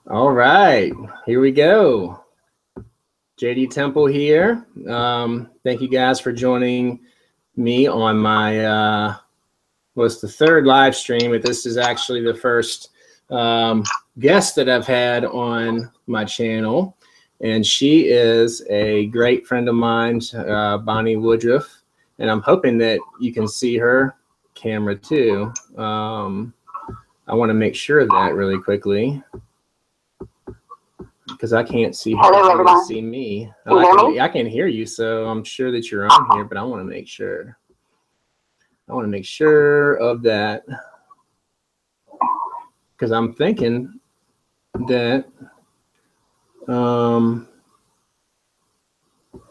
All right, here we go. JD Temple here. Thank you guys for joining me on my, what's the third live stream, but this is actually the first guest that I've had on my channel. And she is a great friend of mine, Bonnie Woodruff. And I'm hoping that you can see her camera too. I want to make sure of that really quickly, because I can't see her. Hello, everyone. See me. Can you hear me? I can hear you, so I'm sure that you're on here, but I want to make sure. I want to make sure of that, because I'm thinking that,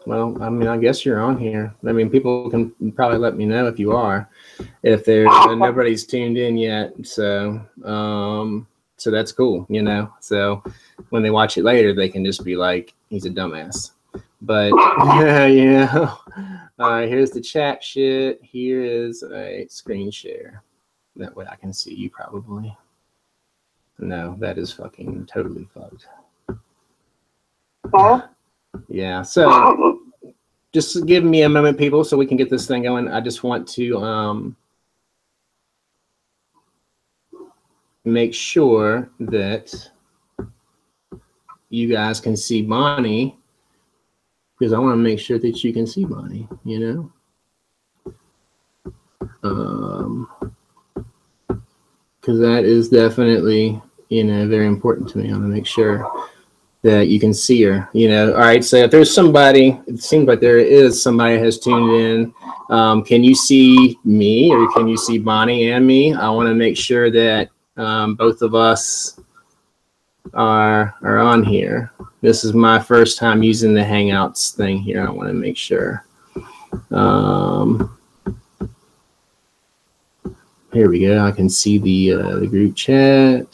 well, I mean, I guess you're on here. I mean, people can probably let me know if you are, if there's nobody's tuned in yet. So, so that's cool, you know. So when they watch it later, they can just be like, he's a dumbass. But you know, all right, here's the chat shit. Here is a screen share. That way I can see you probably. No, that is fucking totally fucked. Yeah, so just give me a moment, people, so we can get this thing going. I just want to make sure that you guys can see Bonnie, because I want to make sure that you can see Bonnie, you know, because that is definitely, you know, very important to me. I want to make sure that you can see her, you know. All right, so if there's somebody, it seems like there is somebody has tuned in. Can you see me, or can you see Bonnie and me? I want to make sure that both of us are on here. This is my first time using the Hangouts thing here. I want to make sure. Here we go. I can see the group chat.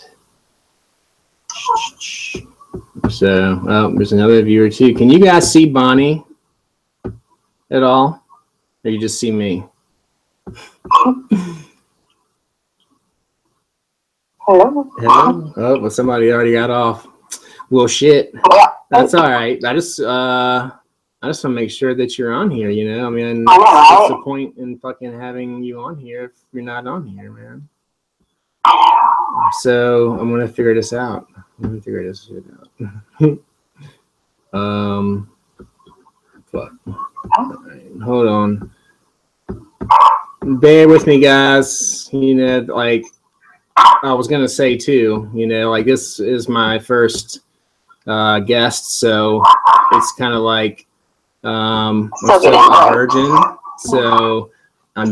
So, oh, there's another viewer too. Can you guys see Bonnie at all? Or you just see me? Hello? Hello? Oh, well, somebody already got off. Well, shit. That's all right. I just want to make sure that you're on here, you know? I mean, what's the point in fucking having you on here if you're not on here, man? So, I'm going to figure this out. Let me figure this shit out. Fuck. Right, hold on. Bear with me, guys. You know, like I was gonna say too, you know, like this is my first guest, so it's kind of like I'm still a virgin, so I'm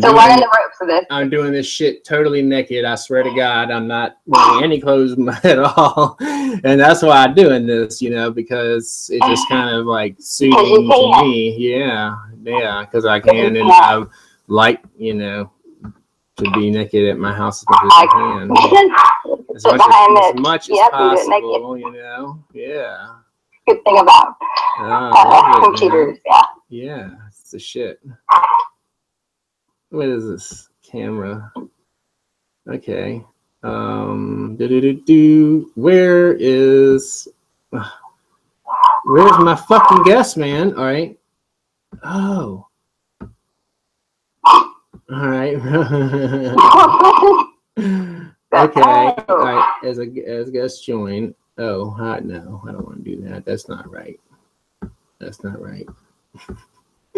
doing this shit totally naked. I swear to God, I'm not wearing any clothes at all, and that's why I'm doing this, you know, because it's just kind of like soothing to me. Yeah, because I can, and I like, you know, to be naked at my house as much as I can, as much as possible, you know. Yeah. Good thing about computers, yeah, it's the shit. What is this camera? Okay. Where's my fucking guest, man? All right. Oh. All right. Okay. All right. As guest join. Oh, no, I don't want to do that. That's not right. That's not right.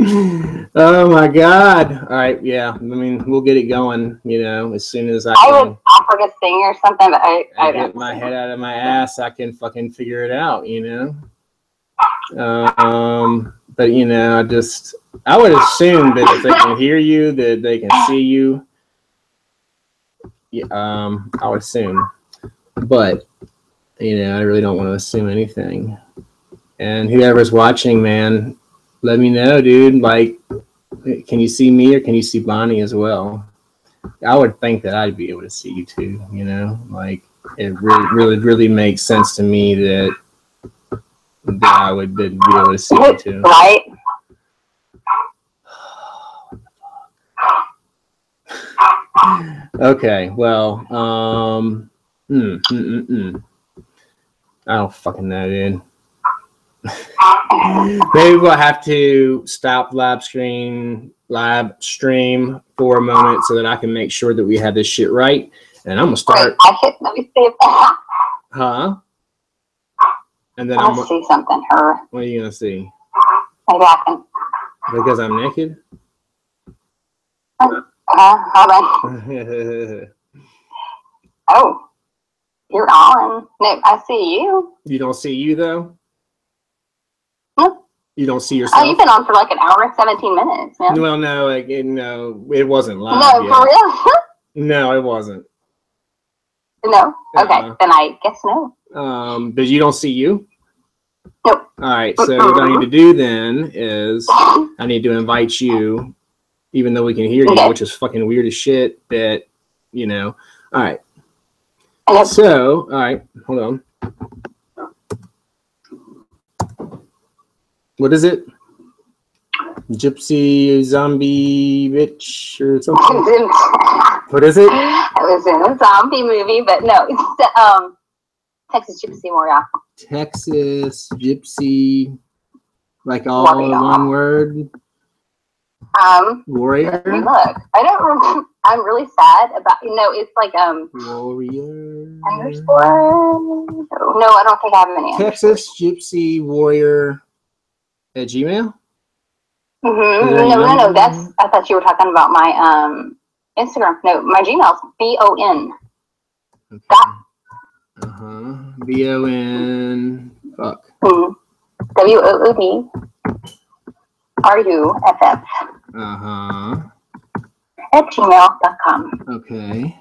Oh my God! All right, yeah. I mean, we'll get it going. You know, as soon as I would offer to sing or something, but I get my head out of my ass, I can fucking figure it out. You know. But you know, I would assume that if they can hear you, that they can see you. Yeah, I would assume, but you know, I really don't want to assume anything. And whoever's watching, man, let me know, dude. Like, can you see me or can you see Bonnie as well? I would think that I'd be able to see you too, you know? Like, it really makes sense to me that I would be able to see you too. Right? Okay, well, I don't fucking know, dude. Maybe we'll have to stop live stream for a moment so that I can make sure that we have this shit right. And I'm gonna start. Wait, let me see if Huh? And then I'm gonna see something. What are you gonna see? Maybe I can. Because I'm naked? Hold on. Oh, you're on. No, I see you. You don't see you though? Hmm? You don't see yourself? Oh, you've been on for like an hour and 17 minutes. Man. Well, no, like no, it wasn't live. No, yet. for real? No, it wasn't. No. Okay, then I guess no. But you don't see you? Nope. All right. So what I need to do then is I need to invite you, even though we can hear you, which is fucking weird as shit. But you know. All right. So, all right, hold on. What is it? Gypsy zombie bitch or something? What is it? It was in a zombie movie, but no, it's Texas Gypsy Warrior. Texas Gypsy, like all in one word? Warrior? Look, I don't remember. I'm really sad about, it's like, Warrior. Underscore? No, I don't think I have any. Texas Gypsy Warrior at Gmail? No, I thought you were talking about my, Instagram. No, my Gmail's BON. Okay. BON. Fuck. WOOD. RUFF. At gmail.com. Okay.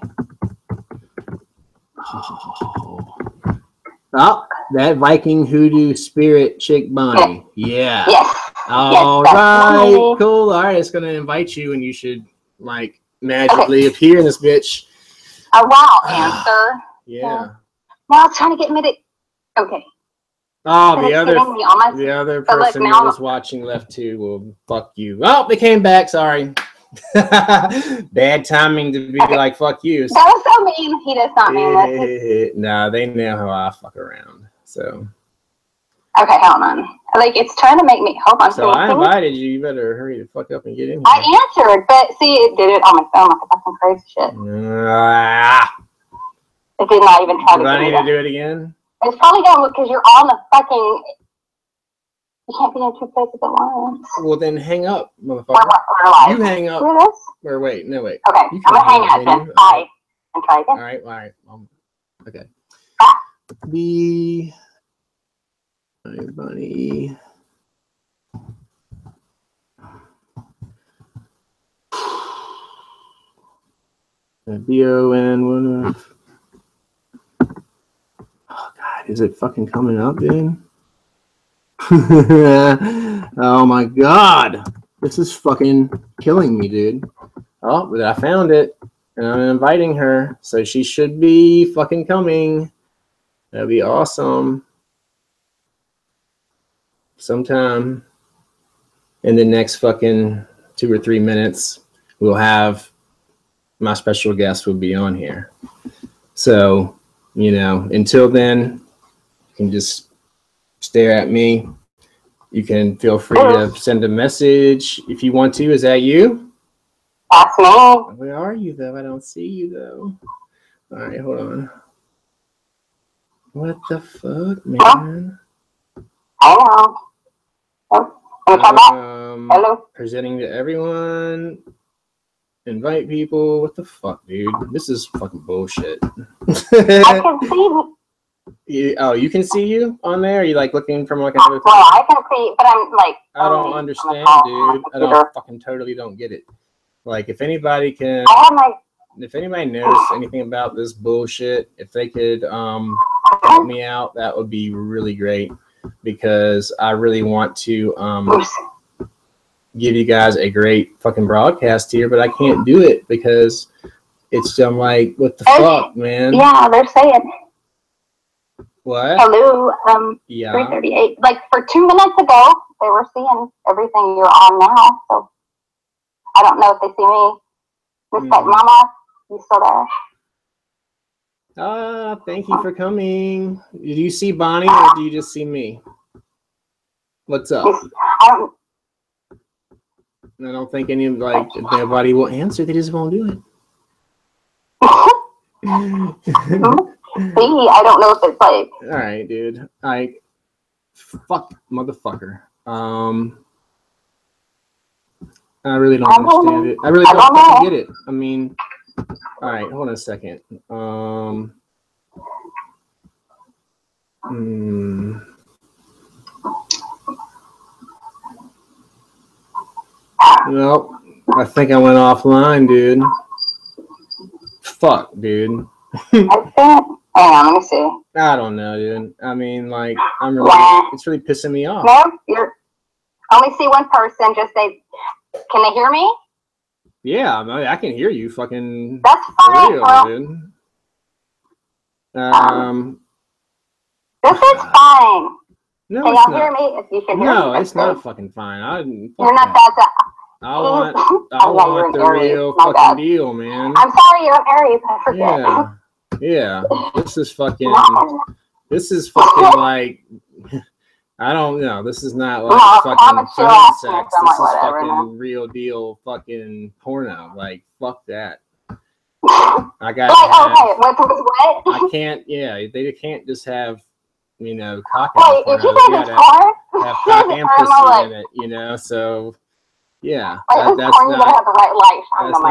Oh, that Viking hoodoo spirit chick Bonnie. Yeah. Yes. All right. Cool. All right. It's going to invite you, and you should, like, magically appear in this bitch. Oh, wow. Answer. Yeah. Now it's trying to get me to. Okay. Oh, the other person that was watching left too. Well, fuck you. Oh, they came back. Sorry. Bad timing to be like, fuck you. That was so mean. He does not mean that. No, they know how I fuck around. So. Okay, hold on. Like, it's trying to make me. Hold on. So I invited you. You better hurry the fuck up and get in here. I answered, but see, it did it on my phone like a fucking crazy shit. It did not even try to do it. Do I need to do it again? It's probably going to, because you're on the fucking. You can't be in two places at once. Well, then hang up, motherfucker. You hang up. Or wait, no, wait. Okay, I'm going to hang up then. Bye. And try again. All right. Okay. Bunny. BON Woodruff. Oh God, is it fucking coming up, dude? Oh my God, this is fucking killing me, dude. Oh, but I found it, and I'm inviting her, so she should be fucking coming. That'd be awesome. Sometime in the next fucking 2 or 3 minutes, we'll have my special guest will be on here. So, until then, you can just stare at me. You can feel free to send a message if you want to. Is that you? That's me. Where are you, though? I don't see you, though. All right, hold on. What the fuck, man? I know. Hello. Presenting to everyone. Invite people. What the fuck, dude? This is fucking bullshit. I can see. You can see you on there? Are you like looking from like another? Well, I can see, but I'm like. I don't understand, dude. I don't get it. Like, if anybody can. If anybody knows anything about this bullshit, if they could help me out, that would be really great, because I really want to give you guys a great fucking broadcast here, but I can't do it because I'm like, what the fuck, man? Yeah, they're saying. What? Hello, yeah. 3:38. Like, for 2 minutes ago, they were seeing everything you're on now, so I don't know if they see me. Miss Mama, you still there? Thank you for coming. Did you see Bonnie or do you just see me? What's up? I don't think any of nobody will answer. They just won't do it. I don't know if it's like. All right, dude. Fuck, motherfucker. I really don't understand it. I really don't fucking get it. I mean, all right, hold on a second. Nope. I think I went offline, dude. Fuck, dude. Hang on, let me see. I don't know, dude. I mean, like, it's really pissing me off. No, you're only see one person. Just say, can they hear me? Yeah, I can hear you. Fucking. That's fine, real, dude. This is fine. No, can y'all hear me? If you can hear me, no, it's not fucking fine. You're not that. I want the real fucking deal, man. I'm sorry, you're an Aries. I forget. Yeah. This is fucking like, I don't know. This is not like fucking phone sex. This is fucking real deal fucking porno. Like, fuck that. I got. What? I can't. Yeah, they can't just have, cock and porno. They gotta have cock and pussy in it. So. Yeah, that's not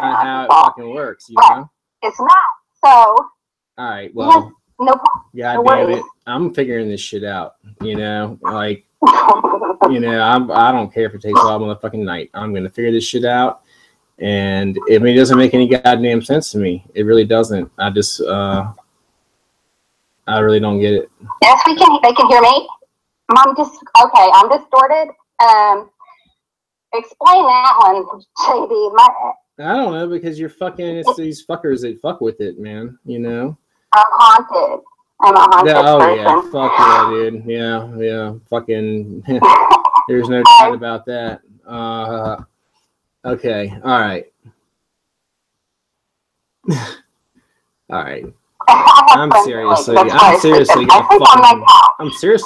how it fucking works, It's not. So. All right, well, God damn it, I'm figuring this shit out. Like, I don't care if it takes all motherfucking night. I'm gonna figure this shit out, and it doesn't make any goddamn sense to me. It really doesn't. I just, I really don't get it. Yes, they can hear me. I'm distorted. Explain that one, JD. I don't know, because you're fucking. It's these fuckers that fuck with it, man. I'm haunted. I'm a haunted person. Yeah, fuck yeah, dude. Yeah, fucking. There's no doubt about that. Okay, all right. All right. I'm seriously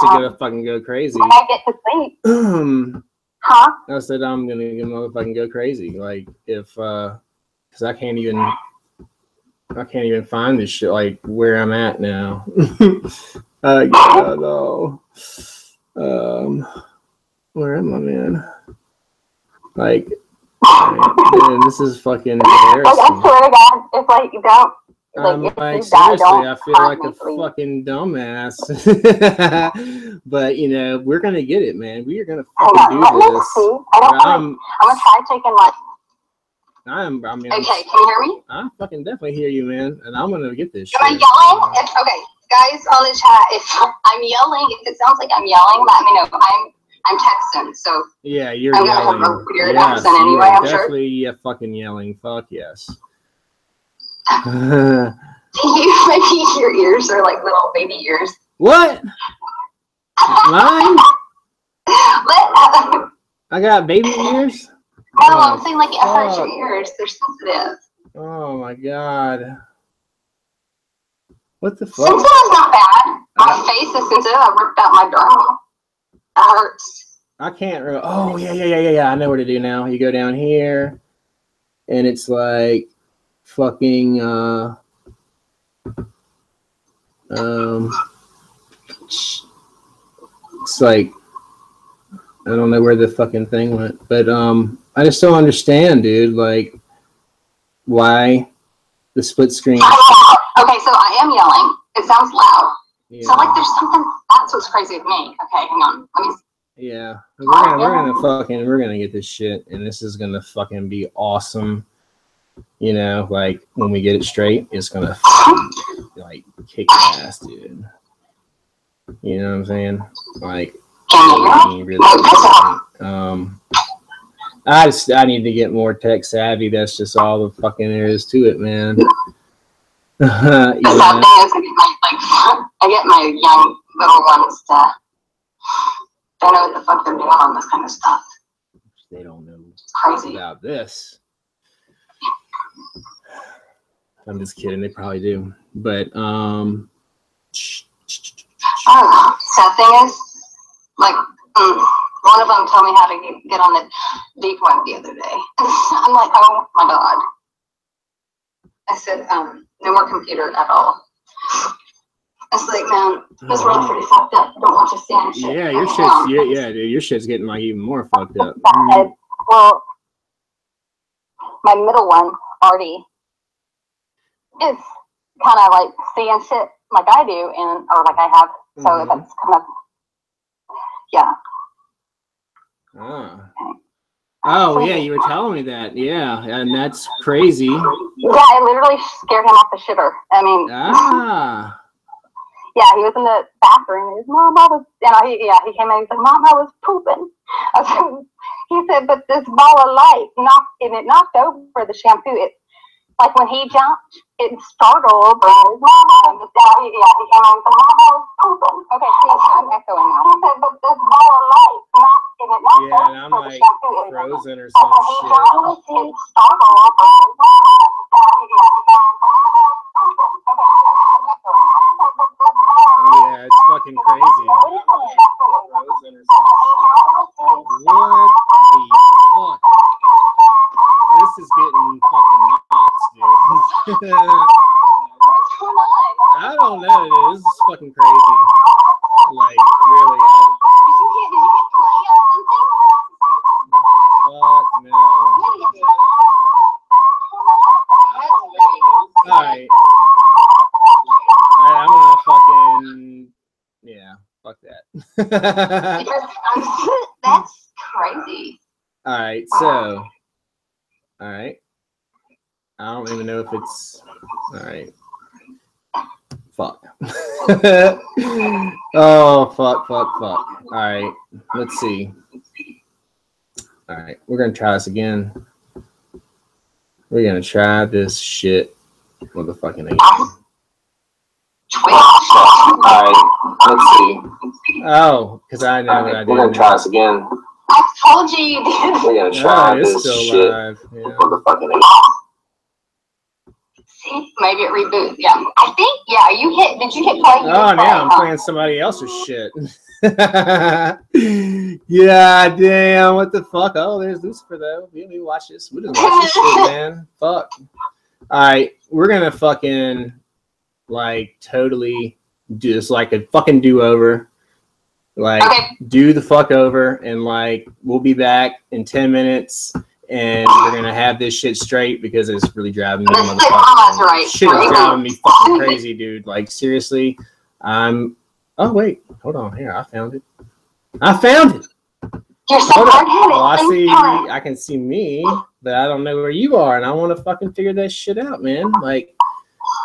gonna fucking go crazy. When I get to sleep. Huh? I said I'm gonna motherfucking go crazy. Like, if because I can't even find this shit, like where I'm at now. I don't know. Where am I, man? Like, man, this is fucking embarrassing. Like, I swear to God, if like you don't. Like seriously, I feel like a fucking dumbass. But we're gonna get it, man. We are gonna fucking do this. I'm gonna try taking my. Okay, can you hear me? I fucking definitely hear you, man, and I'm gonna get this. Am I yelling? Okay, guys on the chat, if I'm yelling, if it sounds like I'm yelling, let me know. I'm texting, so. Yeah, you're yelling. I'm gonna have a weird accent anyway. I'm definitely, yeah, fucking yelling. Fuck yes. Maybe your ears are like little baby ears. What? Mine? I got baby ears? No, I'm saying like it hurts your ears. They're sensitive. Oh my god. What the fuck? Sensitive is not bad. My face is sensitive. I ripped out my dermal. It hurts. I can't remember. Oh, yeah. I know what to do now. You go down here, and it's like fucking, it's like, I don't know where the fucking thing went, but I just don't understand, dude. Like, why the split screen? Okay, so I am yelling. It sounds loud. Yeah. So like, there's something. That's what's crazy with me. Okay, hang on. Let me. Yeah, we're gonna get this shit, and this is gonna fucking be awesome. Like when we get it straight, it's gonna fucking, like kick ass, dude. You know what I'm saying? Like, really, I need to get more tech savvy. That's just all the fucking there is to it, man. I get my young little ones to. They know what the fuck they're doing on this kind of stuff. They don't know crazy about this. I'm just kidding. They probably do. But I don't know. Sad thing is, like, one of them told me how to get on the deep web the other day. I'm like, oh my god. I said, no more computer at all. It's like, man, this world's pretty fucked up. I don't want you seeing shit. Yeah, your shit's dude, your shit's getting like even more fucked up. Well, my middle one, Artie, is kind of like seeing shit like I do, or like I have. So that's kind of, yeah. Oh yeah, you were telling me that. Yeah, and that's crazy. Yeah, I literally scared him off the shitter. I mean, yeah, he was in the bathroom. And his mom, I was, he came in. He's like, Mom, I was pooping. He said, but this ball of light knocked over the shampoo. It, like when he jumped, it startled. His mom, he came in. He's like, Mom, I was pooping. Okay, see, I'm echoing now. He said, but this ball of light knocked over and I'm like frozen or some shit. It startled. Yeah, it's fucking crazy. Frozen or some shit. What the fuck? This is getting fucking nuts, dude. What's going on? I don't know, dude. This is fucking crazy. Like, really. Did you get play or something? Fuck no. Alright. I'm gonna fucking, yeah, fuck that. That's crazy. Alright, so, alright. I don't even know if it's, alright. Fuck. Oh, fuck. Alright, let's see. Alright, we're gonna try this again. We're gonna try this shit motherfucking again. Alright, let's see. Oh, because I know what I did. We're gonna try this again. I told you you did. We're gonna try this shit motherfucking again. See, maybe it reboots. Yeah, I think. Yeah, did you hit play? Oh, now I'm playing somebody else's shit. Yeah, damn. What the fuck? Oh, there's Lucifer though. We watch this. We just watch this shit, man. Fuck. All right, we're gonna fucking like totally do this like a fucking do-over. Like do the fuck over, and like we'll be back in 10 minutes. And we're gonna have this shit straight because it's really driving me motherfucking shit is driving me fucking crazy, dude. Like seriously, oh wait, hold on here. I found it. You're so hard-headed. Well, I can see me, but I don't know where you are, and I want to fucking figure that shit out, man. Like,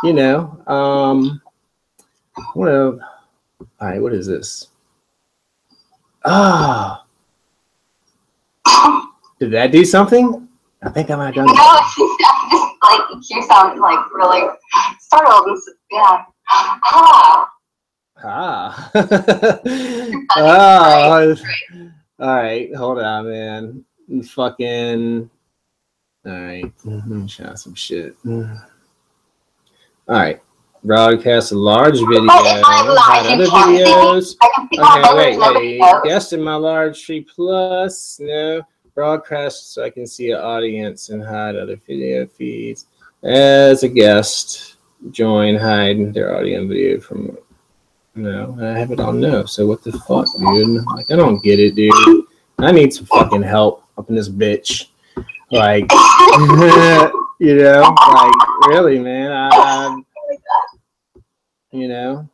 you know, all right, what is this? Ah. Did that do something? I think I might have done that. No, just like you sound like really startled. And, yeah. All right, hold on, man. Fucking. All right, let me try some shit. All right, broadcast a large video. Had other videos. Okay, wait. Guest in my large 3+. No. Broadcast so I can see an audience and hide other video feeds. As a guest, join, hide their audio and video from. No, I have it on no. So what the fuck, dude? Like, I don't get it, dude. I need some fucking help up in this bitch. Like, you know, like really, man. I you know,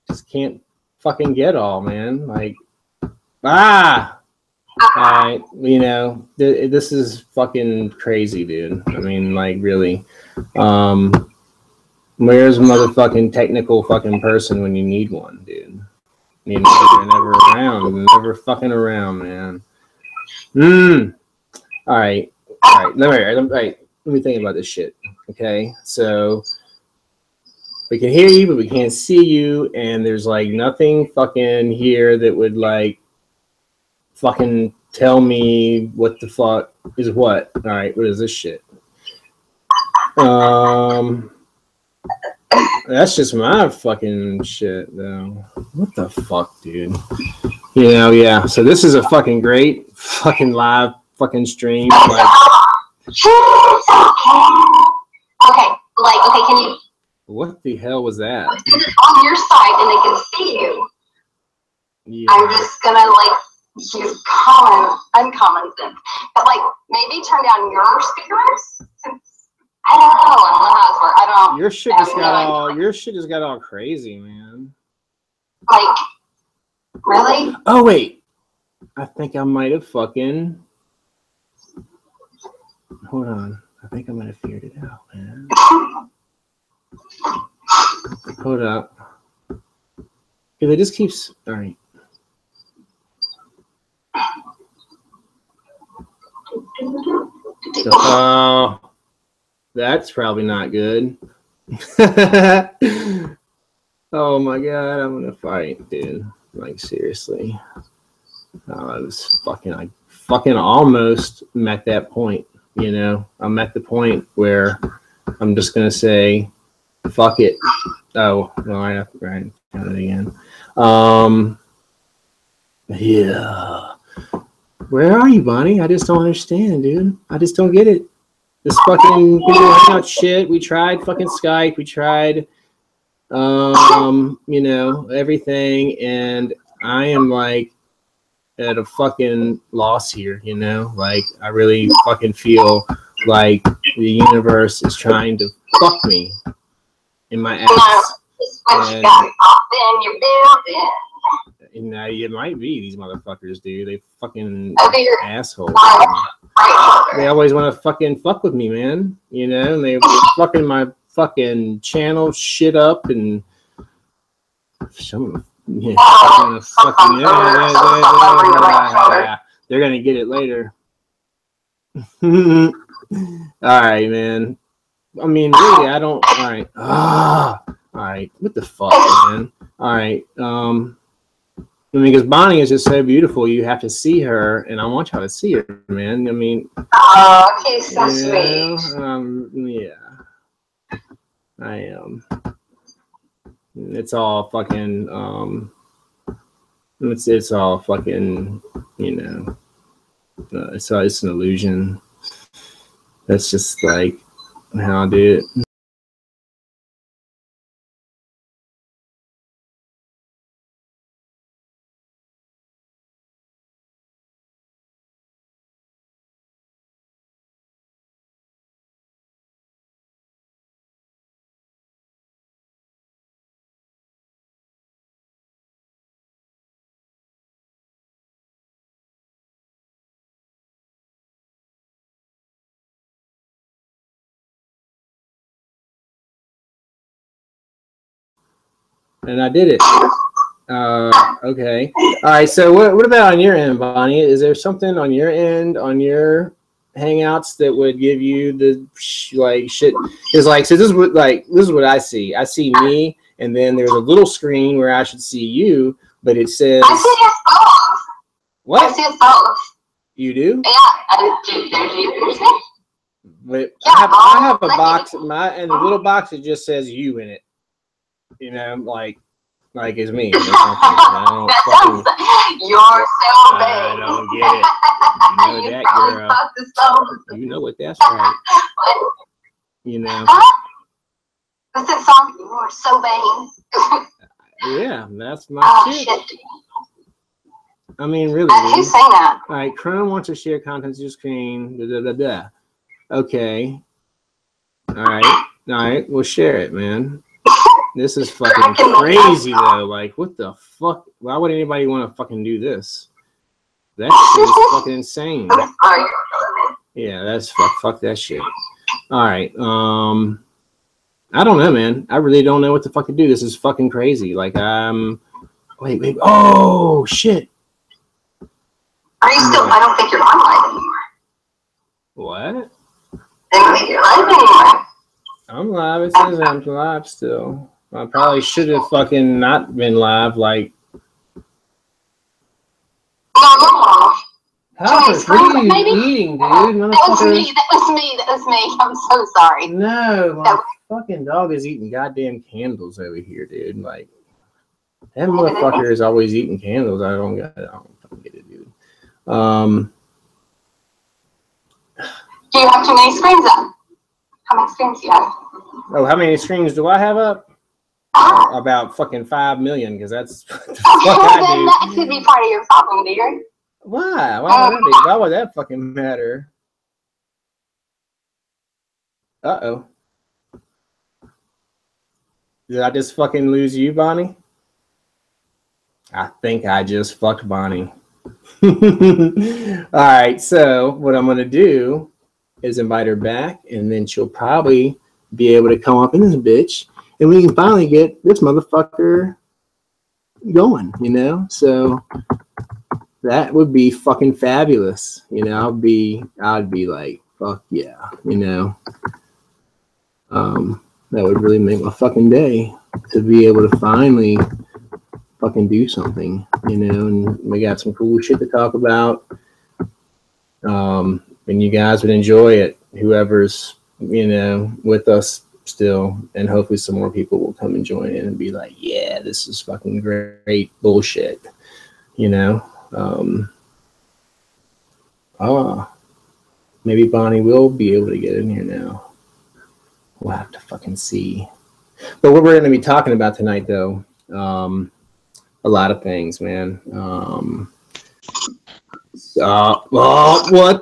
just can't fucking get all, man. Like, Alright, you know, this is fucking crazy, dude. I mean, like, really. Where's motherfucking technical fucking person when you need one, dude? You know, they're never around. Never fucking around, man. Alright. Let me think about this shit. Okay, so we can hear you, but we can't see you, and there's, like, nothing fucking here that would, like, fucking tell me what the fuck is what. All right, what is this shit? That's just my fucking shit, though. What the fuck, dude? You know, yeah. So this is a fucking great fucking live fucking stream. Like, okay, can you? What the hell was that? On your side, and they can see you. Yeah. I'm just gonna like use uncommon sense, but like maybe turn down your speakers. I don't know how this works. I don't. Your shit just got all crazy, man. Like, really? Oh wait, I think I might have fucking. Hold on, I think I might have figured it out, man. Hold up. If it just keeps. All right. Oh, that's probably not good. Oh my god, I'm gonna fight, dude. Like seriously. I was I fucking almost met that point, you know. I'm at the point where I'm just gonna say, fuck it. Oh, well, I have to write it again. Yeah. Where are you, Bonnie? I just don't understand, dude. I just don't get it. This fucking hangout shit. We tried fucking Skype. We tried, you know, everything, and I am like at a fucking loss here, you know. Like I really fucking feel like the universe is trying to fuck me in my ass. And, you know, it might be these motherfuckers, dude. They fucking assholes. They always want to fucking fuck with me, man. You know, and they fucking my fucking channel shit up and some. Yeah, fucking, they're gonna get it later. All right, man. I mean, really, I don't. All right. All right. What the fuck, man? All right. I mean, because Bonnie is just so beautiful. You have to see her, and I want y'all to see her, man. I mean, oh, he's so sweet. Yeah, I am. It's all fucking. It's all fucking. You know, it's an illusion. That's just like how I do it. And I did it. Okay. All right. So what about on your end, Bonnie? Is there something on your end, on your Hangouts, that would give you the like shit? Is like, so this is what I see. I see me, and then there's a little screen where I should see you, but it says. I see us both. What? I see us both. You do? Yeah. But yeah, I have a box. And the little box, it just says you in it. You know, like it's me. You're so big. I don't get it. You know that, girl. You know what that's right. You know. What's that song? You are so vain. Yeah, that's my shit. I mean, really. Who's saying that? All right, Chrome wants to share content to your screen. Da, da, da, da. Okay. All right. We'll share it, man. This is fucking crazy, though. Like, what the fuck? Why would anybody want to fucking do this? That shit is fucking insane. Yeah, that's fuck that shit. All right. I don't know, man. I really don't know what the fuck to do. This is fucking crazy. Like, wait. Oh, shit. Are you still? I don't think you're on live anymore. What? I don't think you're live anymore. I'm live. It says I'm live still. I probably should have fucking not been live. Like, no. Hoppers, what are you eating, dude? That was me. I'm so sorry. No, fucking dog is eating goddamn candles over here, dude. Like, that motherfucker is always eating candles. I don't fucking get it, dude. Do you have too many screens up? How many screens do you have? Oh, how many screens do I have up? About fucking 5 million, because that's what the fuck I Then do. that could be part of your problem, dear. Why? Why would that fucking matter? Uh-oh. Did I just fucking lose you, Bonnie? I think I just fucked Bonnie. All right, so what I'm going to do is invite her back, and then she'll probably be able to come up in this bitch, and we can finally get this motherfucker going, you know? So that would be fucking fabulous. You know, I'd be like, fuck yeah, you know? That would really make my fucking day to be able to finally fucking do something, you know, and we got some cool shit to talk about. And you guys would enjoy it, whoever's, you know, with us still, and hopefully some more people will come and join in and be like, yeah, this is fucking great bullshit, you know. Maybe Bonnie will be able to get in here now. We'll have to fucking see. But what we're going to be talking about tonight, though, a lot of things, man. What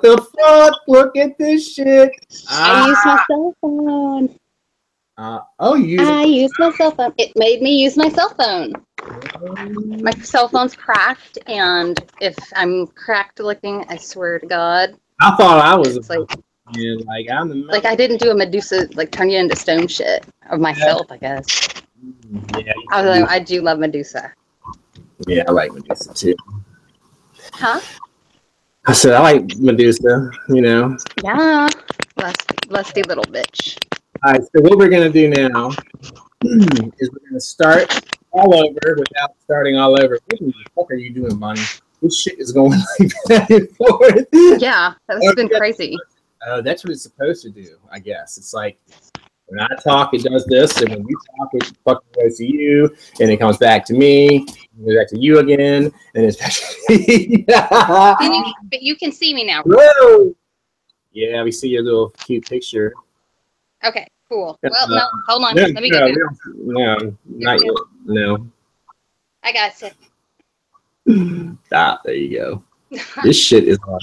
the fuck? Look at this shit. I use my cell phone. I use my cell phone. It made me use my cell phone. My cell phone's cracked, and if I'm cracked looking, I swear to God. I thought I was like, yeah, like I'm the like I didn't do a Medusa, like turn you into stone shit of myself, I guess. Yeah, I do love Medusa. Yeah, I like Medusa too. Huh? I said I like Medusa, you know. Yeah. Lusty little bitch. All right, so what we're gonna do now is we're gonna start all over without starting all over. What the fuck are you doing, Bonnie? This shit is going like back and forth. Yeah, that's been crazy. That's what it's supposed to do, I guess. It's like when I talk, it does this, and when you talk, it fucking goes to you, and it comes back to me, and it goes back to you again, and it's back to me. But you can see me now. Whoa! Yeah, we see your little cute picture. Okay, cool. Well, no, hold on. Let me get that. No, not yet. No. I got you. There you go. This shit is like,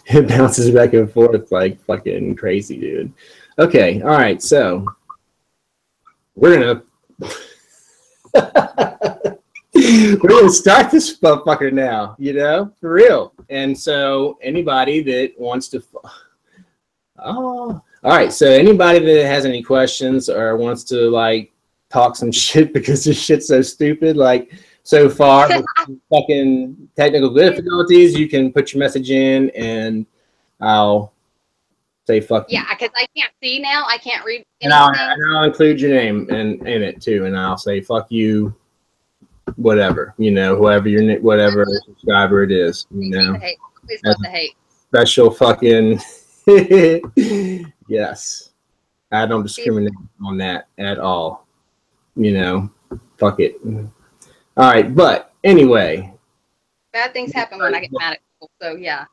it bounces back and forth like fucking crazy, dude. Okay, all right, so we're gonna start this motherfucker now, you know, for real. And so anybody that wants to, all right, so anybody that has any questions or wants to like talk some shit because this shit's so stupid, like. So far, with fucking technical difficulties, you can put your message in, and I'll say fuck you. Yeah, because I can't see now. I can't read anything. And I'll include your name in it too, and I'll say fuck you, whatever, you know, whatever subscriber it is, you know. Please let the hate. Special fucking yes. I don't discriminate on that at all. You know, fuck it. All right, but anyway. Bad things happen when I get mad at people, so yeah.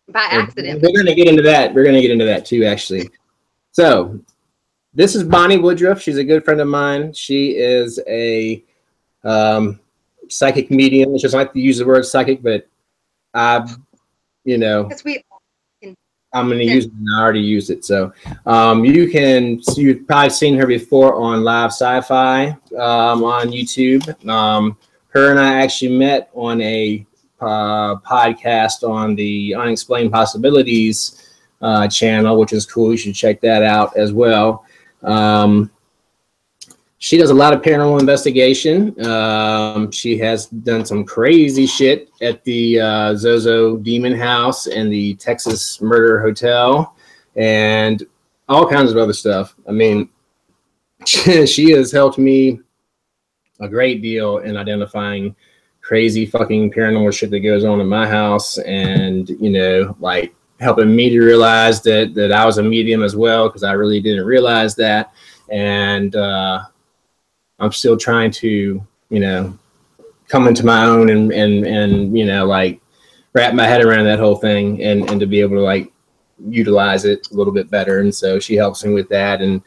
By accident. We're gonna get into that. We're gonna get into that too, actually. So this is Bonnie Woodruff. She's a good friend of mine. She is a psychic medium. She doesn't like to use the word psychic, but you know, I'm going to use it, and I already used it. So you've probably seen her before on Live Sci-Fi on YouTube. Her and I actually met on a podcast on the Unexplained Possibilities channel, which is cool. You should check that out as well. She does a lot of paranormal investigation. She has done some crazy shit at the ZoZo Demon House and the Texas Murder Hotel and all kinds of other stuff. I mean, she has helped me a great deal in identifying crazy fucking paranormal shit that goes on in my house and, you know, like helping me to realize that I was a medium as well, because I really didn't realize that. And I'm still trying to, come into my own and like wrap my head around that whole thing and to be able to like utilize it a little bit better. And so she helps me with that, and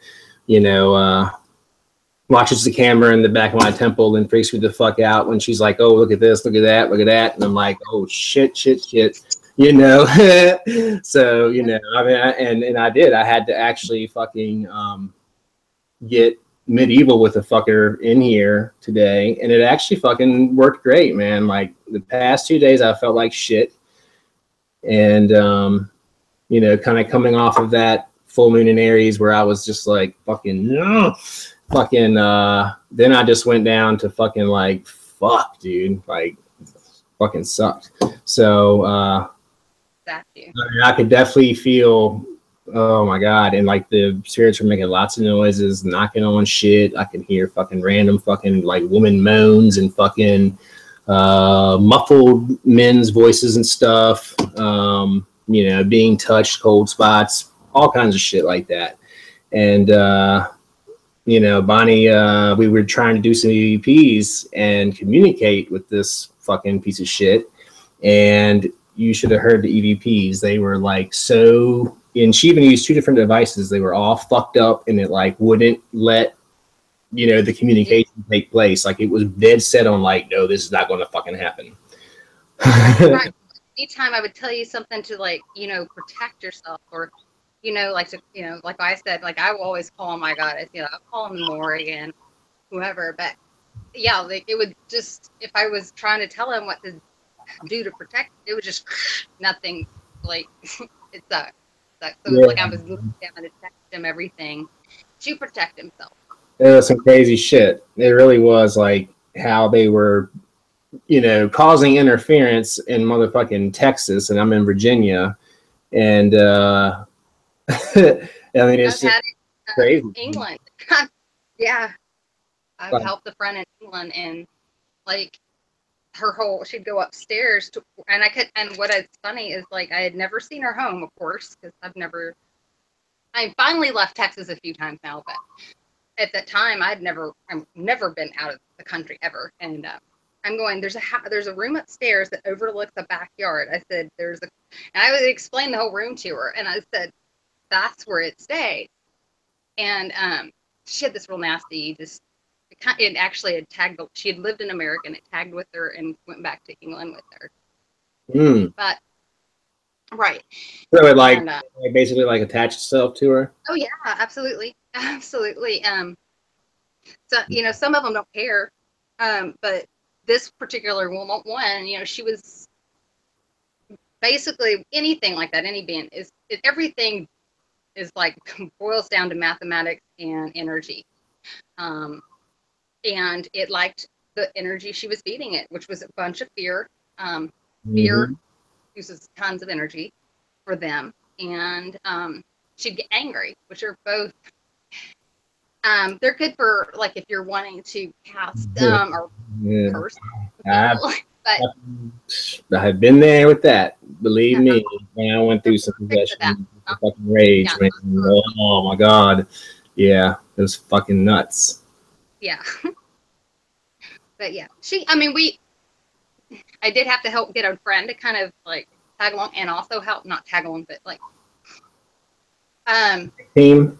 watches the camera in the back of my temple and freaks me the fuck out when she's like, oh, look at this, look at that, look at that. And I'm like, oh, shit. So, I mean, I had to actually fucking get medieval with a fucker in here today. And it actually fucking worked great, man. Like the past 2 days, I felt like shit. And, kind of coming off of that full moon in Aries where I was just like, then I just went down to fucking like, fuck, dude, like fucking sucked. So I could definitely feel, oh my God, and like the spirits were making lots of noises, knocking on shit. I could hear fucking random fucking like woman moans and fucking muffled men's voices and stuff, being touched, cold spots, all kinds of shit like that. And Bonnie, we were trying to do some EVPs and communicate with this fucking piece of shit. And you should have heard the EVPs. They were like so, and she even used 2 different devices. They were all fucked up, and it like wouldn't let, the communication take place. Like it was dead set on like, no, this is not going to fucking happen. Right. Anytime I would tell you something to like, protect yourself, or like I said, like I will always call on my goddess, I'll call on Morrigan, whoever. But yeah, like it would just, if I was trying to tell him what to do to protect, it would just nothing. Like it sucked. So it was like I was looking down to text him everything to protect himself. It was some crazy shit. It really was like how they were, causing interference in motherfucking Texas, and I'm in Virginia, and I mean, it's just crazy. England. Yeah. I've helped a friend in England, and like she'd go upstairs and what is funny is like I had never seen her home, of course, because I finally left Texas a few times now, but at that time I've never been out of the country ever. And I'm going, there's a room upstairs that overlooks a backyard. I said, and I would explain the whole room to her, and I said, that's where it stayed. And she had this real nasty, it actually had tagged, she had lived in America, and it tagged with her and went back to England with her. But, right. So it like basically like attached itself to her? Oh yeah, absolutely. Absolutely. So, some of them don't care. But this particular one, she was basically anything like that, any band everything is like boils down to mathematics and energy. And it liked the energy she was feeding it, which was a bunch of fear. Fear uses tons of energy for them. And she'd get angry, which are both, they're good for like if you're wanting to cast or curse. But I've been there with that. Believe me, when I went through some possession, fucking rage, man. Oh my God. Yeah, it was fucking nuts. Yeah. But yeah, I did have to help get a friend to kind of like tag along, and also help, not tag along, but like, team.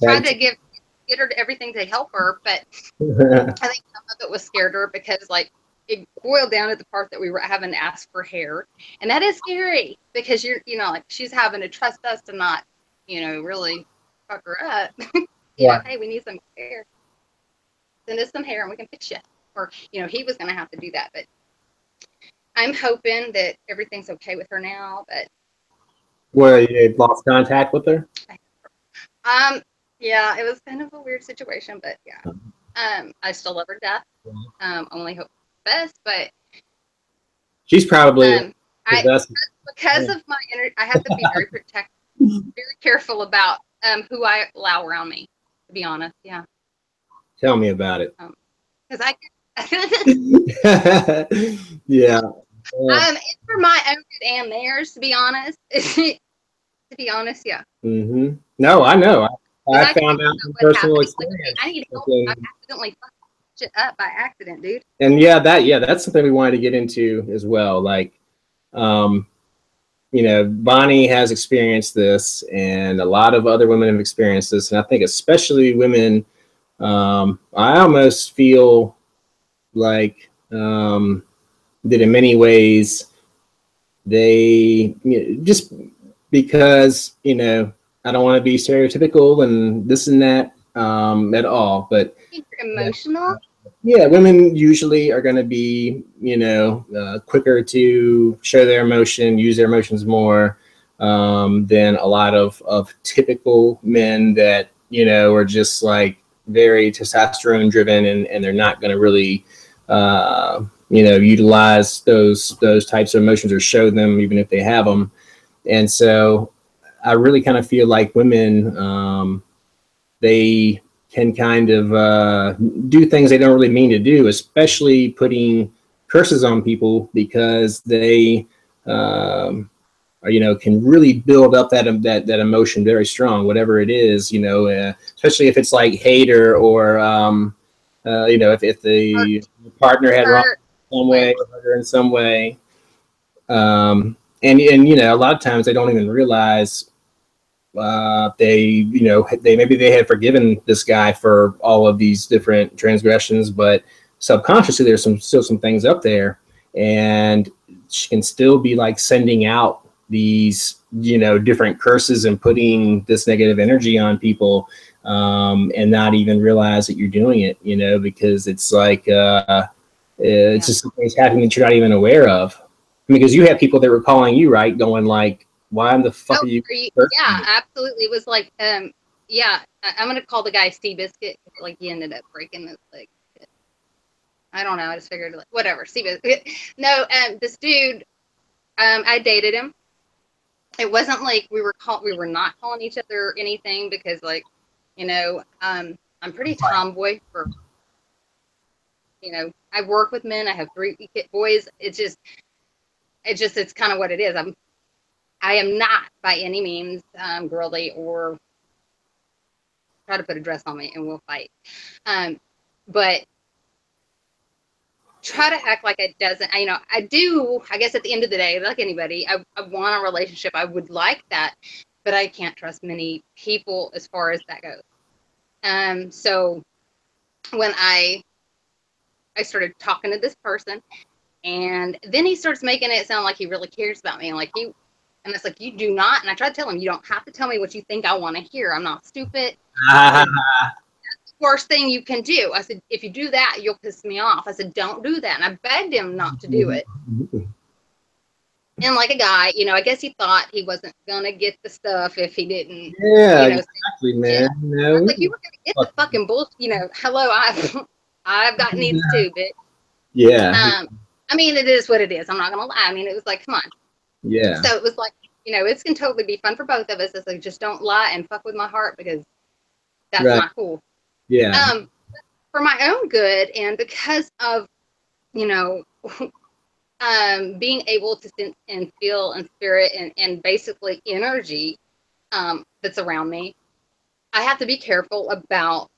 Tried to get her to everything to help her, but I think some of it was scared her because like it boiled down to the part that we were having to ask for hair, and that is scary because like she's having to trust us to not, really fuck her up. Hey, we need some hair. Send us some hair and we can fix you. Or, he was going to have to do that, but I'm hoping that everything's okay with her now. But well, you lost contact with her? Yeah, it was kind of a weird situation, but yeah. I still love her to death. Only hope for the best, but she's probably because of my energy, I have to be very protective, very careful about who I allow around me, to be honest. Yeah. Tell me about it. Because Yeah. It's for my own good and theirs, to be honest. To be honest, yeah. Mm-hmm. No, I know. I found out from personal experience. Like, I need help. I accidentally fucked shit up by accident, dude. And that's something we wanted to get into as well. Like, Bonnie has experienced this, and a lot of other women have experienced this, and I think especially women. I almost feel like that in many ways they just because I don't want to be stereotypical and this and that at all, but emotional. Yeah, women usually are going to be quicker to show their emotion, use their emotions more than a lot of typical men that are just like very testosterone driven, and they're not going to really utilize those types of emotions or show them even if they have them. And so I really kind of feel like women they can kind of do things they don't really mean to do, especially putting curses on people, because they can really build up that emotion very strong, whatever it is, especially if it's like hate or if the partner had wrong some way or hurt her in some way. And a lot of times they don't even realize they maybe they had forgiven this guy for all of these different transgressions, but subconsciously there's still some things up there, and she can still be like sending out these different curses and putting this negative energy on people, and not even realize that you're doing it, because it's like it's just something that's happening that you're not even aware of. Because you have people that were calling you, right, going like, why in the fuck are you? Yeah, absolutely. It was like, I'm gonna call the guy Seabiscuit. Like, he ended up breaking his leg. I don't know. I just figured, like, whatever. Seabiscuit. No, this dude, I dated him. It wasn't like we were not calling each other anything, because, like, I'm pretty tomboy for, I work with men. I have 3 boys. It's kind of what it is. I am not by any means girly or try to put a dress on me and we'll fight. But try to act like it doesn't, I do, I guess at the end of the day, like anybody, I want a relationship. I would like that, but I can't trust many people as far as that goes. So when I started talking to this person, and then he starts making it sound like he really cares about me, and it's like, you do not. And I tried to tell him, you don't have to tell me what you think I want to hear. I'm not stupid. That's the worst thing you can do. I said, if you do that, you'll piss me off. I said, don't do that. And I begged him not to do it. And like a guy, I guess he thought he wasn't going to get the stuff if he didn't. Yeah, exactly, man. I was like, you were going to get the fucking bullshit. Hello, I've got needs too, bitch. Yeah. I mean, it is what it is. I'm not going to lie. I mean, it was like, come on. Yeah. So it was like, it can totally be fun for both of us. It's like, just don't lie and fuck with my heart, because that's not cool. Yeah. For my own good, and because of, being able to sense and feel and spirit and basically energy that's around me, I have to be careful about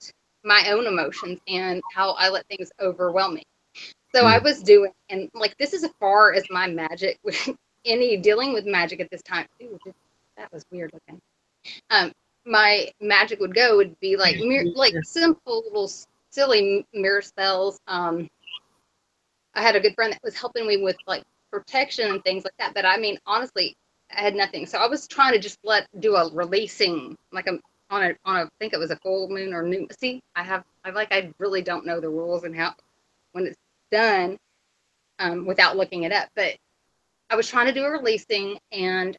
my own emotions and how I let things overwhelm me. So I was doing, and like, this is as far as my magic any dealing with magic at this time. Ooh, that was weird looking. My magic would be like simple little silly mirror spells. I had a good friend that was helping me with like protection and things like that. But I mean, honestly, I had nothing. So I was trying to just do a releasing, like on a I think it was a full moon or new. See, I really don't know the rules and how when it's done without looking it up, but I was trying to do a releasing, and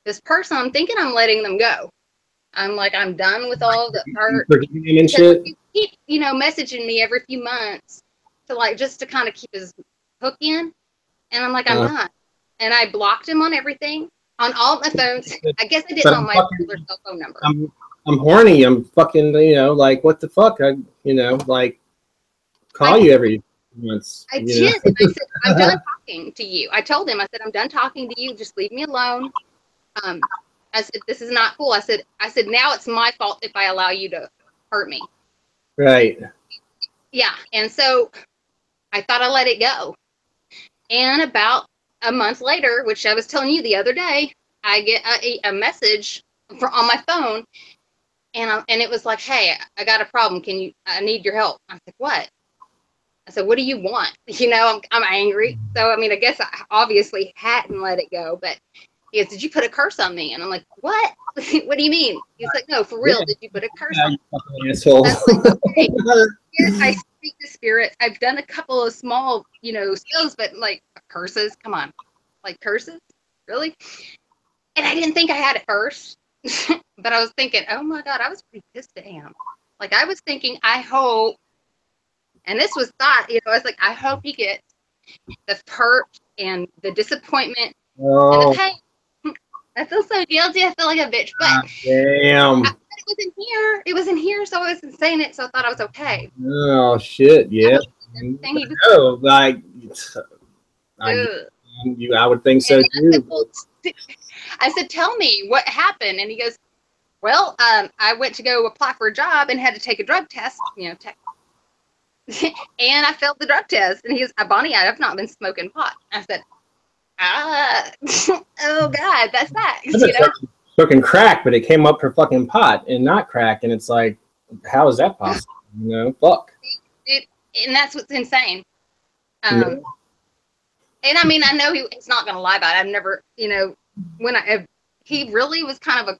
this person, I'm thinking I'm letting them go. I'm like, I'm done with all the hurt. And shit. He keep, messaging me every few months to just to kind of keep his hook in. And I'm like, I'm done. And I blocked him on everything, on all my phones. I guess I didn't on my regular cell phone number. I'm horny. I'm fucking, like, what the fuck? Call you every once. I did. And I said, I'm done talking to you. I told him, I said, I'm done talking to you. Just leave me alone. I said, this is not cool. I said, now it's my fault if I allow you to hurt me. Right. Yeah. And so I thought I let it go. And about a month later, which I was telling you the other day, I get a message on my phone, and it was like, hey, I got a problem. I need your help. I said, what? I said, what do you want? You know, I'm angry. So, I mean, I guess I obviously hadn't let it go, but he goes, did you put a curse on me? And I'm like, what? What do you mean? He's like, no, for real. Did you put a curse on me? Asshole. I was like, okay. I speak to spirits. I've done a couple of small, spells, but like curses, come on. Like curses? Really? And I didn't think I had it first. But I was thinking, oh my God, I was pretty pissed at him. Like I was thinking, I hope, and this was thought, I was like, I hope he gets the hurt and the disappointment and the pain. I feel so guilty. I feel like a bitch. But damn. It was in here. It was in here, so I wasn't saying it, so I thought I was okay. Oh shit! Yeah. No, like I would think so too. I said, tell me what happened, and he goes, well, I went to go apply for a job and had to take a drug test, and I failed the drug test. And he goes, Bonnie, I have not been smoking pot. I said, oh God, that's that. Smoking crack, but it came up for fucking pot and not crack, and it's like, how is that possible? Fuck. And that's what's insane. And I mean, I know he's not gonna lie about it. I've never, he really was kind of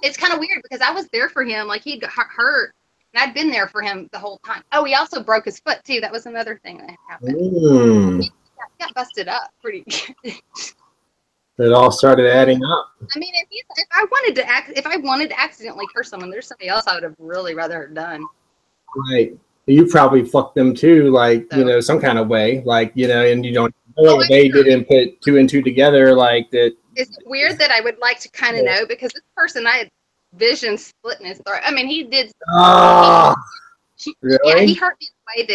it's kind of weird because I was there for him. Like he got hurt, and I'd been there for him the whole time. Oh, he also broke his foot too. That was another thing that happened. He got busted up pretty good. It all started adding up. I mean, if I wanted to accidentally curse someone, there's somebody else I would have really rather have done. Right. You probably fucked them too, like, some kind of way, like, and you don't know they didn't put two and two together like that. It's weird that I would like to kind of know, because this person, I had vision split in his throat. I mean, he did. Really? Yeah, he hurt me in a way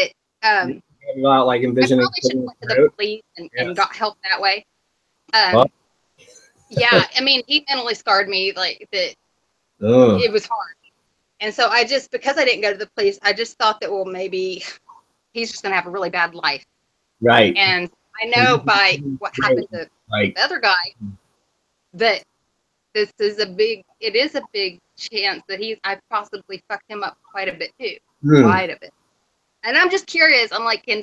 that about like envisioning. I probably should have went to the police and got help that way. Yeah, I mean, he mentally scarred me like that. It was hard. And so because I didn't go to the police, I just thought that, well, maybe he's just going to have a really bad life. Right. And I know by what happened to the other guy that it is a big chance that I possibly fucked him up quite a bit too. Quite a bit. And I'm just curious. I'm like, I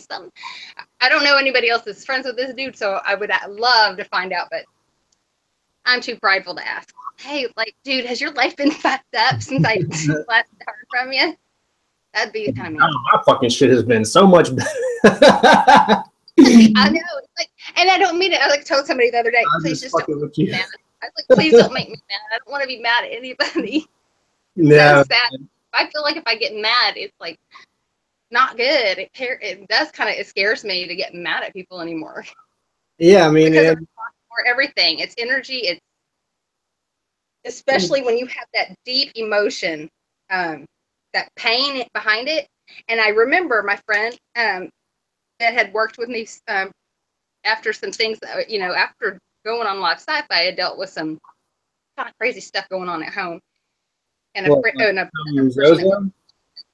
don't know anybody else that's friends with this dude, so I would love to find out, but I'm too prideful to ask. Hey, like, dude, has your life been fucked up since I last heard from you? That'd be kind of mean. My fucking shit has been so much better. I know. Like, and I don't mean it. I told somebody the other day, please just don't make me mad. I was like, please don't make me mad. I don't want to be mad at anybody. No. So sad. I feel like if I get mad, it's like not good. It does it scares me to get mad at people anymore. Yeah, I mean, because or everything. It's energy. It's especially when you have that deep emotion, that pain behind it. And I remember my friend that had worked with me after some things, after going on Live Sci-Fi, I had dealt with some kind of crazy stuff going on at home. And a person at the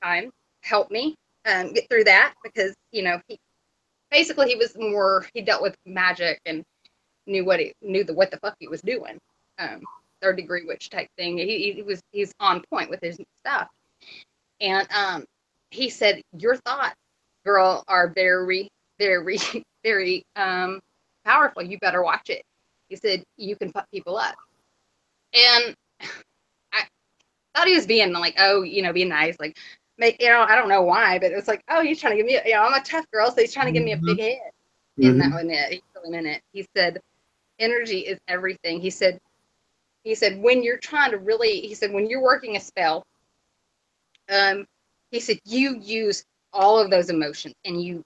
time helped me get through that, because, he dealt with magic and knew what the fuck he was doing. Third degree witch type thing. He's on point with his stuff. And he said, your thoughts, girl, are very, very, very powerful. You better watch it. He said, you can fuck people up. And I thought he was being like, being nice, like, I don't know why, but it was like, oh, he's trying to give me, I'm a tough girl, so he's trying to give me a big head. And that was it. He really meant it. He said, energy is everything. He said, when you're when you're working a spell, he said, you use all of those emotions, and you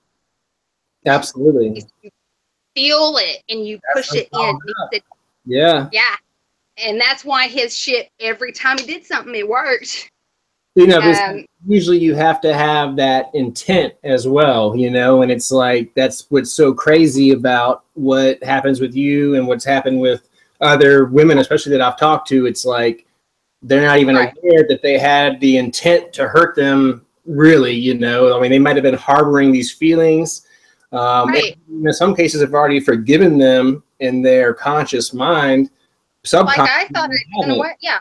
absolutely you feel it, and you push it in. He said, yeah. And that's why his shit, every time he did something, it worked. You know, because usually you have to have that intent as well, you know, and it's like that's what's so crazy about what happens with you and what's happened with other women, especially that I've talked to. It's like they're not even aware that they had the intent to hurt them, really, you know. I mean, they might have been harboring these feelings. In some cases, have already forgiven them in their conscious mind. Like I thought, you know what? Yeah,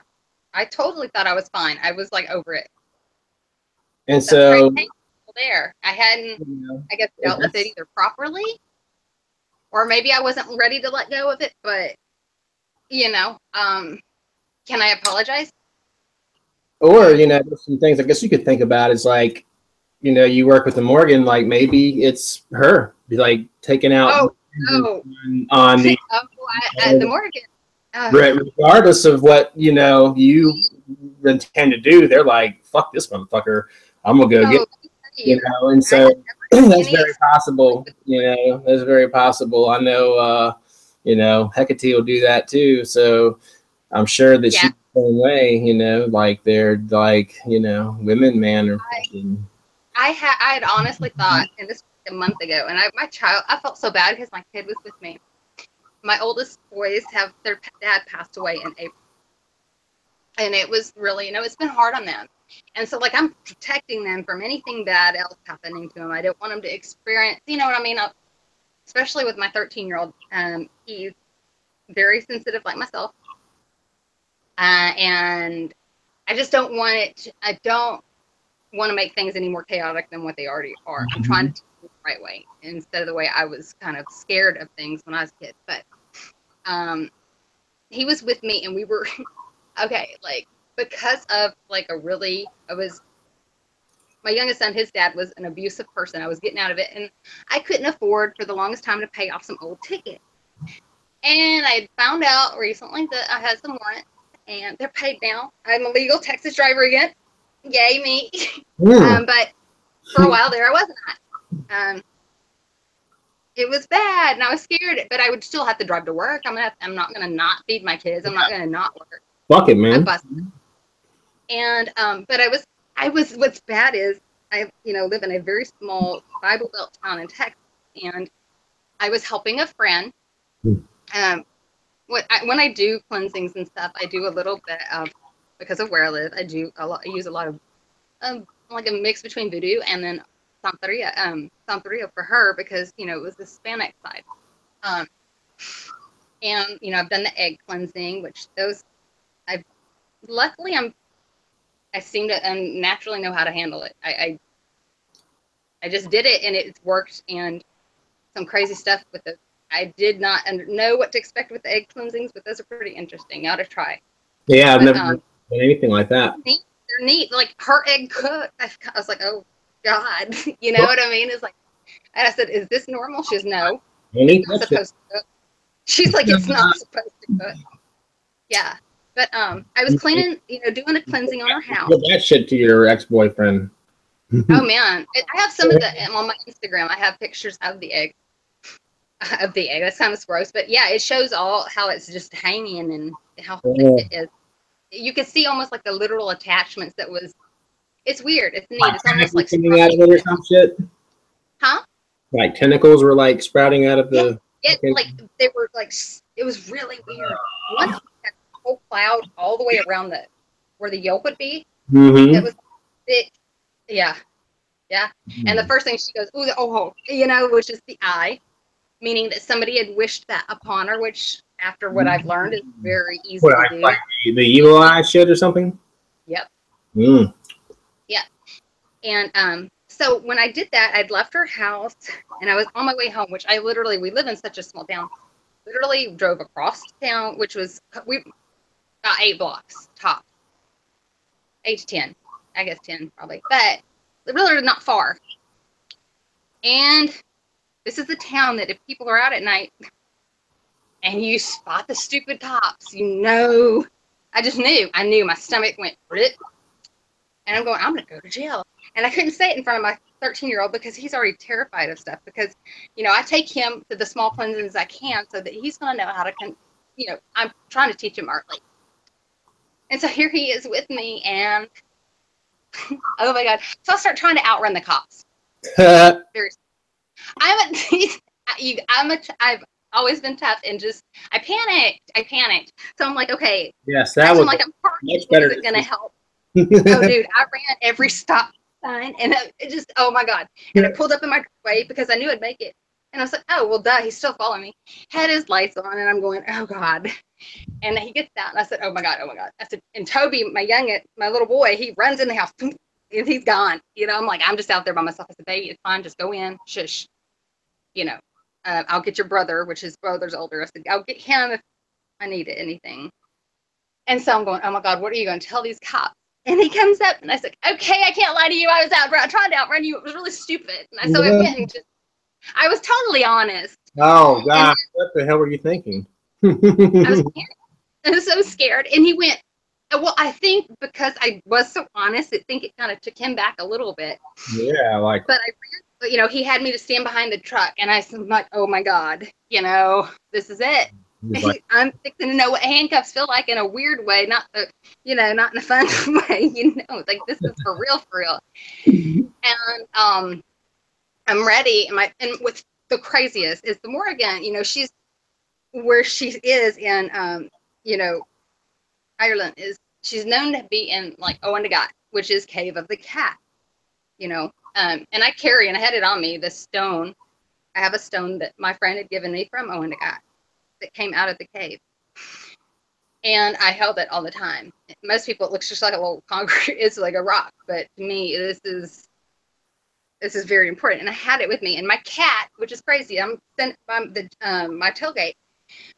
I totally thought I was fine. I was like over it. And so there, I hadn't, I guess, dealt with it either properly, or maybe I wasn't ready to let go of it. But you know, can I apologize? Or you know, some things I guess you could think about is like, you know, you work with the Morgan, like maybe it's her, like taking out on the the Morgan. Regardless of what you know you intend to do, they're like, "Fuck this motherfucker, I'm gonna go get." You know, and so that's very possible. You know, that's very possible. I know, you know, Hecate will do that too. So I'm sure that she's the same way. You know, like they're like, you know, women, man, are. I had honestly thought, and this was a month ago, and I felt so bad because my kid was with me. My oldest boys have their dad passed away in April. And it was really, you know, it's been hard on them. And so, like, I'm protecting them from anything bad else happening to them. I don't want them to experience, you know what I mean? Especially with my 13-year-old. He's very sensitive like myself. And I just don't want it, I don't want to make things any more chaotic than what they already are. I'm trying to teach them the right way instead of the way I was kind of scared of things when I was a kid. But he was with me, and we were okay, like, because of like my youngest son, his dad was an abusive person. I was getting out of it, and I couldn't afford for the longest time to pay off some old tickets. And I found out recently that I had some warrants, and they're paid now. I'm a legal Texas driver again. Yay, me. But for a while there, I wasn't. It was bad, and I was scared, but I would still have to drive to work. I'm not gonna not feed my kids. I'm not gonna not work. Fuck it, man. And but I was. What's bad is I live in a very small Bible Belt town in Texas, and I was helping a friend. When I do cleansings and stuff, I do a little bit of, because of where I live, I use a lot of like a mix between voodoo and then Santeria for her, because it was the Hispanic side. And I've done the egg cleansing, which those luckily I seem to naturally know how to handle it. I just did it, and it's worked, and some crazy stuff with it. I did not know what to expect with the egg cleansings, but those are pretty interesting. You ought to try. Yeah, I've never done anything like that. They're neat. Like her egg cooked. I was like, oh God, you know what I mean? It's like, and I said, is this normal? She goes, no. It's not supposed to cook. She's like, it's not supposed to cook. Yeah. But I was cleaning, doing a cleansing on her house. Give that shit to your ex-boyfriend. Oh man, I have some of the on my Instagram. I have pictures of the egg. That's kind of gross, but yeah, it shows all how it's just hanging and how thick it is. You can see almost like the literal attachments. It's weird. It's neat. It's almost like coming out of it or some shit. Huh? Like tentacles were like sprouting out of the. Yeah, like they were like, it was really weird. Once we had a whole cloud all the way around where the yolk would be. Mm-hmm. It was thick. Yeah. And the first thing she goes, oh, which is the eye, meaning that somebody had wished that upon her, which after what I've learned is very easy to do. Like the evil eye shit or something? Yep. Mm. Yeah. And so when I did that, I'd left her house and I was on my way home, which we live in such a small town, literally drove across town, which was, we got 8 blocks top. 8 to 10. I guess 10 probably. But really not far. And this is the town that if people are out at night and you spot the stupid cops, I just knew. I knew my stomach went, and I'm going, I'm going to go to jail. And I couldn't say it in front of my 13-year-old because he's already terrified of stuff. Because, I take him to the small cleansings I can so that he's going to know how to, I'm trying to teach him early. And so here he is with me, and Oh my God. So I start trying to outrun the cops. Very, I've always been tough and just, I panicked. So I'm like, okay. Yes, that was like I'm parking. much better. Is it going to help? Oh, dude, I ran every stop sign and it just, oh my God. And I pulled up in my way because I knew I'd make it. And I was like, oh, well, duh, he's still following me. Had his lights on and I'm going, oh God. And he gets out and I said, oh my God. I said, and Toby, my little boy, he runs in the house and he's gone. You know, I'm like, I'm just out there by myself. I said, baby, it's fine. Just go in. Shush. You know, I'll get your brother, which his brother's older. I said, I'll get him if I need anything. And so I'm going, oh my God, what are you going to tell these cops? And he comes up and I said, okay, I can't lie to you. I was trying to outrun you. It was really stupid. And so I went and I was totally honest. Oh God, what the hell were you thinking? I was scared. I was so scared. And he went, well, I think because I was so honest, I think it kind of took him back a little bit. Yeah, like. But you know, he had me to stand behind the truck, and I said, like, oh my God, you know, this is it. Like, I'm fixing to know what handcuffs feel like in a weird way, not in a fun way, you know, like this is for real. And I'm ready, and what's the craziest is the Morrigan, you know, she's where she is in Ireland she's known to be in like Owendagat, which is Cave of the Cat, you know. And I had it on me, the stone. I have a stone that my friend had given me from Owendagat that came out of the cave. And I held it all the time. Most people, it looks just like a little concrete, it's like a rock. But to me, this is very important. And I had it with me. And my cat, which is crazy, I'm sent by my tailgate.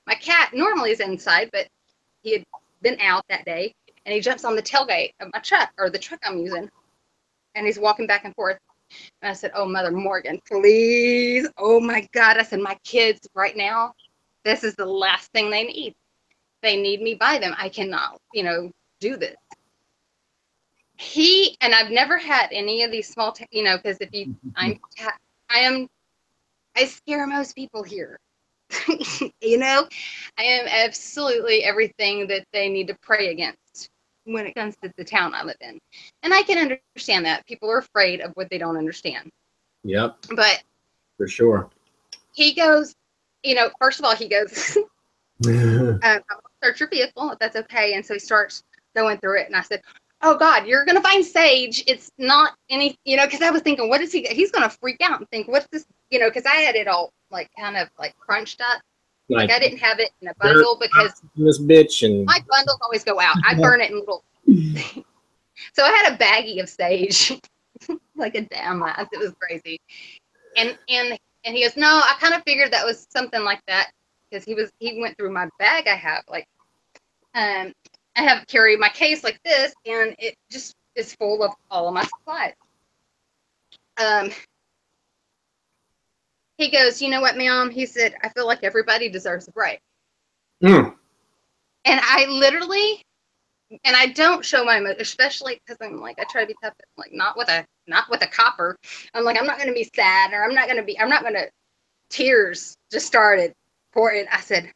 My cat normally is inside, but he had been out that day. And he jumps on the tailgate of my truck, or the truck I'm using. And he's walking back and forth. And I said, oh, Mother Morgan, please. Oh, my God. I said, my kids right now, this is the last thing they need. They need me by them. I cannot, do this. And I've never had any of these small, because I scare most people here. I am absolutely everything that they need to pray against when it comes to the town I live in. And I can understand that. People are afraid of what they don't understand. Yep. But for sure. He goes, first of all, he goes, I'll search your vehicle if that's okay. And so he starts going through it. And I said, oh God, you're going to find sage. It's not any, because I was thinking, what is he's going to freak out and think, what's this, because I had it all like kind of like crunched up. Like I didn't have it in a bundle because this bitch and my bundles always go out. I burn it in little. So I had a baggie of sage, like a damn ass. It was crazy. And he goes, no, I kind of figured that was something like that because he went through my bag. I have I have carried my case like this, and it just is full of all of my supplies. He goes, you know what, ma'am? He said, I feel like everybody deserves a break. Mm. And I literally, and I don't show my emotion, especially because I'm like, I try to be tough, like not with a copper. I'm like, I'm not going to be sad, or I'm not going to, tears just started pouring. I said,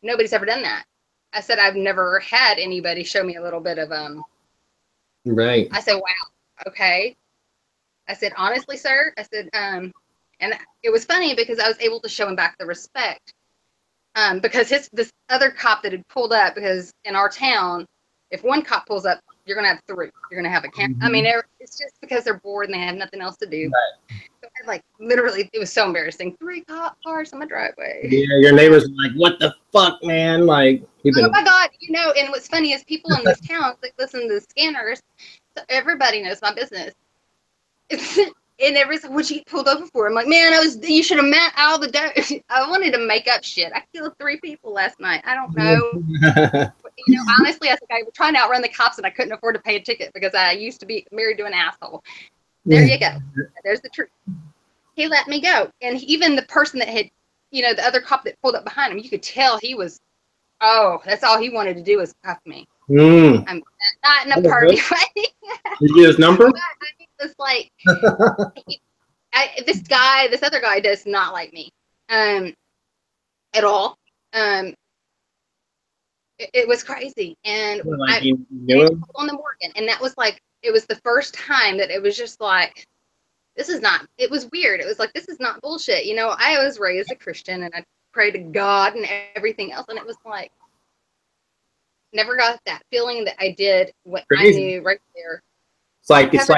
nobody's ever done that. I said, I've never had anybody show me a little bit of, right. I said, wow, okay. I said, honestly, sir, I said, and it was funny because I was able to show him back the respect. Because this other cop that had pulled up, because in our town, if one cop pulls up, you're going to have three. You're going to have a camp. I mean, it's just because they're bored and they have nothing else to do. Right. So literally, it was so embarrassing. 3 cop cars on my driveway. Yeah, your neighbors were like, what the fuck, man? Like, oh my God, and what's funny is people in this town, listen to the scanners, so everybody knows my business. And everybody's like, what'd you get pulled over for? I'm like, man, you should have met all the day. I wanted to make up shit. I killed 3 people last night. I don't know. Honestly, I think I was trying to outrun the cops and I couldn't afford to pay a ticket because I used to be married to an asshole. There you go. There's the truth. He let me go. And even the person that had, the other cop that pulled up behind him, you could tell he was, that's all he wanted to do was cuff me. I'm not in a party way. Did you get his number? It's like this other guy does not like me at all. It was crazy. And Well, like, I you knew him? on the Morgan, and that was like, it was the first time that it was just like, this is not, it was weird. It was like, this is not bullshit. You know, I was raised a Christian and I pray to God and everything else. And it was like, never got that feeling that I did what I Crazy. knew right there. It's like Me. it's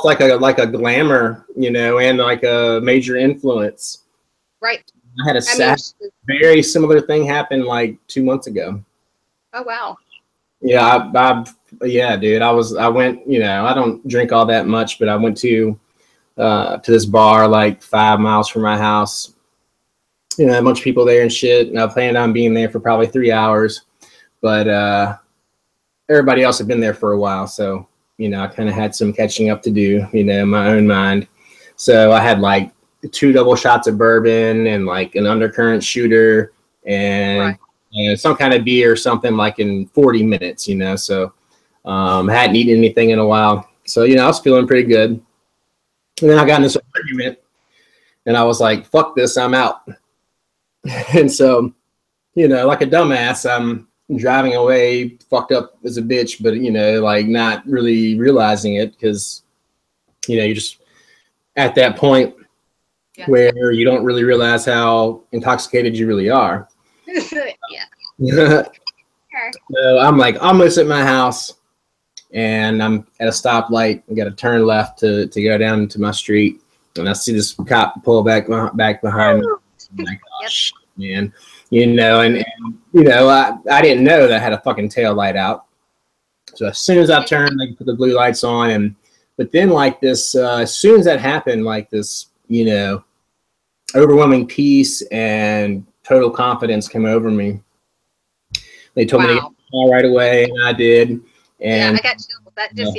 like a glamour, you know, and like a major influence. Right. I had a very similar thing happen like 2 months ago. Oh wow. Yeah, yeah, dude. I went, you know, I don't drink all that much, but I went to this bar like 5 miles from my house. You know, a bunch of people there and shit. And I planned on being there for probably 3 hours, but everybody else had been there for a while, so you know, I kind of had some catching up to do, you know, in my own mind. So I had like 2 double shots of bourbon and like an undercurrent shooter and, and some kind of beer or something like in 40 minutes, you know. So I hadn't eaten anything in a while. So, you know, I was feeling pretty good. And then I got in this argument and I was like, fuck this, I'm out. And so, you know, like a dumbass, I'm driving away, fucked up as a bitch, but you know, like not really realizing it because, you know, you're just at that point where you don't really realize how intoxicated you really are. Yeah. So I'm like almost at my house, and I'm at a stoplight. I got to turn left to go down to my street, and I see this cop pull back behind me. I'm like, oh shit, man. You know, and you know, I didn't know that I had a fucking tail light out. So as soon as I turned, they put the blue lights on, but then like this, as soon as that happened, like this, you know, overwhelming peace and total confidence came over me. They told me to get the car right away, and I did. And yeah, I got chills. That just,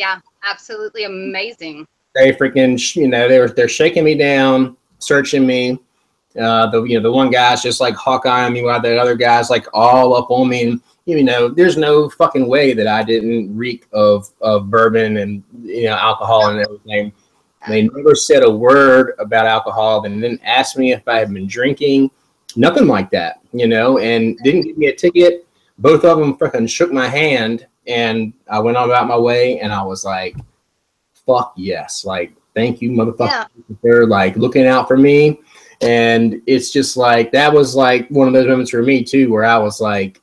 absolutely amazing. They freaking, you know, they're shaking me down, searching me. The one guy's just like hawk-eyeing me while the other guy's like all up on me. And, you know, there's no fucking way that I didn't reek of bourbon and, you know, alcohol and everything. They never said a word about alcohol. They didn't ask me if I had been drinking. Nothing like that, you know, and didn't give me a ticket. Both of them fucking shook my hand, and I went on about my way, and I was like, fuck yes. Like, thank you, motherfucker. They're like looking out for me. And it's just like, that was like one of those moments for me too, where I was like,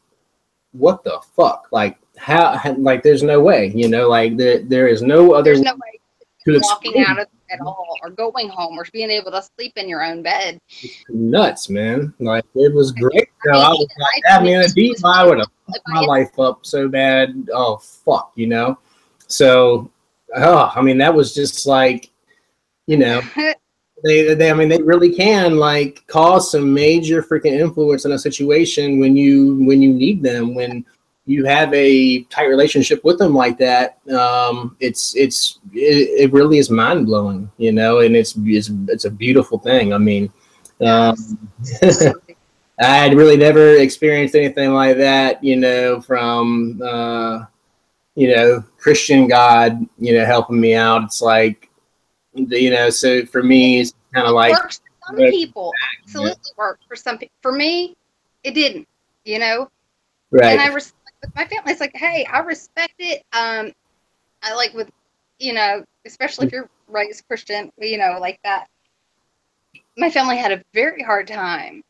what the fuck? Like, how, like, there's no way, you know, like there is no other way to walking out of at all, or going home, or being able to sleep in your own bed. It's nuts, man. Like, it was great. I was like, in a deep, I would have fucked my life up so bad. Oh, fuck, you know? So, I mean, that was just like, you know, I mean, they really can like cause some major freaking influence in a situation when you need them, when you have a tight relationship with them like that. It really is mind blowing, you know, and it's a beautiful thing. I mean, I had really never experienced anything like that, you know, from you know, Christian God, you know, helping me out. It's like, you know, so for me, it's kind of like, works for some people, absolutely works for some people. For me, it didn't, you know. Right. And I respect with my family. It's like, hey, I respect it. I like with, you know, especially if you're raised Christian, you know, like that. My family had a very hard time,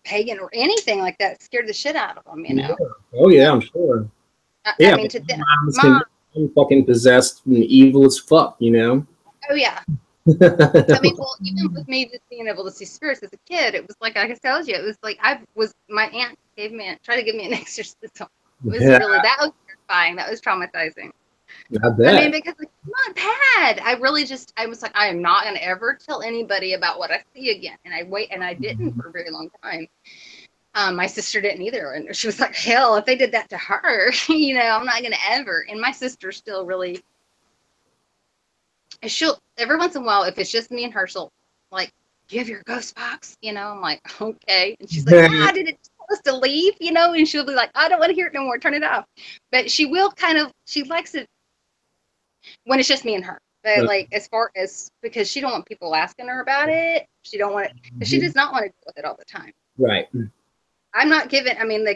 pagan or anything like that. Scared the shit out of them, you know. Oh yeah, I'm sure. I mean, to them, I'm fucking possessed and evil as fuck, you know. Oh yeah. I mean, well, even with me just being able to see spirits as a kid, it was like I told you, it was like my aunt tried to give me an exorcism. It was really, that was terrifying. That was traumatizing. I bet. I mean, because like, come on, Dad. I was like, I am not gonna ever tell anybody about what I see again. And I didn't for a very long time. My sister didn't either, and she was like, hell, if they did that to her, you know, I'm not gonna ever. And my sister still really, she'll every once in a while, if it's just me and her, she'll like, do you have your ghost box? You know, I'm like, okay. And she's like, ah, did it tell us to leave? You know, and she'll be like, I don't want to hear it no more, turn it off. But she will she likes it when it's just me and her. But like, as far as, because she don't want people asking her about it, she don't want it, she does not want to deal with it all the time. Right. I'm not giving. I mean,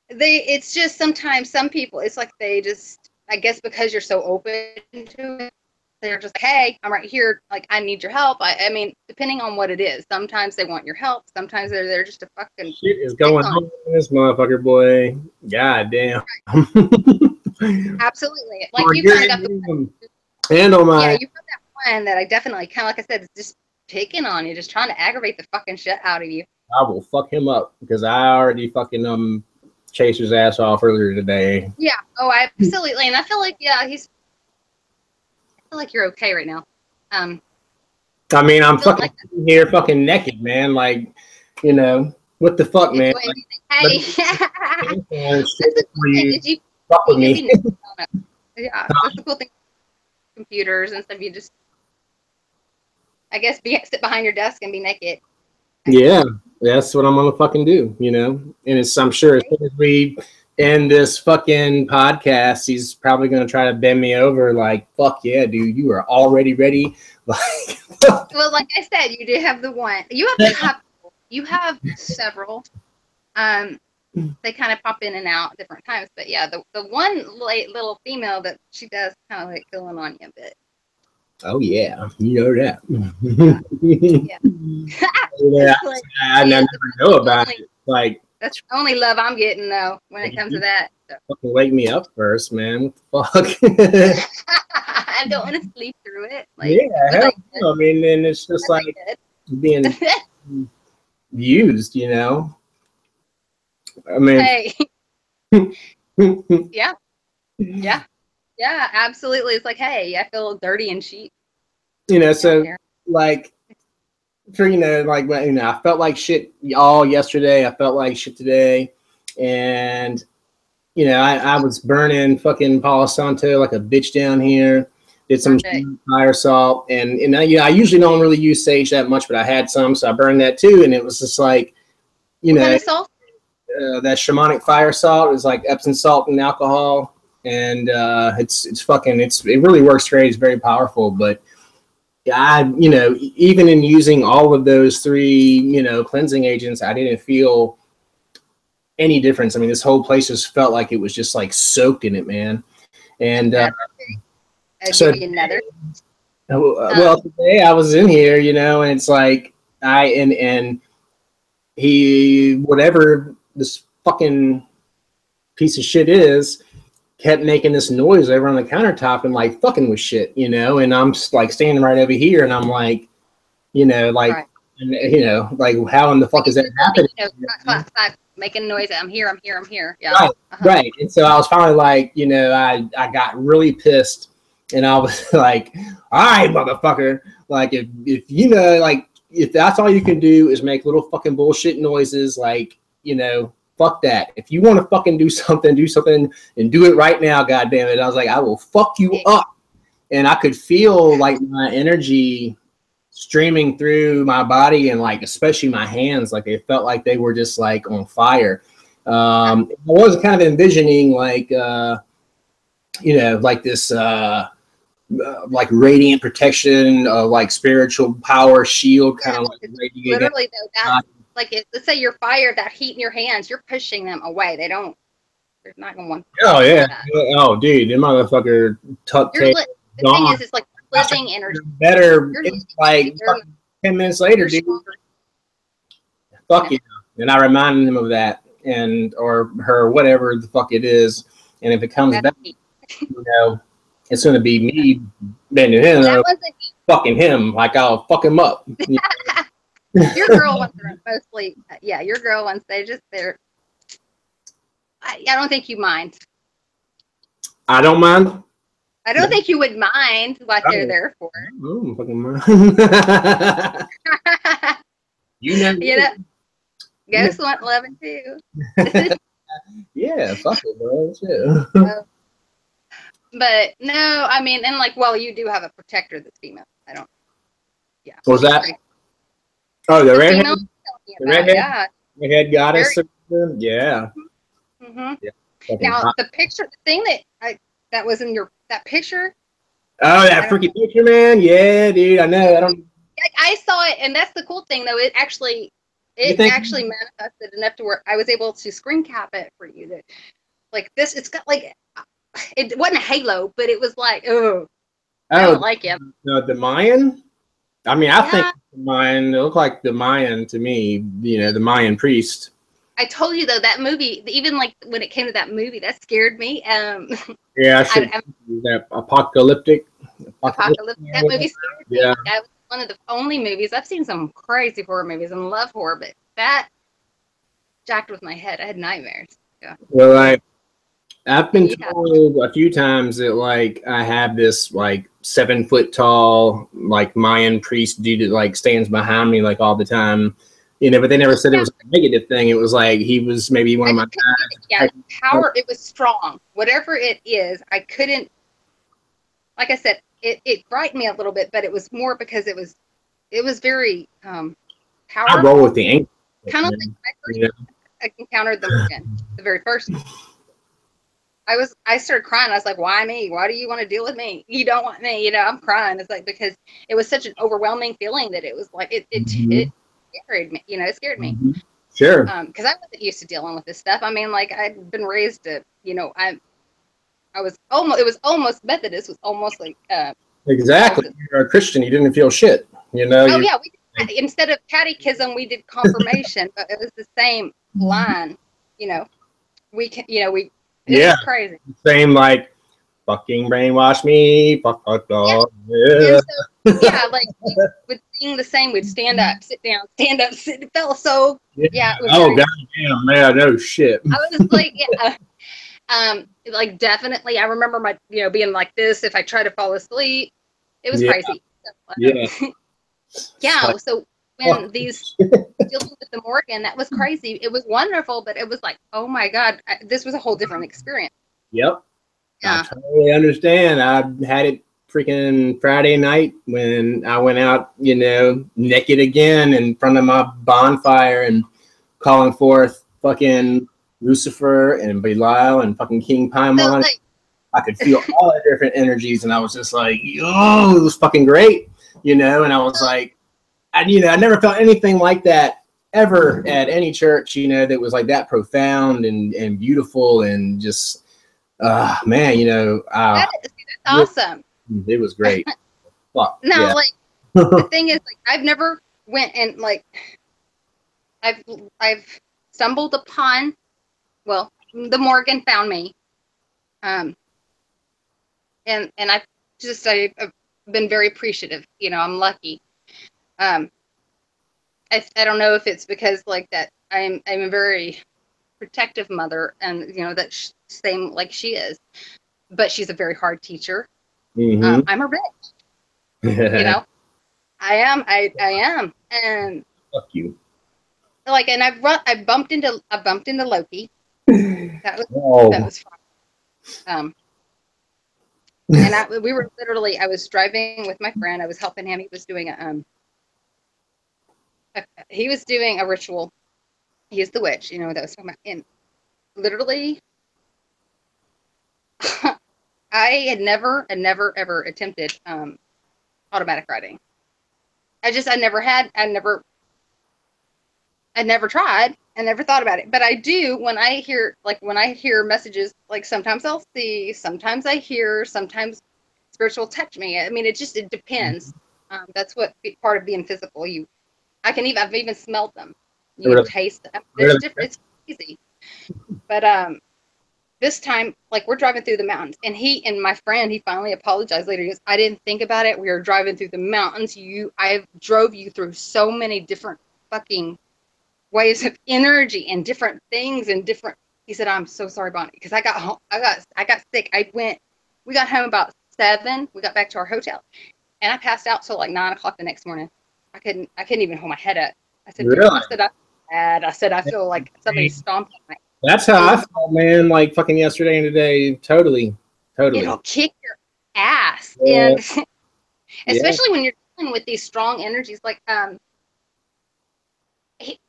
it's just sometimes some people. It's like they just. I guess because you're so open to it, they're just like, hey, I'm right here. Like, I need your help. I mean, depending on what it is. Sometimes they want your help. Sometimes they're there just to fucking. Shit is going on in this motherfucker, boy. God damn. Absolutely. Like, you kind of got the. And on my. Yeah, you got that one that I definitely kind of, like I said, is just picking on you, just trying to aggravate the fucking shit out of you. I will fuck him up because I already fucking chased his ass off earlier today. Yeah. Oh, absolutely. And I feel like, yeah, I feel like you're okay right now. I mean, I'm fucking like here fucking naked, man. Like, you know, what the fuck, man? Like, hey. That's the cool thing is you fuck with me. Yeah, that's the cool thing. Computers and stuff. You just, I guess, sit behind your desk and be naked. Yeah, that's what I'm gonna fucking do, you know. And I'm sure as soon as we end this fucking podcast, he's probably gonna try to bend me over. Like, fuck yeah, dude, you are already ready. Like, well, like I said, you do have the one. You have several. They kind of pop in and out at different times, but yeah, the one little female that she does kind of like going on you a bit. Oh yeah, you know that. Yeah. Yeah, I never know about it. Like, that's the only love I'm getting though when it comes to that. So. Fucking wake me up first, man. What the fuck? I don't want to sleep through it. Like, yeah, hell no. I mean, then it's just like being used, you know. I mean, hey. yeah, absolutely. It's like, hey, I feel dirty and cheap. You know, so like, for like, I felt like shit all yesterday. I felt like shit today, and I was burning fucking Palo Santo like a bitch down here. Did some fire salt, and I usually don't really use sage that much, but I had some, so I burned that too, and it was just like, salt? That shamanic fire salt is like Epsom salt and alcohol, and it really works great. It's very powerful, but even in using all of those three, cleansing agents, I didn't feel any difference. I mean, this whole place just felt like it was just like soaked in it, man. And so well, today I was in here, and it's like and he, whatever this fucking piece of shit is, kept making this noise over on the countertop and like fucking with shit, and I'm like standing right over here and I'm like, like, and, like, how in the fuck is that happening? Making noise. I'm here. Yeah. Right. Right. And so I was finally like, I got really pissed and I was like, all right, motherfucker. Like, if like, if that's all you can do is make little fucking bullshit noises, like, fuck that. If you want to fucking do something and do it right now, goddamn it. I was like, I will fuck you up. And I could feel like my energy streaming through my body and like especially my hands, like they felt like they were just like on fire. I was kind of envisioning like like this like radiant protection, like spiritual power shield, kind of like literally though, that's like let's say you're fire, that heat in your hands, you're pushing them away. They're not gonna want. Oh yeah. Oh dude, the motherfucker the thing is, it's like living energy. Better, it's like 10 minutes later, dude. Fuck you. And I reminded him of that, or her, whatever the fuck it is. And if it comes back, it's gonna be me bending him, fucking him. Like, I'll fuck him up. Your girl ones are mostly, your girl ones, they're. I don't think you mind. I don't mind. I don't think you would mind what they're there for. Oh, fucking mind. Ghosts want loving too. Yeah, fuck it, bro. Too. But no, I mean, and like, well, you do have a protector that's female. I don't. Yeah. What was that? Oh, the redhead. The redhead. Yeah. Redhead goddess. Yeah. Mm-hmm. Yeah. Now the picture, the thing that was in that picture. Oh, that freaking picture, man. Yeah, dude. I know. I don't. I saw it, and that's the cool thing, though. It actually, It actually manifested enough to where I was able to screen cap it for you. That like this, it's got like it wasn't a halo, but it was like, oh, I don't like it. The Mayan. I mean, I think the Mayan. It looked like the Mayan to me. You know, the Mayan priest. I told you though that movie, even like when it came to that movie, that scared me. Yeah, that apocalyptic. That movie scared me. Yeah, that was one of the only movies I've seen. Some crazy horror movies and love horror, but that jacked with my head. I had nightmares. Yeah. Well, I've been told a few times that like I have this like 7 foot tall like Mayan priest dude that like stands behind me like all the time, you know. But they never said it was a negative thing. It was like he was maybe one of my guys. Yeah, power. It was strong. Whatever it is, I couldn't. Like I said, it frightened me a little bit, but it was more because it was very powerful. I roll with the ankle. Kind of like I encountered them again, the very first one. I started crying. I was like, why me? Why do you want to deal with me? You don't want me. You know, I'm crying. It's like, because it was such an overwhelming feeling that it was like, it scared me. You know, it scared me. Sure. Because I wasn't used to dealing with this stuff. I mean, like I'd been raised to, you know, it was almost Methodist. It was almost like. Exactly. You're a Christian. You didn't feel shit. You know. Oh yeah. Instead of catechism, we did confirmation, but it was the same line. You know, we. It's crazy. Same like fucking brainwash me, fuck. Yeah. So, like we would sing the same. We'd stand up, sit down, stand up, sit. It felt so. Yeah. Oh goddamn, man, no shit. I was like, like definitely. I remember my, being like this. If I try to fall asleep, it was crazy. So, yeah. So when these dealing with the Morgan, that was crazy. It was wonderful, but it was like, oh my God, this was a whole different experience. Yep. Yeah. I totally understand. I had it freaking Friday night when I went out, naked again in front of my bonfire and calling forth fucking Lucifer and Belial and fucking King Paimon. So, I could feel all the different energies, and I was just like, oh, it was fucking great, and I was like, I never felt anything like that ever at any church, that was like that profound and beautiful and just, man, that's awesome. It was great. Fuck, no, like the thing is, like, I've never went and like, I've stumbled upon, well, the Morgan found me, and I've been very appreciative. I'm lucky. I don't know if it's because like that I'm a very protective mother, and that same like she is, but she's a very hard teacher. Mm-hmm. I'm a bitch. I am, and fuck you. Like, and I bumped into Loki. That was fun. And we were literally, I was driving with my friend. I was helping him. He was doing a ritual. He is the witch, that was talking about. And literally, I had never ever attempted automatic writing. I never tried. I never thought about it, but I do when I hear messages. Like sometimes I'll see, sometimes I hear, sometimes spiritual touch me. I mean, it depends. That's what part of being physical. I've even smelled them. You taste them. It's crazy. But this time, like, we're driving through the mountains, and my friend, he finally apologized later. He goes, I didn't think about it. We were driving through the mountains. I drove you through so many different fucking waves of energy and different things and different. He said, I'm so sorry, Bonnie, because I got home. I got sick. We got home about 7. We got back to our hotel, and I passed out till like 9 o'clock the next morning. I couldn't even hold my head up. I said, really? I said, I feel like somebody stomped on my. That's how I felt, man. Like fucking yesterday and today. Totally. It'll kick your ass, and especially when you're dealing with these strong energies. Like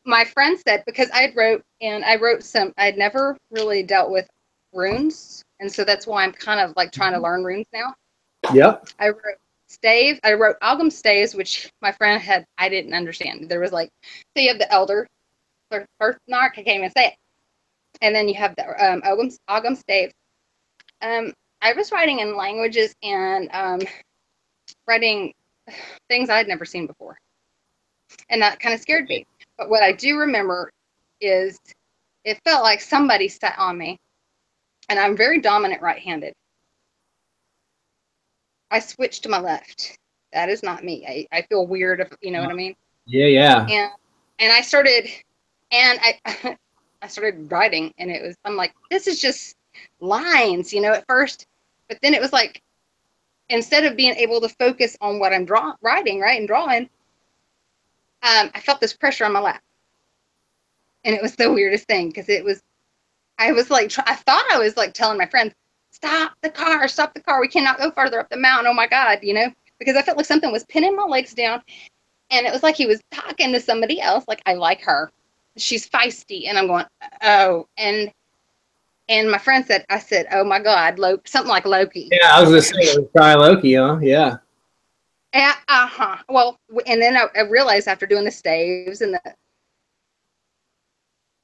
my friend said, because I wrote some. I'd never really dealt with runes, and so that's why I'm kind of like trying to learn runes now. Yep. I wrote staves. I wrote Algum staves, which my friend I didn't understand. There was like, so you have the elder, first narc, I can't even say it. And then you have the Ogum staves. I was writing in languages and writing things I'd never seen before. And that kind of scared me. But what I do remember is it felt like somebody sat on me. And I'm very dominant right-handed. I switched to my left. That is not me. I feel weird, if you know what I mean. Yeah. And I started, and I started writing, and I'm like, this is just lines, at first. But then it was like, instead of being able to focus on what I'm writing, right, and drawing, I felt this pressure on my lap. And it was the weirdest thing, because I was like, I thought I was like telling my friends, stop the car, we cannot go farther up the mountain, oh my God, because I felt like something was pinning my legs down, and it was like he was talking to somebody else, like, I like her, she's feisty, and I'm going, oh, and my friend said, I said, oh my God, something like Loki. Yeah, I was gonna say, it was probably Loki, huh? Yeah. Well, and then I realized after doing the staves and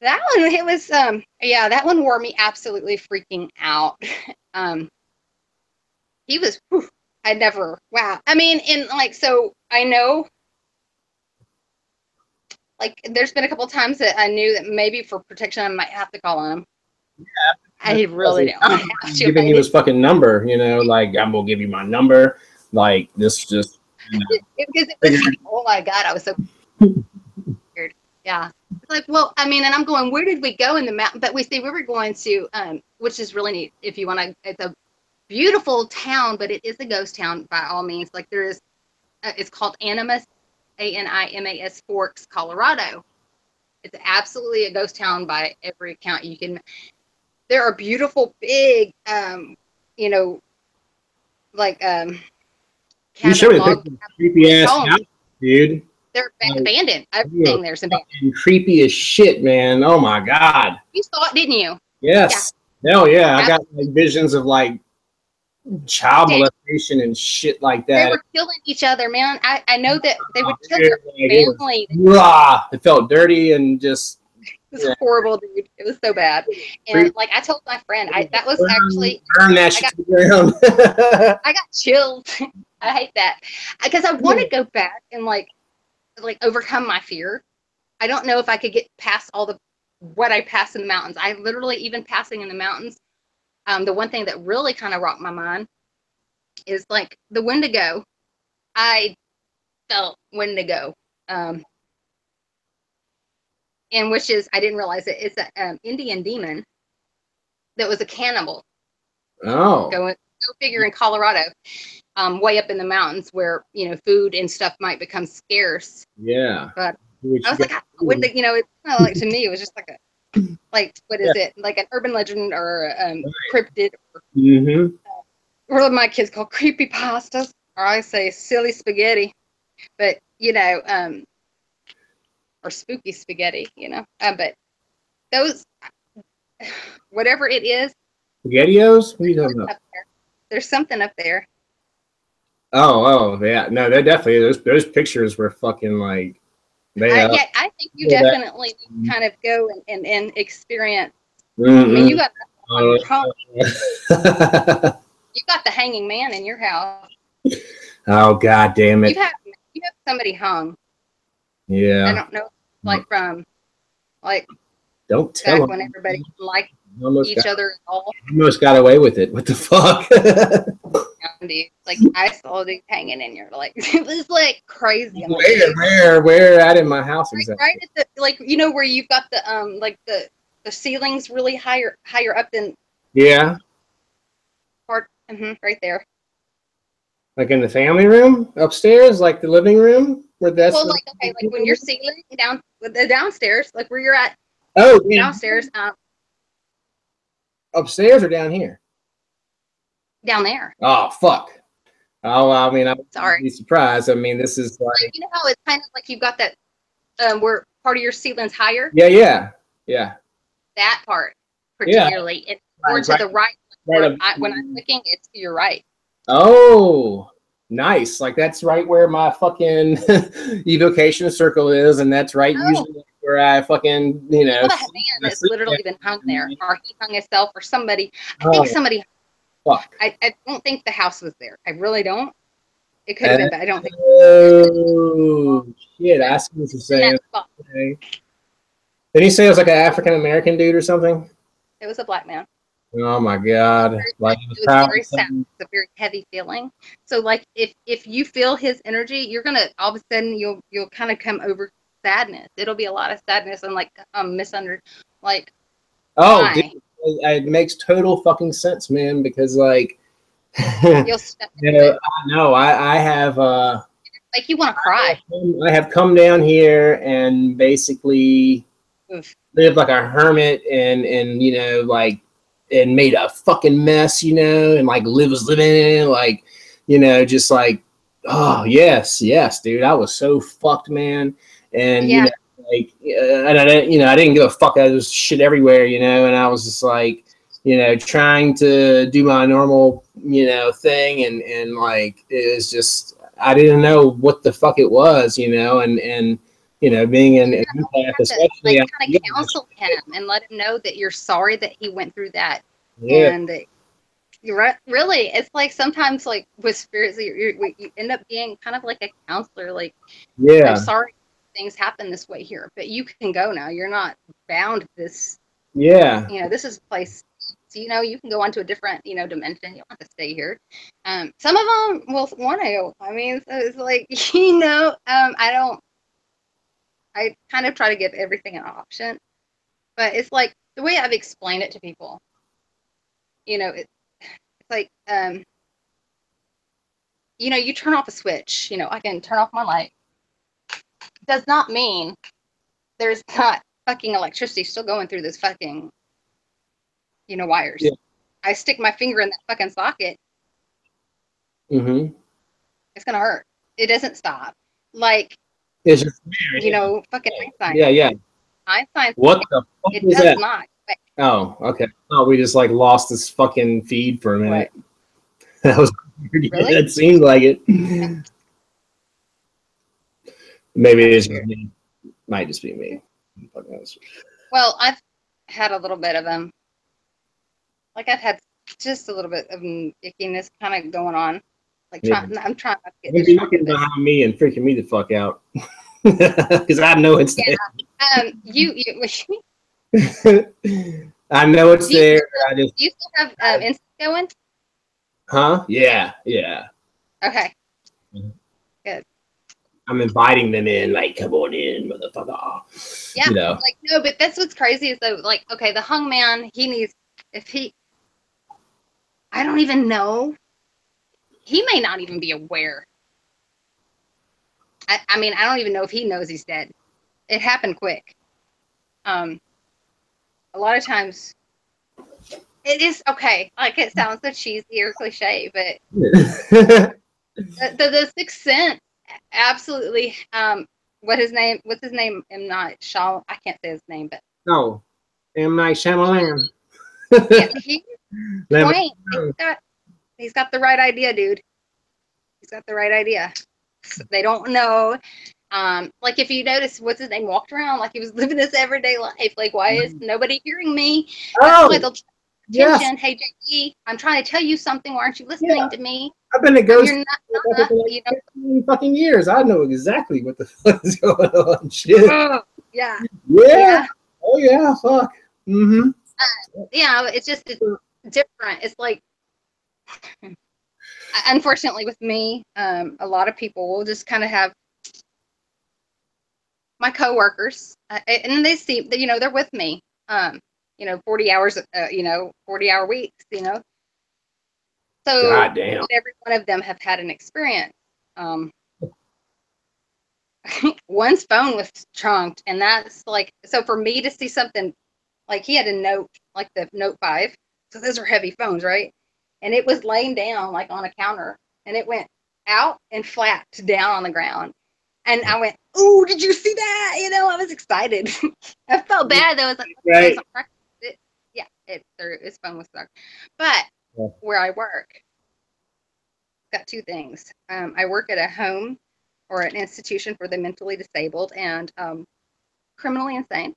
that one, it was, that one wore me absolutely freaking out. He was, wow. I mean, so I know, like, there's been a couple times that I knew that maybe for protection I might have to call on him. Yeah. I really don't have to. Giving you his fucking number, like, I'm gonna give you my number. Like, this just. Because it was, oh my God, I was so weird. Yeah. It's like, well, I mean, and I'm going, where did we go in the mountain? But we were going to, which is really neat. If you want to, it's a beautiful town, but it is a ghost town by all means. Like, there is, it's called Animas, Animas Forks, Colorado. It's absolutely a ghost town by every account you can. There are beautiful, big, You showed me creepy ass house, dude. They're abandoned. Everything there's abandoned. Creepy as shit, man. Oh my God. You saw it, didn't you? Yes. Yeah. Hell yeah. I got like visions of like child molestation and shit like that. They were killing each other, man. I know that they would kill their family. It felt dirty and just. It was horrible, dude. It was so bad. And like I told my friend, that was actually burn that shit to the ground. I got chills. I hate that because I want to go back and like overcome my fear. I don't know if I could get past what I passed in the mountains. I literally, even passing in the mountains, the one thing that really kind of rocked my mind is like the Wendigo. I felt Wendigo. And which is, I didn't realize it. It's an Indian demon that was a cannibal. Oh. Go figure in Colorado, way up in the mountains where, food and stuff might become scarce. Yeah. But I was like, it's kind of like, to me, it was just like what is it? Like an urban legend or cryptid. Or what my kids call creepy pastas, or I say silly spaghetti. But, or spooky spaghetti, but those, whatever it is. SpaghettiOs? What are you talking about? There's something up there. Oh, yeah. No, they're definitely, those pictures were fucking like, I think you definitely kind of go and experience. I mean, you got you got the hanging man in your house. Oh, God damn it. You have somebody hung. Yeah. I don't know, don't tell back when everybody liked each other at all. Almost got away with it. What the fuck? Like, I saw these hanging in your, like, it was like crazy. Where at in my house exactly? Right at the, where you've got the the ceilings really higher up than. Yeah. Right there. Like in the family room upstairs, like the living room, where that's. Well, like when you're ceiling down the downstairs, like where you're at. Oh, downstairs. Upstairs or down here? Down there. Oh fuck! Oh, I mean, I would be surprised. I mean, this is like. You know how it's kind of like you've got that, where part of your ceiling's higher. Yeah. That part, particularly, it's more to the right. When I'm looking, it's to your right. Oh, nice! Like that's right where my fucking evocation circle is, and that's right usually where I fucking, you know. Well, that man that's literally been hung there, or he hung himself, or somebody. I think somebody. Fuck. I don't think the house was there. I really don't. It could have been, but I don't think. Oh shit! I see what you're saying. Okay. Did he say it was like an African American dude or something? It was a black man. Oh my god! Like it was very sad. It's a very heavy feeling. So like if you feel his energy, you're gonna all of a sudden you'll kind of come over sadness. It'll be a lot of sadness and like like. Oh, dude, it makes total fucking sense, man. Because like, you'll step into I have like you want to cry. I have come down here and basically lived like a hermit and you know like and made a fucking mess, you know, and like was living in it, like, you know, just like, oh yes, dude, I was so fucked, man, and you know, like, and I didn't give a fuck. I was shit everywhere, you know, and I was just like, you know, trying to do my normal, you know, thing, and like it was just I didn't know what the fuck it was, you know, and you know, being in empath, especially, like, kind of counsel him and let him know that you're sorry that he went through that, and that you're really, it's like sometimes like with spirits, you end up being kind of like a counselor, like, I'm sorry things happen this way here, but you can go now. You're not bound to this. Yeah. You know, this is a place. So, you know, you can go on to a different, you know, dimension. You don't have to stay here. Some of them will want to. I mean, so it's like, you know, I kind of try to give everything an option, but it's like the way I've explained it to people, you know, it's like, you know, you turn off a switch, you know, I can turn off my light. Does not mean there's not fucking electricity still going through this fucking, you know, wires. Yeah. I stick my finger in that fucking socket. Mm-hmm. It's going to hurt. It doesn't stop. Like, it's just weird, you know, fucking Einstein. Yeah. Einstein. What the fuck it was does that? Not. Oh, okay. Oh, we just like lost this fucking feed for a minute. What? That was weird. Really? It seemed like it. Maybe it's just me. Might just be me. Well, I've had a little bit of them. Like I've had just a little bit of ickiness kind of going on. Like I'm trying not to get distracted. You're looking behind me and freaking me the fuck out. Because I know it's there. I know it's there. Do you still have Insta going? Huh? Yeah. Okay. Good. I'm inviting them in, like, come on in, motherfucker. Yeah. You know. Like, no, but that's what's crazy is though, like, okay, the hung man, I don't even know. He may not even be aware. I mean, I don't even know if he knows he's dead. It happened quick. A lot of times it is okay. Like it sounds so cheesy or cliche, but the Sixth Sense, absolutely. What's his name? M. Night Shyamalan. I can't say his name, but M. Night Shyamalan. Yeah, he's got the right idea, dude. He's got the right idea. They don't know. Like if you notice, what's his name walked around like he was living this everyday life. Like, why is nobody hearing me? That's why they'll attention. Yes. Hey, JD, I'm trying to tell you something. Why aren't you listening to me? I've been a ghost for like 15 fucking years. I know exactly what the fuck is going on. Shit. Yeah. Oh yeah. Fuck. Mm-hmm. Yeah, it's just different. It's like, unfortunately, with me, a lot of people will just kind of have my coworkers, and they see that, you know, they're with me. 40 hours, 40-hour weeks, you know. So goddamn, every one of them have had an experience. One's phone was trunked, and that's like, so for me to see something, like he had a Note, like the Note 5, so those are heavy phones, right? And it was laying down like on a counter, and it went out and flapped down on the ground. And I went, "Ooh, did you see that?" You know, I was excited. I felt bad though. I was like, right. His phone was stuck. But where I work, got two things. I work at a home or an institution for the mentally disabled, and criminally insane.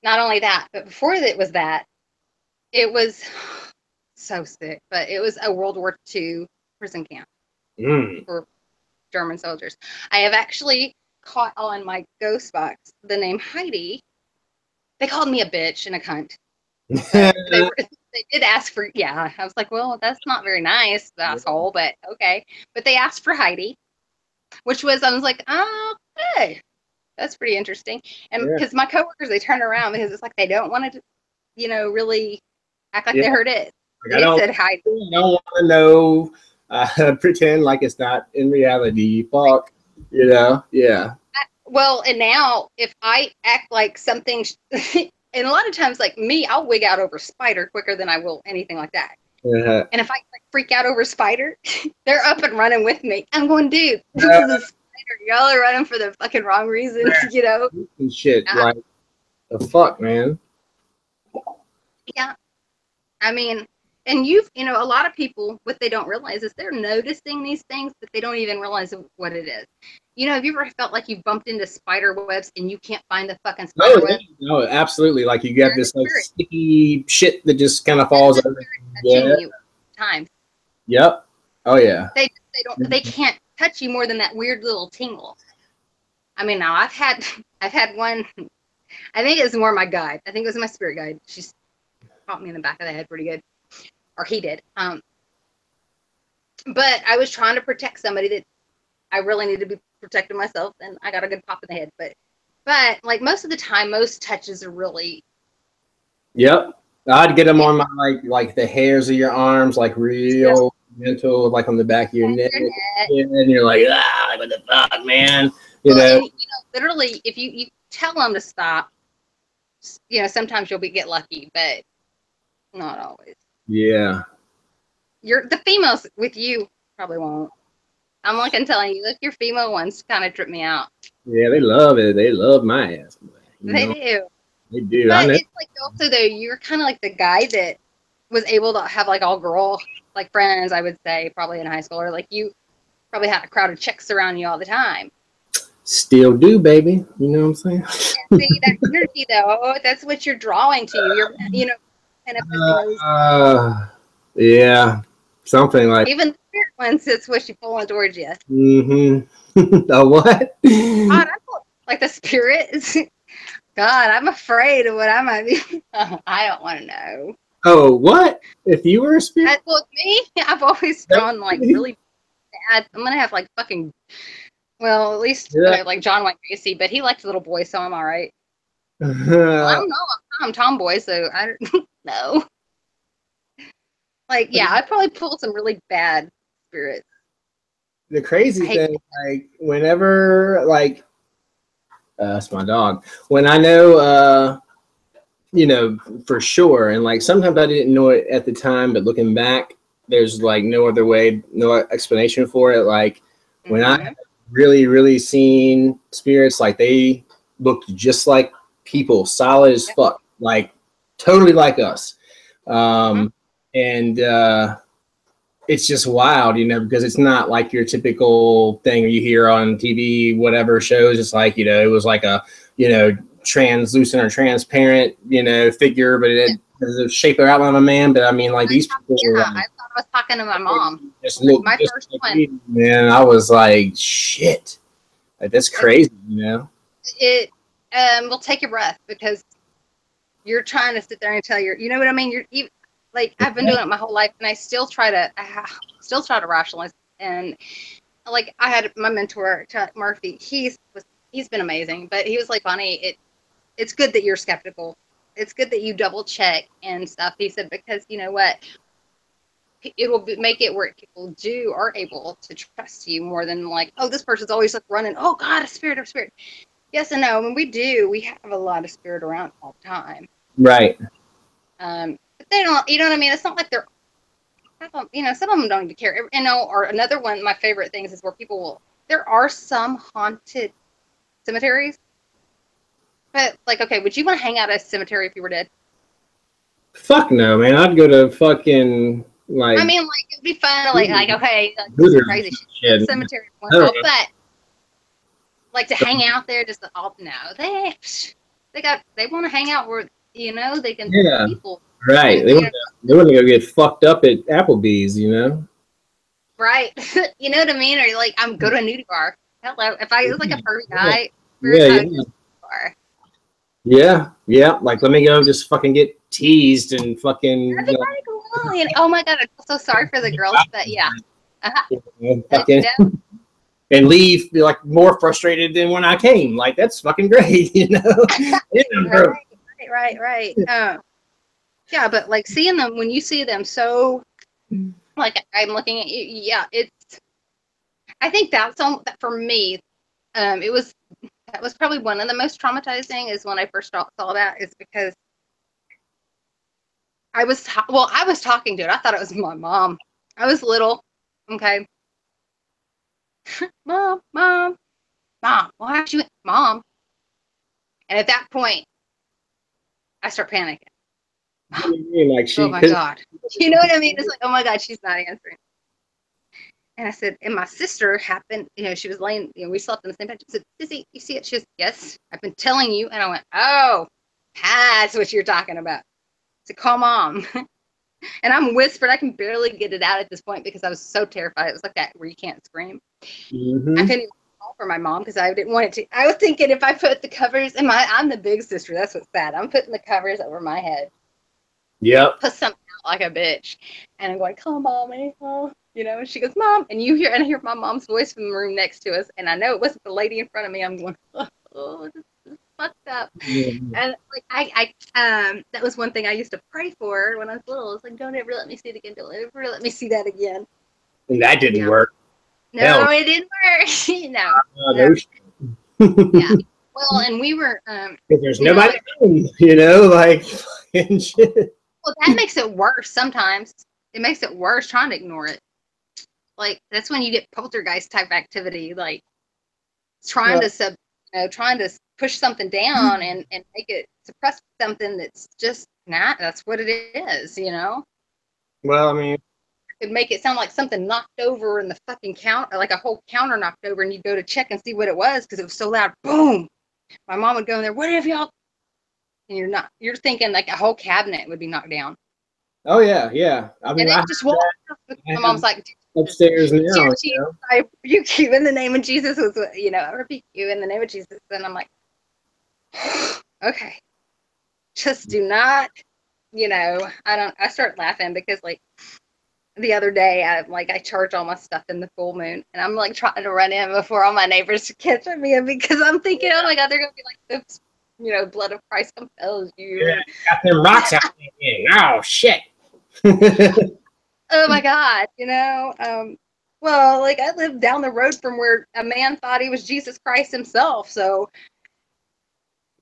Not only that, but before it was that, it was so sick. But it was a World War II prison camp for German soldiers. I have actually caught on my ghost box the name Heidi. They called me a bitch and a cunt. They did ask for, yeah. I was like, well, that's not very nice, asshole, but okay. But they asked for Heidi, which was, I was like, oh, okay. That's pretty interesting. And because my coworkers, they turn around because it's like they don't want to, you know, really act like they heard it. They said Heidi. I don't want to know, pretend like it's not in reality. Fuck, you know? Yeah. Well, and now if I act like something, and a lot of times, like me, I'll wig out over Spider quicker than I will anything like that. And if I like freak out over Spider, they're up and running with me. I'm going, dude, this is a Spider. Y'all are running for the fucking wrong reasons, you know? And shit, like, the fuck, man? Yeah. I mean, and you know, a lot of people, what they don't realize is they're noticing these things, but they don't even realize what it is. You know, have you ever felt like you bumped into spider webs and you can't find the fucking spider web? No, absolutely. Like you get this like sticky shit that just kind of falls over. You times. Yep. Oh yeah. They can't touch you more than that weird little tingle. I mean, now I've had one. I think it's more my guide. I think it was my spirit guide. She's caught me in the back of the head pretty good, or he did. But I was trying to protect somebody that I really needed to be protecting myself, and I got a good pop in the head. But like most of the time, most touches are really. Yep, I'd get them on my like the hairs of your arms, like real gentle, like on the back of your neck, and you're like, what the fuck, man? You know, literally, if you tell them to stop, you know, sometimes you'll get lucky, but not always. Yeah. The females with you probably won't. I'm like, I'm telling you, look, your female ones kind of trip me out. Yeah, they love it. They love my ass. They do. They do. But it's like also though, you're kind of like the guy that was able to have like all girl like friends. I would say probably in high school, or like you probably had a crowd of chicks around you all the time. Still do, baby. You know what I'm saying? Yeah, see that energy though. That's what you're drawing to you. You're, you know, yeah, something like even the spirit ones. That's what she's pulling towards you. A what? God, like the spirits. God, I'm afraid of what I might be. I don't want to know. Oh, what? If you were a spirit? Well, me, I've always drawn like really bad. I'm gonna have like fucking. Well, at least like John Wayne Gacy, but he liked little boys, so I'm all right. Well, I don't know. I'm tomboy, so I don't know. Like, yeah, I'd probably pull some really bad spirits. The crazy thing, like, whenever, like, that's my dog. When I know, you know, for sure, and like sometimes I didn't know it at the time, but looking back, there's like no other way, no explanation for it. Like, when I really seen spirits, like they looked just like people, solid as fuck, like totally like us. And it's just wild, you know, because it's not like your typical thing you hear on TV, whatever shows. It's like, you know, it was like a, you know, translucent or transparent, you know, figure, but it had the shape or outline of a man. But I mean, like these people. Yeah, I thought I was talking to my mom. Just look, my first one. Man, I was like, shit, like, that's crazy, you know. It will take your breath because you're trying to sit there and tell you know what I mean. You're like I've been doing it my whole life, and I still try to rationalize. And like I had my mentor Murphy. He's been amazing, but he was like, Bonnie, it's good that you're skeptical. It's good that you double check and stuff. He said, because you know what, it will make it where people are able to trust you more than like, oh, this person's always like running. Oh God, a spirit. Yes and no. When we have a lot of spirit around all the time. Right. But they don't, you know what I mean? It's not like you know, some of them don't even care. You know, or another one, my favorite things is where there are some haunted cemeteries. But, like, okay, would you want to hang out at a cemetery if you were dead? Fuck no, man. I'd go to fucking, like... I mean, like, it'd be fun to, like okay, this is crazy shit. Cemetery. But, like to hang out there. Just all no, they want to hang out where they can see people. Right. They want to go get fucked up at Applebee's, you know. Right. You know what I mean? Or like I'm go to a nudie bar. Hello. If I was like a pervy guy, bar. Yeah. Like let me go just fucking get teased and fucking. That'd be pretty cool. Oh my god, I'm so sorry for the girls, but yeah. Fucking, and leave like more frustrated than when I came. Like that's fucking great, you know. Right. Yeah, but like seeing them when you see them, so like I'm looking at you. Yeah, I think that's for me. That was probably one of the most traumatizing is when I first saw that is because I was talking to it. I thought it was my mom. I was little. Okay. Mom, why aren't you, Mom? And at that point, I start panicking. Like oh my god, you know what I mean? It's like, oh my god, she's not answering. And I said, and my sister happened, she was laying, we slept in the same bed. I said, Sissy, you see it? She goes, yes, I've been telling you. And I went, oh, that's what you're talking about. I said, call Mom. And I'm whispered. I can barely get it out at this point because I was so terrified. It was like that where you can't scream. I couldn't even call for my mom because I didn't want it to. I was thinking if I put the covers I'm the big sister. That's what's bad. I'm putting the covers over my head. Yep. Put something out like a bitch. And I'm going, call Mommy. And she goes, Mom. And I hear my mom's voice from the room next to us. And I know it wasn't the lady in front of me. I'm going, oh, this is fucked up. And like I that was one thing I used to pray for when I was little. It's like, don't ever let me see it again. Don't ever let me see that again. And that didn't work. No, it didn't work. No. Yeah. Well, and we were there's nobody home, like and shit. Well, that makes it worse sometimes. It makes it worse trying to ignore it. Like that's when you get poltergeist type activity, like trying to push something down and make it suppress something that's just not. That's what it is, Well, I mean, it could make it sound like something knocked over in the fucking counter, like a whole counter knocked over, and you go to check and see what it was because it was so loud. Boom! My mom would go in there. What have y'all? And you're thinking like a whole cabinet would be knocked down. Oh yeah. I mean, and just walked. My mom's like upstairs now. I rebuke you in the name of Jesus. I rebuke you in the name of Jesus. And I'm like, okay, just do not. I start laughing because like the other day I charge all my stuff in the full moon, and I'm like trying to run in before all my neighbors catch me because I'm thinking, oh my god, they're gonna be like this. Blood of Christ compels you. Yeah, got them rocks out there. Oh shit. Oh my god, well, like I lived down the road from where a man thought he was Jesus Christ himself, so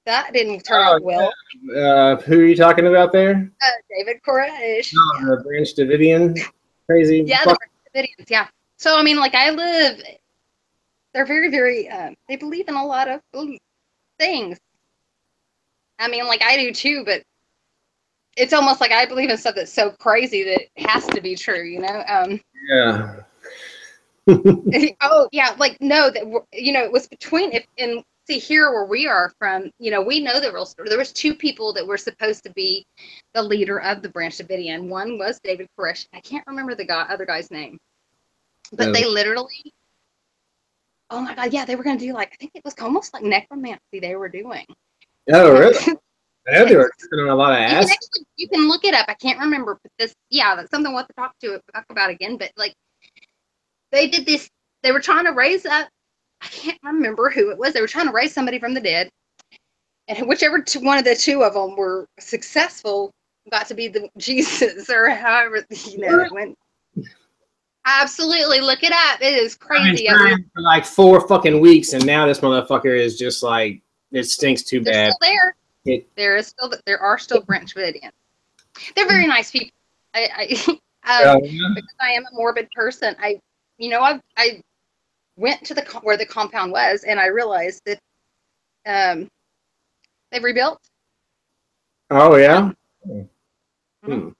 that didn't turn out well. Yeah. Who are you talking about there? David Koresh. Oh, the Branch Davidian, crazy. Yeah, the Branch Davidians. Yeah. So I mean, like they're very, very. They believe in a lot of things. I mean, like I do too, but it's almost like I believe in stuff that's so crazy that it has to be true, Yeah. Oh yeah, like no, that it was between see here where we are from, we know the real story. There was two people that were supposed to be the leader of the Branch Davidian. One was David Koresh. I can't remember the other guy's name, but they literally. Oh my god, yeah, they were gonna do I think it was almost like necromancy they were doing. Oh really? I know they were on a lot of ass. You can look it up. I can't remember, but that's something we'll have to talk about again. But like, they did this. They were trying to raise up. I can't remember who it was. They were trying to raise somebody from the dead, and whichever one of the two of them were successful, got to be the Jesus or however it went. Absolutely, look it up. It is crazy. I've been trying for like 4 fucking weeks, and now this motherfucker is just like it stinks too bad. Still there. There are still Branch Davidians. They're very nice people. Because I am a morbid person. I went to where the compound was, and I realized that they've rebuilt. Oh yeah. On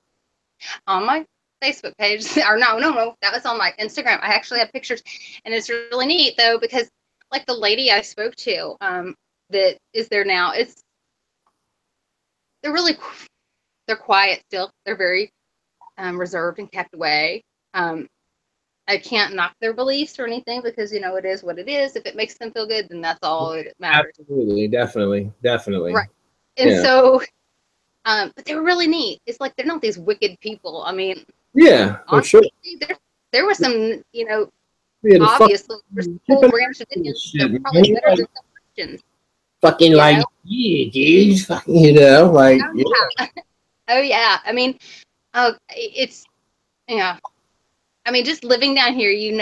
my Facebook page, or no, that was on my Instagram. I actually have pictures, and it's really neat though because like the lady I spoke to, that is there now. They're quiet still. They're very reserved and kept away. I can't knock their beliefs or anything because, you know, it is what it is. If it makes them feel good, then that's all that matters. Absolutely, definitely. Right. And so, but they were really neat. It's like they're not these wicked people. I mean, yeah, for sure. There was some, you know, Yeah, obviously there's a whole branch of Indians that are probably better than some Christians. Fucking like, yeah, dude, fucking, you know, like, yeah. Oh yeah. I mean, it's, yeah. I mean, just living down here, you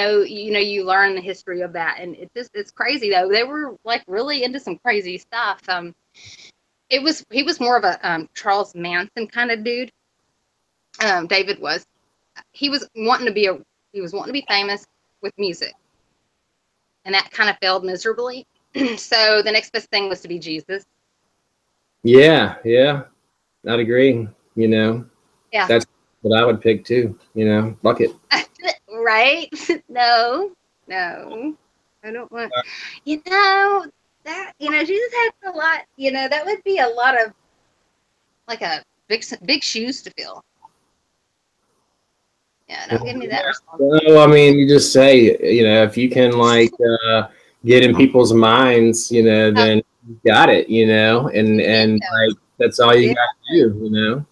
learn the history of that, and it's crazy though. They were like really into some crazy stuff. He was more of a Charles Manson kind of dude. David was. He was wanting to be famous with music, and that kind of failed miserably. So the next best thing was to be Jesus. Yeah, I'd agree. You know, yeah, that's what I would pick too. You know, fuck it. Right? No, I don't want. You know that Jesus had a lot. You know that would be a lot of like a big shoes to fill. Yeah, don't give me that responsibility. Well, I mean, you just say, you know, if you can like get in people's minds, you know, then you got it, you know, and like that's all you got to do, you know.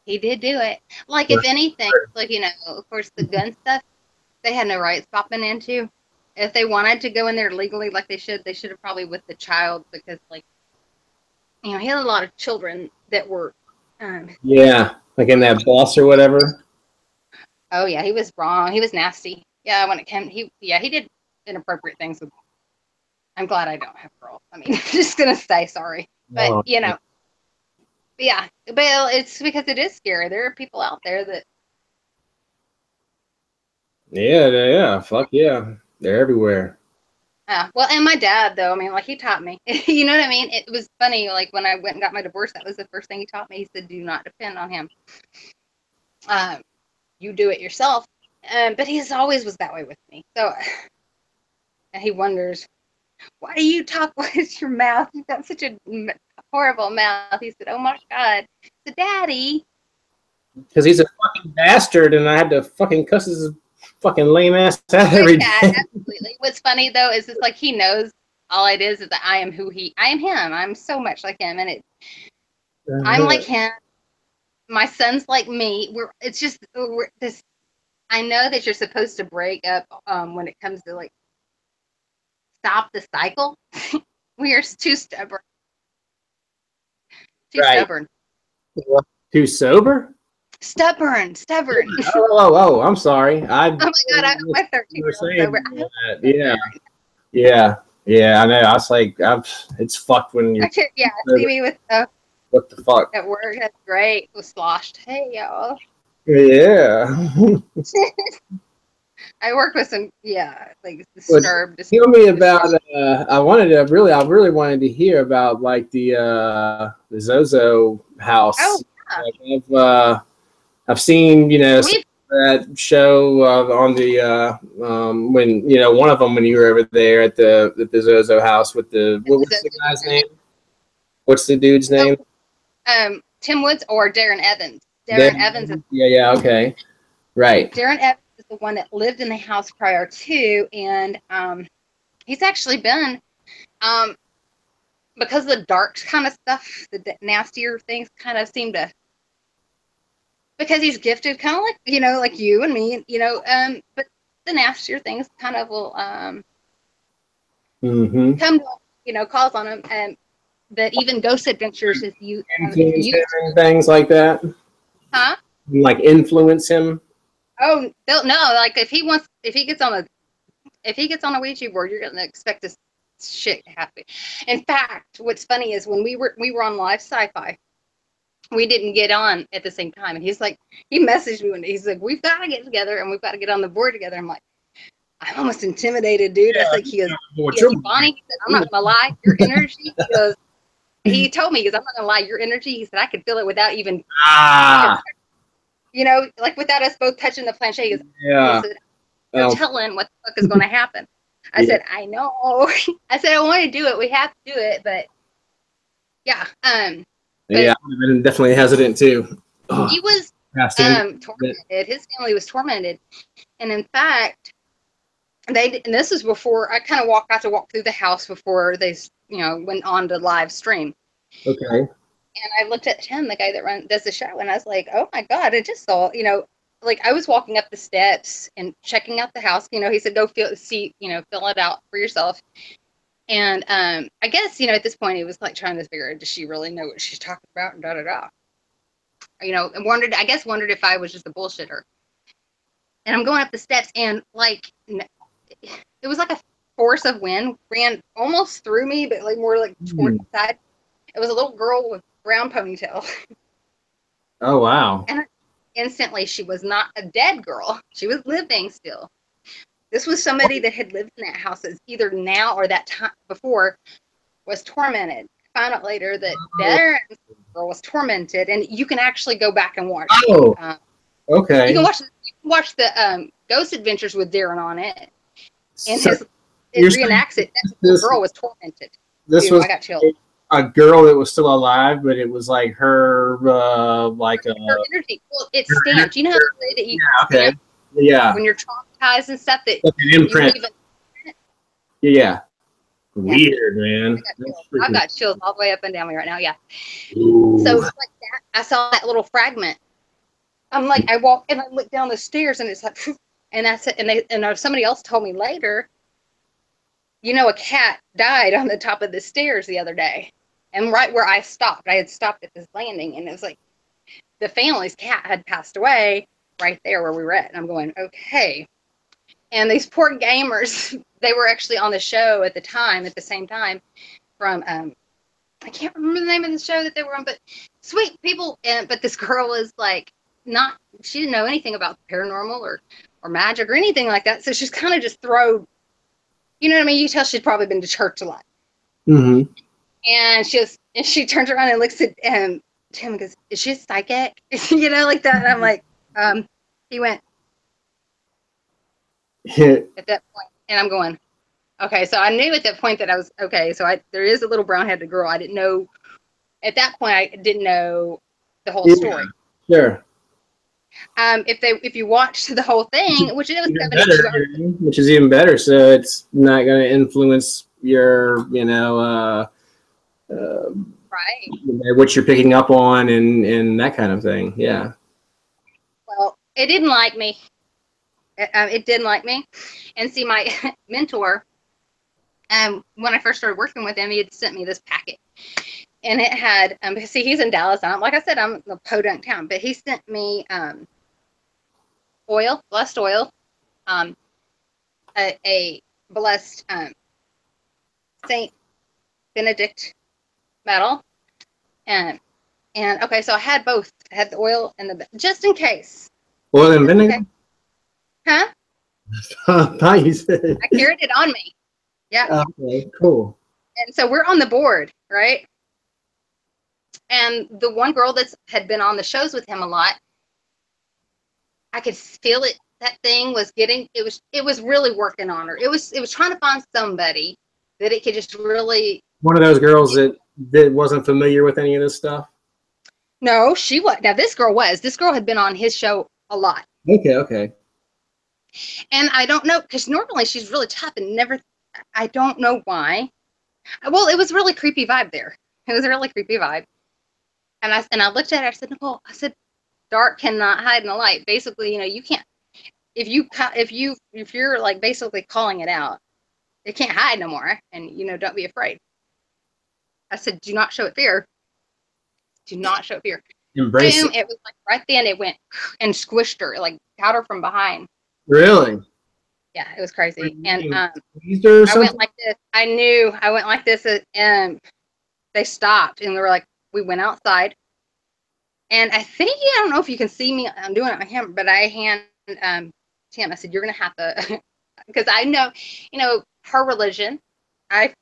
He did do it. Like, if anything, like, you know, of course, the gun stuff, they had no rights popping into. If they wanted to go in there legally like they should have probably with the child because, like, you know, he had a lot of children that were. Yeah, like in that boss or whatever. Oh, yeah, he was wrong. He was nasty. Yeah, when it came, he did inappropriate things. I'm glad I don't have girls. I mean, I'm just going to say sorry. But, you know. Yeah, but it's because it is scary. There are people out there that. Yeah, fuck yeah, they're everywhere. Well, and my dad though, I mean, like he taught me. You know what I mean? It was funny. Like when I went and got my divorce, that was the first thing he taught me. He said, "Do not depend on him. You do it yourself." But he's always was that way with me. So, and he wonders, why do you talk with your mouth? You've got such a horrible mouth. He said, "Oh my God, so Daddy." Because he's a fucking bastard, and I had to fucking cuss his fucking lame ass out every day. Absolutely. What's funny though is it's like he knows all it is that I am him. I'm so much like him, and I'm like him. My son's like me. I know that you're supposed to break up when it comes to like stop the cycle. We are too stubborn. Stubborn. Too sober? Stubborn. Oh, I'm sorry. Oh my God, I hope my 13-year-old sober. Yeah, I know. I was like, it's fucked when you're. Yeah, see me with what the fuck? At work, that's great. It was sloshed. Hey, y'all. Yeah. I worked with some, like disturbed. Tell me about. I really wanted to hear about like the ZoZo house. Oh, yeah. Like, I've seen, you know, that show on the when, you know, one of them when you were over there at the ZoZo house with what's the guy's name? What's the dude's name? Tim Woods or Darren Evans. Darren Evans is okay. Right. Darren Evans is the one that lived in the house prior to, and he's actually been because the dark kind of stuff, the nastier things kind of seem to, because he's gifted, kind of like, you know, like you and me, you know, but the nastier things kind of will come to, you know, calls on him, and that even Ghost Adventures is you things like that. Huh? Like influence him. Oh no! Like if he gets on a Ouija board, you're gonna expect this shit to happen. In fact, what's funny is when we were on Live Sci-Fi, we didn't get on at the same time, and he messaged me one day. He's like, "We've got to get together, and we've got to get on the board together." I'm like, I'm almost intimidated, dude. I was like, he goes, Bonnie, he said, "I'm not gonna lie, your energy." He told me, I'm not gonna lie, your energy. He said, I could feel it without even, you know, like without us both touching the planchette. He goes, you're telling what the fuck is going to happen. I said, I know. I said, I want to do it. We have to do it, but yeah. Yeah, I've been definitely hesitant too. He was tormented. His family was tormented, and in fact, and this was before I kind of got to walk through the house before they, went on to live stream. Okay. And I looked at him, the guy that does the show, and I was like, oh my God, I just saw, like I was walking up the steps and checking out the house. He said, go fill it out for yourself. And I guess, at this point, he was like trying to figure out, does she really know what she's talking about? And da da da. And wondered if I was just a bullshitter. And I'm going up the steps, and like, it was like a force of wind ran almost through me, but like more like toward the side. It was a little girl with brown ponytail. Oh, wow. And instantly, she was not a dead girl. She was living still. This was somebody that had lived in that house as either now or that time before was tormented. I found out later that that girl was tormented, and you can actually go back and watch. Oh, okay. You can watch the Ghost Adventures with Darren on it, and so it reenacts it. That girl was tormented. This was I got chilled. A girl that was still alive, but it was like her, like her energy. Well, it's stamped. You know how they say that you stamp when you're traumatized and stuff that like an imprint. Yeah. Weird, man. I've got chills all the way up and down me right now. Yeah. Ooh. So like that, I saw that little fragment. I'm like, I walk and I look down the stairs, and it's like, and that's it. And somebody else told me later, a cat died on the top of the stairs the other day. And right where I had stopped at this landing, and it was like the family's cat had passed away right there where we were at. And I'm going, okay. And these poor gamers, they were actually on the show at the same time from, I can't remember the name of the show that they were on, but sweet people. But this girl was like, she didn't know anything about paranormal or magic or anything like that. So she's kind of just thrown, you know what I mean? You tell she'd probably been to church a lot. Mm-hmm. And she turns around and looks at Tim and goes, is she psychic? Like that. And I'm like, he went at that point, and I'm going, okay. So I knew at that point that I was okay. So there is a little brown-headed girl. I didn't know at that point. I didn't know the whole story. Sure. If you watched the whole thing, which it was 72 hours, which is even better. So it's not going to influence your, right, what you're picking up on and that kind of thing. Yeah. Well, it didn't like me. It didn't like me. And see, my mentor, when I first started working with him, he had sent me this packet. And it had, see, he's in Dallas. Like I said, I'm in the podunk town. But he sent me blessed oil, a blessed Saint Benedict medal. And okay, so I had both. I had the oil and just in case. Oil and vinegar? Okay. Huh? I said. I carried it on me. Yeah. Okay, cool. And so we're on the board, right? And the one girl had been on the shows with him a lot, I could feel it. That thing was it was really working on her. It was trying to find somebody that it could just really. One of those girls that wasn't familiar with any of this stuff? No, she was. Now this girl was. This girl had been on his show a lot. Okay. And I don't know, because normally she's really tough and I don't know why. Well, it was really creepy vibe there. It was a really creepy vibe. And I looked at her, I said, Nicole, dark cannot hide in the light. Basically, you can't, if you're like basically calling it out, it can't hide no more. And, don't be afraid. I said, do not show it fear. Do not show it fear. Embrace Boom, it was like right then it went and squished her, like got her from behind. Really? Yeah, it was crazy. And I went like this. I went like this, and they stopped, and we went outside. And I don't know if you can see me. I'm doing it on camera, but I hand Tim. I said, "You're gonna have to," because I know, her religion. I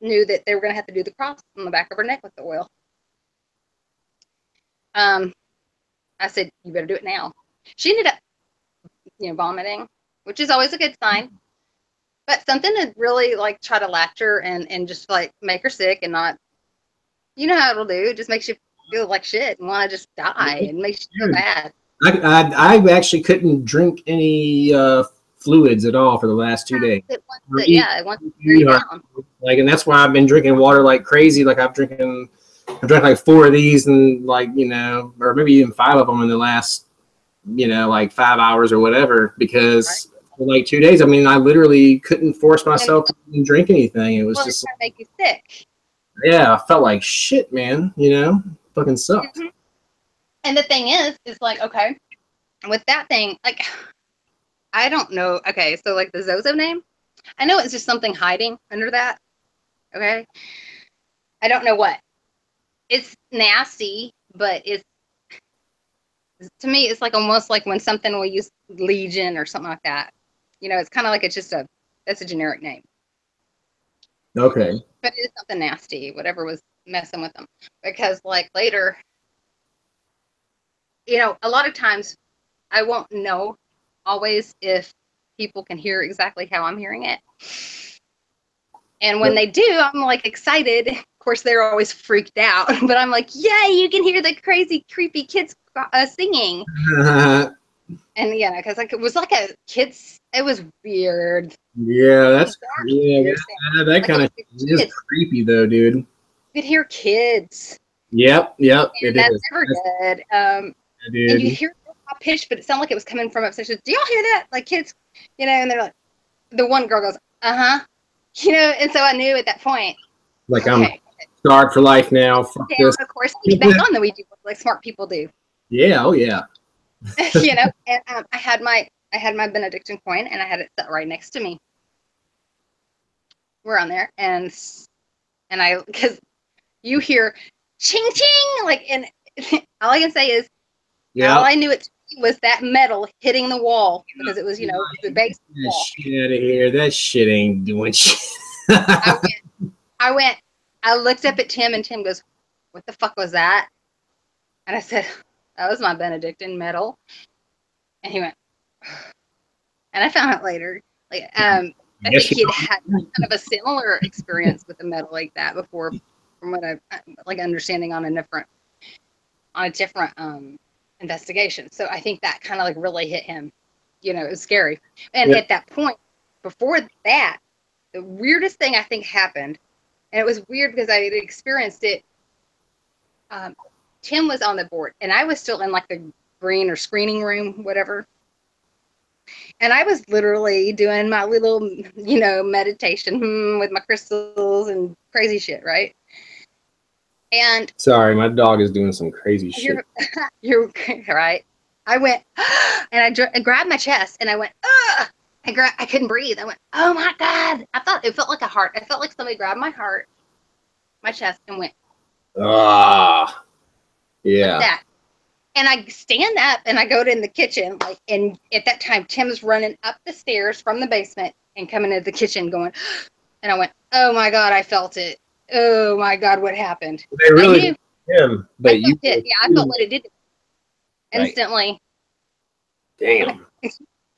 knew that they were gonna have to do the cross on the back of her neck with the oil. I said, "You better do it now." She ended up, vomiting, which is always a good sign. But something to really like try to latch her and just like make her sick and not, you know how it'll do. It just makes you feel like shit and want to just die and makes you feel bad. I actually couldn't drink any fluids at all for the last 2 days. It wants to bring you down. Like, and that's why I've been drinking water like crazy. Like I've drank like 4 of these and like, you know, or maybe even 5 of them in the last, you know, like 5 hours or whatever, because for like 2 days, I mean, I literally couldn't force myself to drink anything. It was just trying to make you sick. Yeah, I felt like shit, man. You know, fucking sucked. Mm-hmm. And the thing is like, okay, with that thing, like, I don't know. Okay, so like the ZoZo name, I know it's just something hiding under that. Okay, I don't know what. It's nasty, but it's, to me, it's like almost like when something will use Legion or something like that. You know, it's kind of like that's a generic name. Okay. But it is something nasty, whatever was messing with them. Because like later, you know, a lot of times I won't know always if people can hear exactly how I'm hearing it. And when they do, I'm like excited. Of course, they're always freaked out, but I'm like, yay, you can hear the crazy, creepy kids singing. And yeah, because like it was like a kids, it was weird. Yeah, that kind of is creepy though, dude. You could hear kids. Yep, and that's never good. And you hear a pitch, but it sounded like it was coming from upstairs. Do y'all hear that? Like kids, you know, and they're like, the one girl goes, you know, and so I knew at that point, like, okay, I'm scarred for life now. Fuck this. Of course, we back on that we do like smart people do. Yeah, oh yeah. You know, and I had my Benedictine coin, and I had it set right next to me. We're on there, and I, because you hear ching ching, like, and all I can say is, all I knew it was that metal hitting the wall, because it was, you know, the base wall. Shit out of here! That shit ain't doing shit. I looked up at Tim, and Tim goes, "What the fuck was that?" And I said, "That was my Benedictine medal." And he went, and I found out later, like, I think he'd had kind of a similar experience with a medal like that before, from what I like understanding on a different investigation. So I think that kind of like really hit him. You know, it was scary. And at that point, before that, the weirdest thing I think happened, and it was weird because I had experienced it. Tim was on the board, and I was still in like the green or screening room, whatever. And I was literally doing my little, you know, meditation with my crystals and crazy shit, right? And sorry, my dog is doing some crazy shit. You're right. I went, and I grabbed my chest, and I went, ugh! I couldn't breathe. I went, oh my God. I thought it felt like a heart. I felt like somebody grabbed my heart, my chest, and went, ah, yeah. Like that. And I stand up and I go in the kitchen, like, and at that time Tim's running up the stairs from the basement and coming into the kitchen going, and I went, oh my God, I felt it. Oh my God, what happened? They really did him, but I felt what it did instantly. Damn.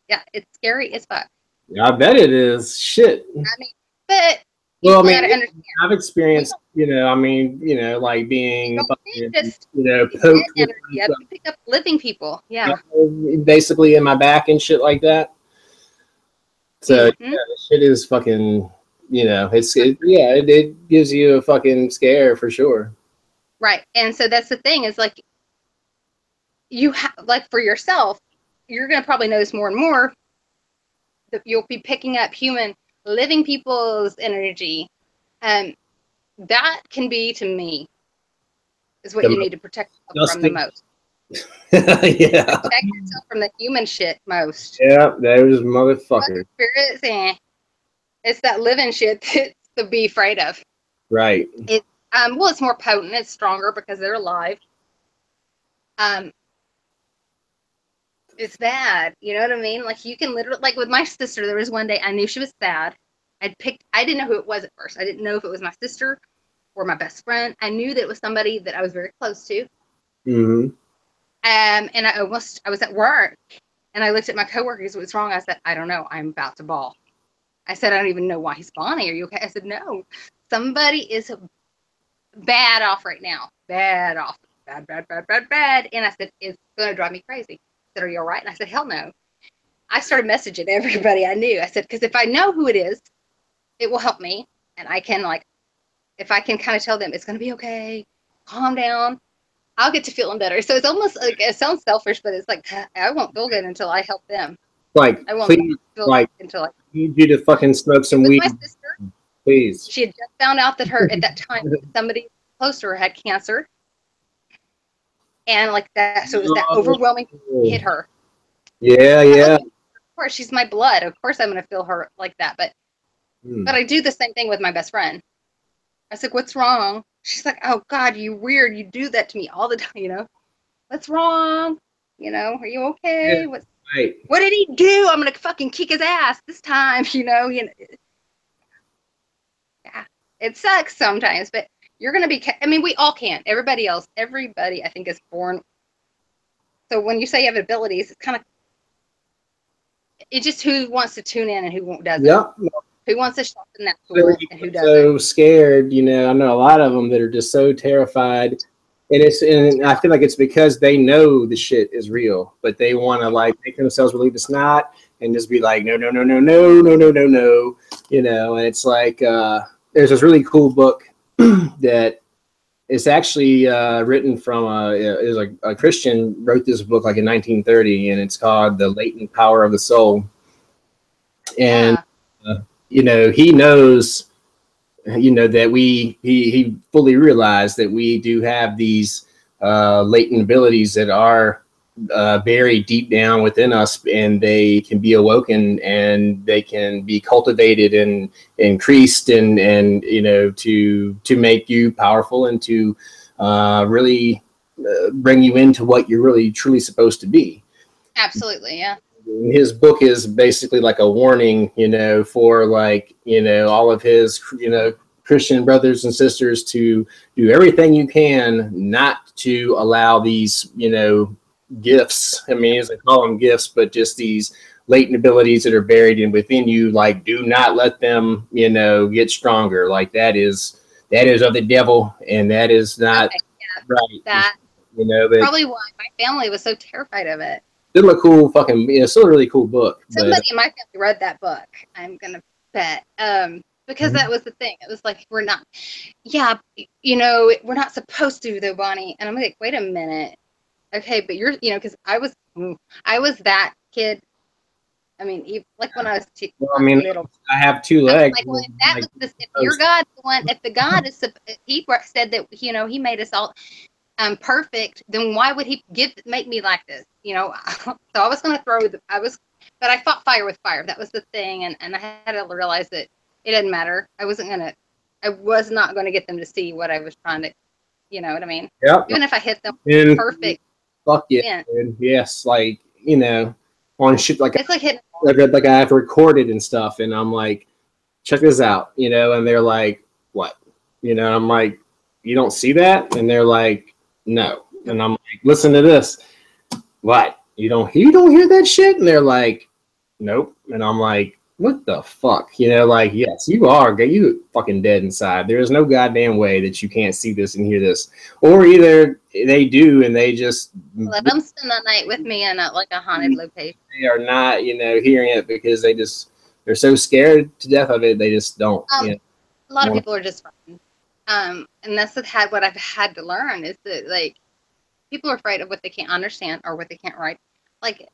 Yeah, it's scary as fuck. Yeah, I bet it is. Shit. I mean, but well, I mean, I've experienced, you know, I mean, you know, like being, you know, poked with you have to pick up living people, yeah, basically in my back and shit like that. So yeah, shit is fucking, you know, it gives you a fucking scare for sure. Right, and so that's the thing is like, you have, like, for yourself, you're gonna probably notice more and more that you'll be picking up living people's energy, and that can be, to me, is what you need to protect yourself from the most. Yeah. Protect yourself from the human shit most. Yeah, those motherfuckers. Spirits, it's that living shit that's to be afraid of. Right. Well, it's more potent, it's stronger because they're alive. It's bad, you know what I mean? Like, you can literally, like with my sister, there was one day I knew she was sad. I didn't know who it was at first. I didn't know if it was my sister or my best friend. I knew that it was somebody that I was very close to. Mm-hmm. And I was at work, and I looked at my coworkers. What's wrong? I said, I don't know. I'm about to bawl. I said, I don't even know why he's Bonnie. Are you okay? I said, no, somebody is bad off right now. Bad off. Bad, bad, bad, bad, bad. And I said, it's going to drive me crazy. I said, are you all right? And I said, hell no. I started messaging everybody I knew. I said, because if I know who it is, it will help me. And I can, like, if I can kind of tell them it's going to be okay, calm down, I'll get to feeling better. So it's almost like, it sounds selfish, but it's like, I won't feel good until I help them. Like, I won't please, feel like, good until I need you to fucking smoke some weed, my sister. please. She had just found out that at that time, somebody close to her had cancer. And like that, so it was that overwhelming hit her. Yeah, yeah. Of course, she's my blood. Of course, I'm going to feel her like that. But I do the same thing with my best friend. I said, "What's wrong?" She's like, "Oh God, you weird. You do that to me all the time. You know, what's wrong? You know, are you okay? Yeah, right. What did he do? I'm going to fucking kick his ass this time. You know." Yeah, it sucks sometimes, but you're going to be. I mean, we all can. Everybody, I think, is born. So when you say you have abilities, it's kind of. It's just who wants to tune in and who doesn't. Yep. Who wants to shop in that tool and who doesn't. So scared, you know. I know a lot of them that are just so terrified, and I feel like it's because they know the shit is real, but they want to like make themselves believe it's not, and just be like, no, no, no, no, no, no, no, no, no, you know. And it's like there's this really cool book that is actually written from it was like a Christian wrote this book like in 1930, and it's called The Latent Power of the Soul. And you know, he knows, you know, that he fully realized that we do have these latent abilities that are buried deep down within us, and they can be awoken and they can be cultivated and increased and you know, to make you powerful and to really bring you into what you're really truly supposed to be. Absolutely, yeah. His book is basically like a warning, you know, for like, you know, all of his, you know, Christian brothers and sisters to do everything you can not to allow these, you know, gifts. I mean, as I call them gifts, but just these latent abilities that are buried in within you. Like, do not let them, you know, get stronger. Like that is of the devil, and that is not right. That, you know, but probably why my family was so terrified of it. Still a cool fucking, you know, still a really cool book. Somebody in my family read that book, I'm gonna bet. Because that was the thing. It was like, we're not, you know, we're not supposed to though, Bonnie. And I'm like, wait a minute. Okay, but you're, you know, because I was that kid. I mean, like when I was little. I have two legs. Like, well, if your God, if the God is, he said that, you know, he made us all perfect, then why would he make me like this? You know, so I was going to but I fought fire with fire. That was the thing. And I had to realize that it didn't matter. I was not going to get them to see what I was trying to, you know what I mean? Yep. Even if I hit them perfect. Fuck yeah. Yes. Like, you know, on shit like, it's like hitting. Like I have recorded and stuff, and I'm like, check this out, you know, and they're like, what? You know, I'm like, you don't see that? And they're like, no. And I'm like, listen to this. What? You don't hear that shit? And they're like, nope. And I'm like, what the fuck? You know, like, yes, you fucking dead inside. There is no goddamn way that you can't see this and hear this. Or either they do and they just let them spend the night with me in like a haunted location. They are not, you know, hearing it because they're so scared to death of it. They just don't. You know, a lot of people are just frightened. And that's what I've had to learn is that, like, people are afraid of what they can't understand or what they can't write. Like,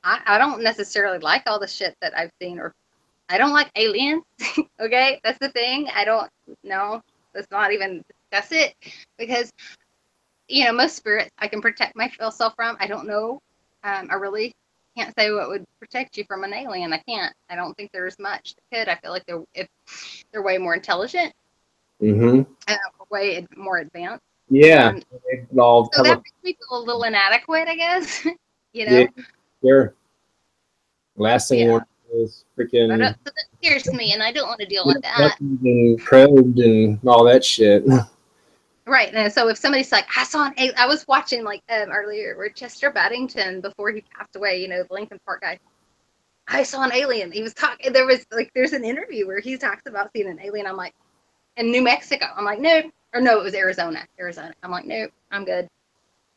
I don't necessarily like all the shit that I've seen, or I don't like aliens. Okay, that's the thing. I don't know. Let's not even discuss it, because, you know, most spirits I can protect myself from. I don't know. I really can't say what would protect you from an alien. I can't. I don't think there's much that could. I feel like they're way more intelligent. Way more advanced. Yeah. So that makes me feel a little inadequate, I guess. You know? Yeah, sure. Last thing I want is freaking. That scares me, and I don't want to deal with that. And probed and all that shit. Right. And so if somebody's like, I was watching like earlier where Chester Bennington, before he passed away, you know, the Lincoln Park guy. I saw an alien. He was talking. There's an interview where he talks about seeing an alien. I'm like, in New Mexico. I'm like, nope. Or no, it was Arizona. I'm like, nope, I'm good.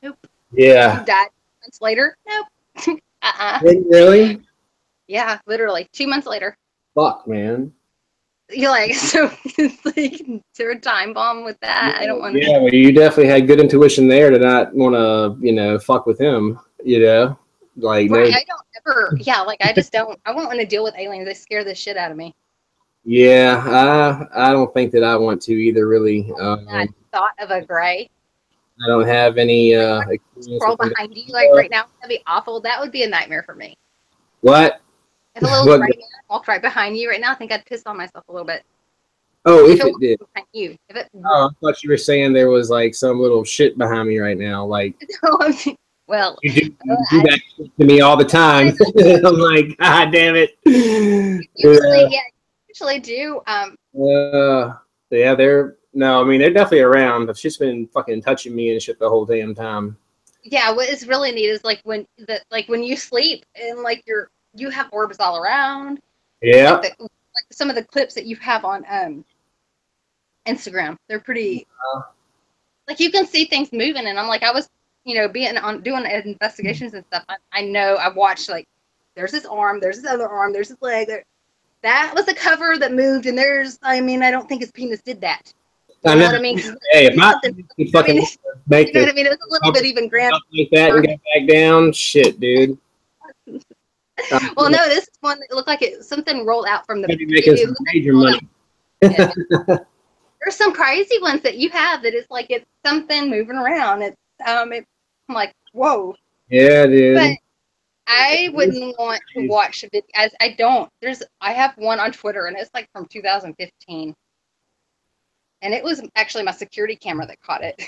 Nope. Yeah. He died months later. Nope. Really? Yeah, literally 2 months later. Fuck, man. You're like, so it's like, is there a time bomb with that? I don't want to. Yeah, well, you definitely had good intuition there to not want to, fuck with him, Like, Right, no. I don't ever. Yeah, like I just don't. I won't want to deal with aliens. They scare the shit out of me. Yeah, I don't think that I want to either, really. I thought of a gray. I don't have any experience Scroll with them. behind you, like right now, that'd be awful. That would be a nightmare for me. What? If a little What? gray man walked right behind you right now, I think I'd piss on myself a little bit. Oh, if it did. Behind you. If it. Oh, I thought you were saying there was like some little shit behind me right now. Like, Well, you do that shit to me all the time. I'm like, God damn it. Usually do. Yeah, they're definitely around. But she's been fucking touching me and shit the whole damn time. Yeah, what is really neat is like when you sleep and like you have orbs all around. Yeah. Like some of the clips that you have on Instagram, they're pretty. Like you can see things moving, and I'm like, I was, doing investigations and stuff. I know I watched like, there's this arm, there's this other arm, there's this leg. That was a cover that moved, and I don't think his penis did that. You know what I mean? Hey, if my fucking make you know what I mean? It was a little bit even grander. Like that and get back down, shit, dude. Well, no, this one it looked like something rolled out from the. Maybe making some major money. There's some crazy ones that you have that it's like it's something moving around. I'm like, whoa. Yeah, dude. But I wouldn't want to watch a video. As I don't. I have one on Twitter, and it's like from 2015, and it was actually my security camera that caught it.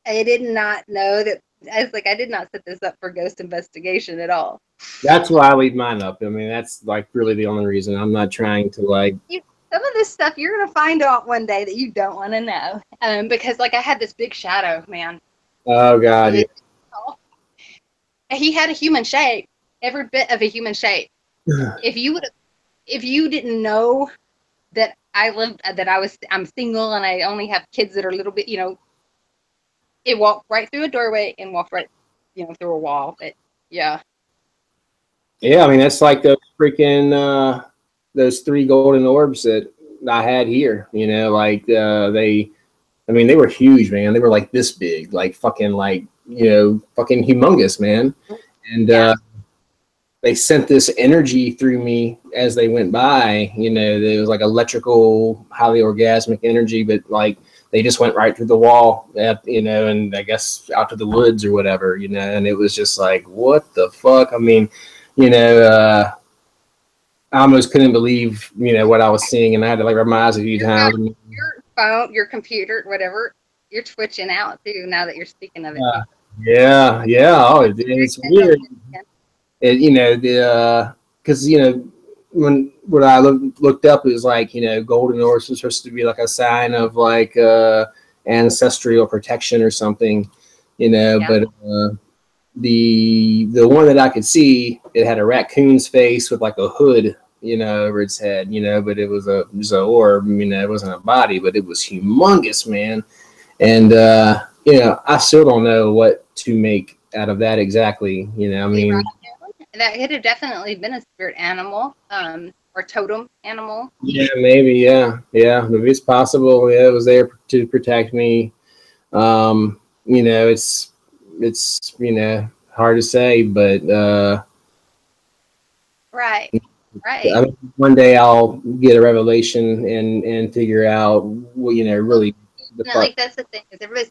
I did not know that. I was like, I did not set this up for ghost investigation at all. That's why I leave mine up. I mean, that's like really the only reason. I'm not trying to like. Some of this stuff you're gonna find out one day that you don't want to know, because like I had this big shadow, man. Oh God! Yeah. He had a human shape, every bit of a human shape. If you didn't know that I'm single and I only have kids that are a little bit, it walked right through a doorway and walked right, through a wall. But yeah. Yeah, I mean that's like the freaking those 3 golden orbs that I had here. Like they were huge, man. They were like this big, like fucking like fucking humongous, man. And they sent this energy through me as they went by. There was like electrical, highly orgasmic energy, but like they just went right through the wall, and I guess out to the woods or whatever, and it was just like, what the fuck? I mean, I almost couldn't believe, what I was seeing, and I had to like rub my eyes a few times. Your phone, your computer, whatever, you're twitching out too now that you're speaking of it. Yeah. Oh, it's weird. Because when what I looked up, it was like golden orbs was supposed to be like a sign of like ancestral protection or something, but the one that I could see, it had a raccoon's face with like a hood, over its head, but it was an orb, it wasn't a body, but it was humongous, man. And I still don't know what to make out of that exactly, I mean. That could have definitely been a spirit animal, or totem animal. Yeah, maybe, yeah. Maybe it's possible. Yeah, it was there to protect me. It's hard to say, but right. I mean, one day I'll get a revelation and figure out really. Like that's the thing, is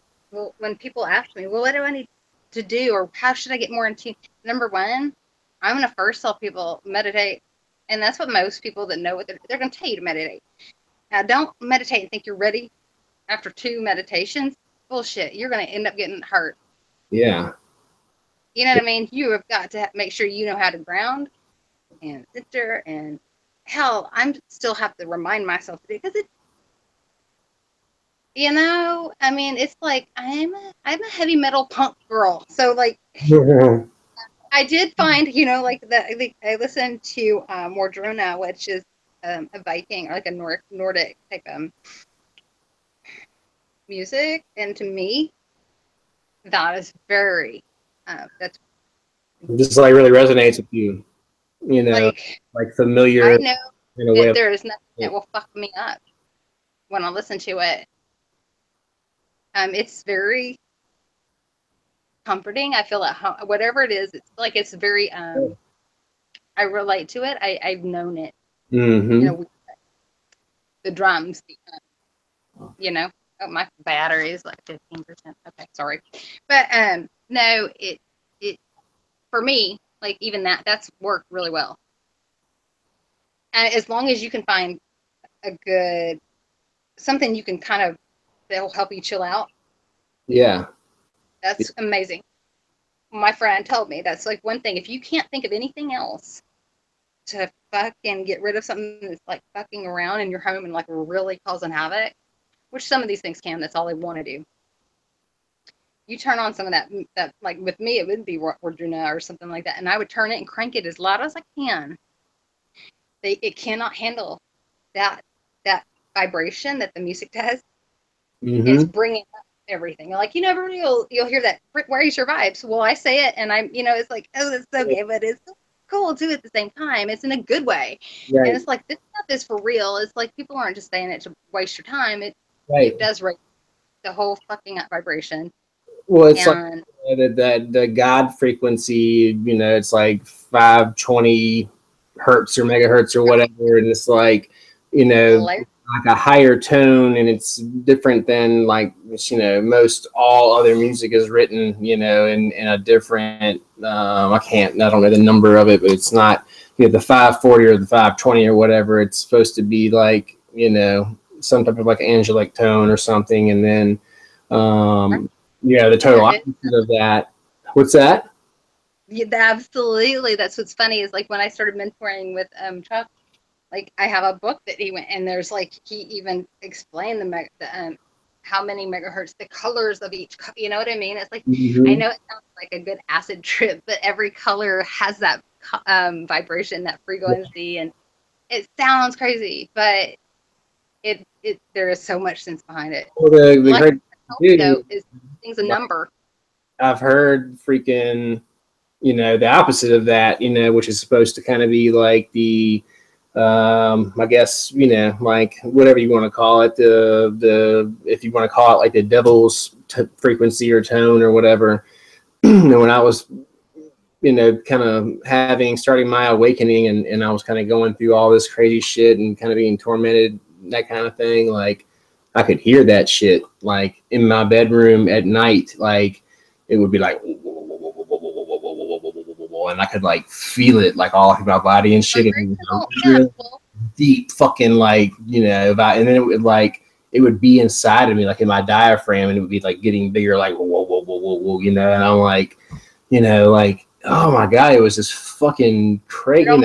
when people ask me, well, what do I need to do, or how should I get more into? Number one, I'm gonna first tell people meditate, and that's what most people that know what they're gonna tell you to meditate. Now, don't meditate and think you're ready after 2 meditations. Bullshit. You're gonna end up getting hurt. Yeah. You know what I mean? You have got to make sure you know how to ground and sit there, and hell, I'm still have to remind myself to do, because it's like I'm a heavy metal punk girl, so like I did find, like I listened to Mordruna, which is a Viking, like a Nordic type music, and to me, that is very that's This like really resonates with you, like like familiar I know in a that way. there is nothing that will fuck me up when I listen to it. It's very comforting. I feel at home, whatever it is. It's like it's very. I relate to it. I've known it. Mm-hmm. The drums. Oh, my battery is like 15%. Okay, sorry, but no, it for me, like even that's worked really well. And as long as you can find a good something you can kind of that'll help you chill out. Yeah. That's amazing. My friend told me that's like one thing. If you can't think of anything else to fucking get rid of something that's like fucking around in your home and like really causing havoc, which some of these things can, that's all they want to do. You turn on some of that like with me, it would be Wardruna or something like that. And I would turn it and crank it as loud as I can. It cannot handle that vibration that the music does. It's Mm-hmm. bringing up everything. Like, everybody you'll hear that, where you survive. So, well, I say it and I'm, it's like, oh, it's okay, but it's so cool too at the same time. It's in a good way. And Right. it's like, this stuff is for real. It's like, people aren't just saying it to waste your time. It Right. does raise the whole fucking up vibration. Well, it's And like the God frequency, it's like 520 hertz or megahertz or whatever, and it's like, like a higher tone, and it's different than like most all other music is written, in a different. I don't know the number of it, but it's not the 540 or the 520 or whatever. It's supposed to be like some type of like angelic tone or something, and then. The total opposite of that. What's that? Yeah, absolutely. That's what's funny is like when I started mentoring with Chuck, like I have a book that he went and there's like he even explained the how many megahertz, the colors of each, you know what I mean? It's like I know it sounds like a good acid trip, but every color has that vibration, that frequency, and it sounds crazy, but it there is so much sense behind it. Well, the Like great though is things a number. I've heard freaking the opposite of that, which is supposed to kind of be like the I guess like whatever you want to call it, the if you want to call it like the devil's frequency or tone or whatever. When I was kind of starting my awakening, and I was kind of going through all this crazy shit and kind of being tormented, that kind of thing, like I could hear that shit like in my bedroom at night, like it would be like, and I could like feel it like all through my body and shit. And, really deep fucking like and then it would be inside of me, like in my diaphragm, and it would be like getting bigger, like whoa, and I'm like, like, oh my god, it was just fucking crazy. One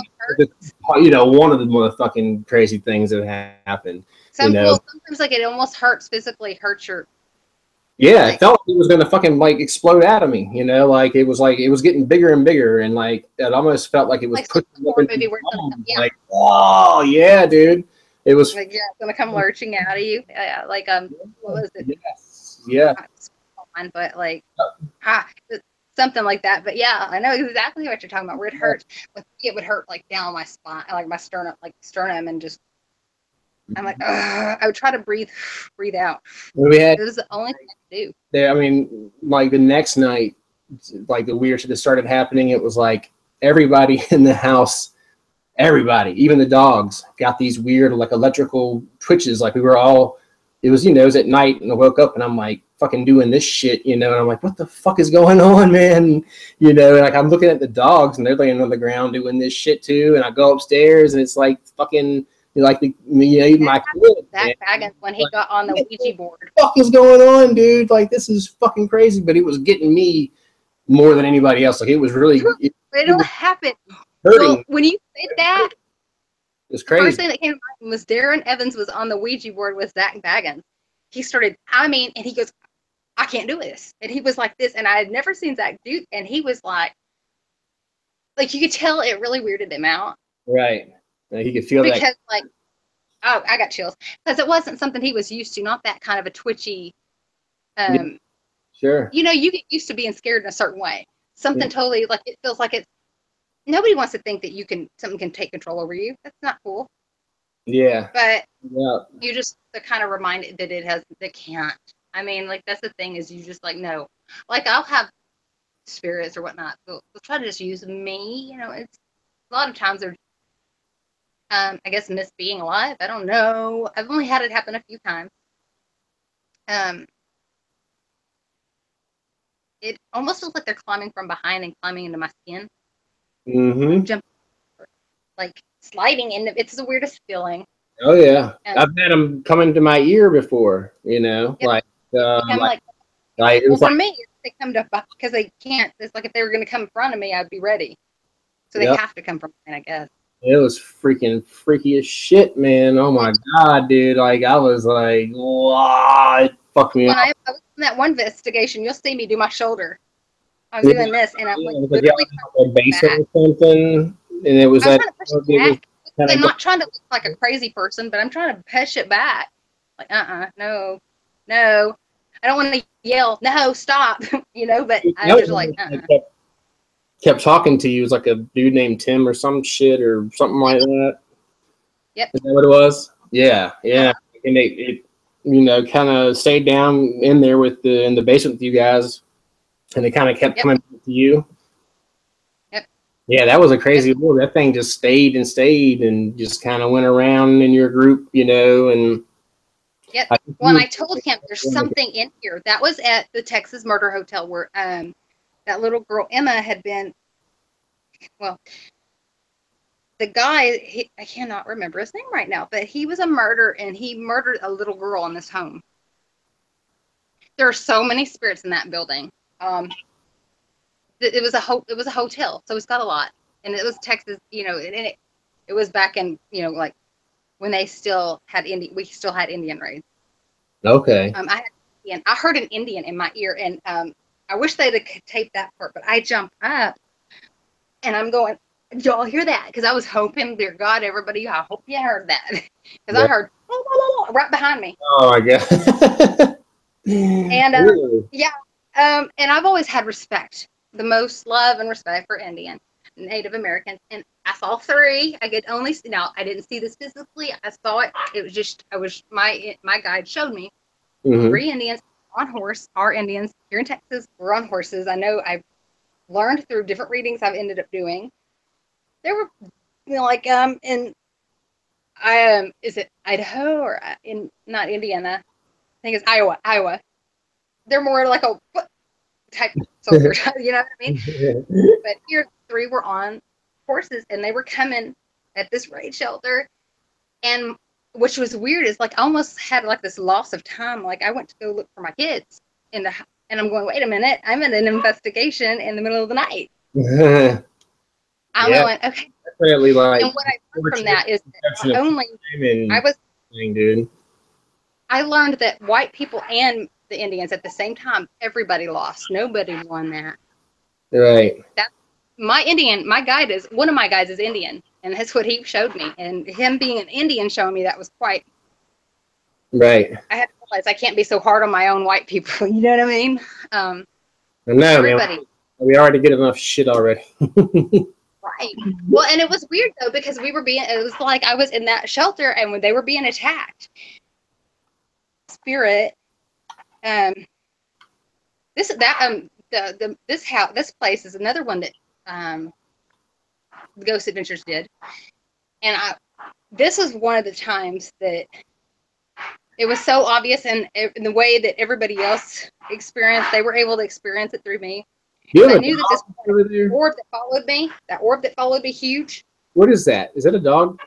of the motherfucking crazy things that happened. Sometimes like it almost physically hurts your. Yeah, it felt like it was gonna fucking like explode out of me, like it was getting bigger and bigger, and like it almost felt like it was pushing up into like, oh yeah, dude. It was like, it's gonna come lurching out of you. Like what was it? Yes. Yeah. But like something like that. But yeah, I know exactly what you're talking about. Where it hurts. It would hurt like down my spine, like my sternum, and just I'm like, I would try to breathe out. It was the only thing I could do. I mean, like the next night, like the weird shit that started happening, it was like everybody in the house, even the dogs, got these weird like electrical twitches. Like we were all, it was at night, and I woke up and I'm like fucking doing this shit, and I'm like, what the fuck is going on, man? And like I'm looking at the dogs and they're laying on the ground doing this shit too, and I go upstairs and it's like fucking. Like my kid, Zach Baggins when he got on the Ouija board. What the fuck is going on, dude? Like this is fucking crazy, but it was getting me more than anybody else. Like it was really. It'll happen. Hurting. Well, when you said that, it's crazy. The first thing that came to mind was Darren Evans was on the Ouija board with Zach Baggins. He started, and he goes, I can't do this, and he was like this, and I had never seen Zach do, and he was like, like you could tell it really weirded him out. Right. He could feel because, that. like, oh, I got chills because it wasn't something he was used to. Not that kind of a twitchy. Yeah, sure. You know, you get used to being scared in a certain way. Something Yeah. totally like it feels like it's. Nobody wants to think that something can take control over you. That's not cool. Yeah. But Yeah. you just to kind of remind it that that can't. I mean, like that's the thing is you just like no. Like I'll have spirits or whatnot. They'll try to just use me. You know, it's a lot of times they're. I guess miss being alive. I don't know. I've only had it happen a few times. It almost feels like they're climbing from behind and climbing into my skin. Mm-hmm. Jumping, like sliding in. It's the weirdest feeling. Oh yeah, I've had them come into my ear before. You know, Yep. I'm like it well, was for like, me, they come to because they can't. It's like if they were going to come in front of me, I'd be ready. So they yep. have to come from behind, I guess. It was freaking freaky as shit, man. Oh my god, dude! Like I was like, wow, it fucked me up. When I was in that one investigation, you'll see me do my shoulder. I'm doing this, and I'm like literally a basement or something, and it was I'm like trying to push it back. I'm not trying to look like a crazy person, but I'm trying to push it back. Like, no. I don't want to yell, no, stop, you know, but I'm just like, kept talking to you. It was like a dude named Tim or some shit or something like that. Yep. Is that what it was? Yeah. And it you know, kind of stayed down in there in the basement with you guys, and it kind of kept coming back to you. Yep. Yeah, that was a crazy war. That thing just stayed and just kind of went around in your group, you know, and. Yep. When I told him there's something in here, that was at the Texas Murder Hotel where that little girl Emma had been. Well, the guy I cannot remember his name right now, but he was a murderer and he murdered a little girl in this home. There are so many spirits in that building. It was a hotel, so it's got a lot, and it was Texas, you know, and it was back in like when they still had we still had Indian raids. Okay. I heard an Indian in my ear, and I wish they'd have taped that part, but I jumped up, and I'm going, did y'all hear that? Because I was hoping, dear God, everybody, I hope you heard that, because I heard right behind me. Oh my God. And and I've always had respect, the most love and respect for Native Americans, and I saw 3. I didn't see this physically. I saw it. It was just my guide showed me 3 Indians on horse. Our Indians here in Texas were on horses. I know I've learned through different readings I've ended up doing. There were is it Idaho or in not Indiana? I think it's Iowa. They're more like a foot type soldier, you know what I mean? But here 3 were on horses and they were coming at this raid shelter, and which was weird is like I almost had like this loss of time. Like I went to go look for my kids and I'm going, wait a minute, I'm in an investigation in the middle of the night. I'm going, okay. Definitely, like, and what I learned from that is that I learned that white people and the Indians at the same time, everybody lost. Nobody won that. Right. My guide is one of my guides is Indian, and that's what he showed me. And him being an Indian showing me that was quite right. I had to realize I can't be so hard on my own white people. You know what I mean? No, everybody. Man, we already get enough shit already. Right. Well, and it was weird though because it was like I was in that shelter and when they were being attacked. Spirit, this place is another one that the Ghost Adventures did, and this was one of the times that it was so obvious and in the way that everybody else experienced, they were able to experience it through me. I knew that this orb that followed me, huge. What is that? Is that a dog?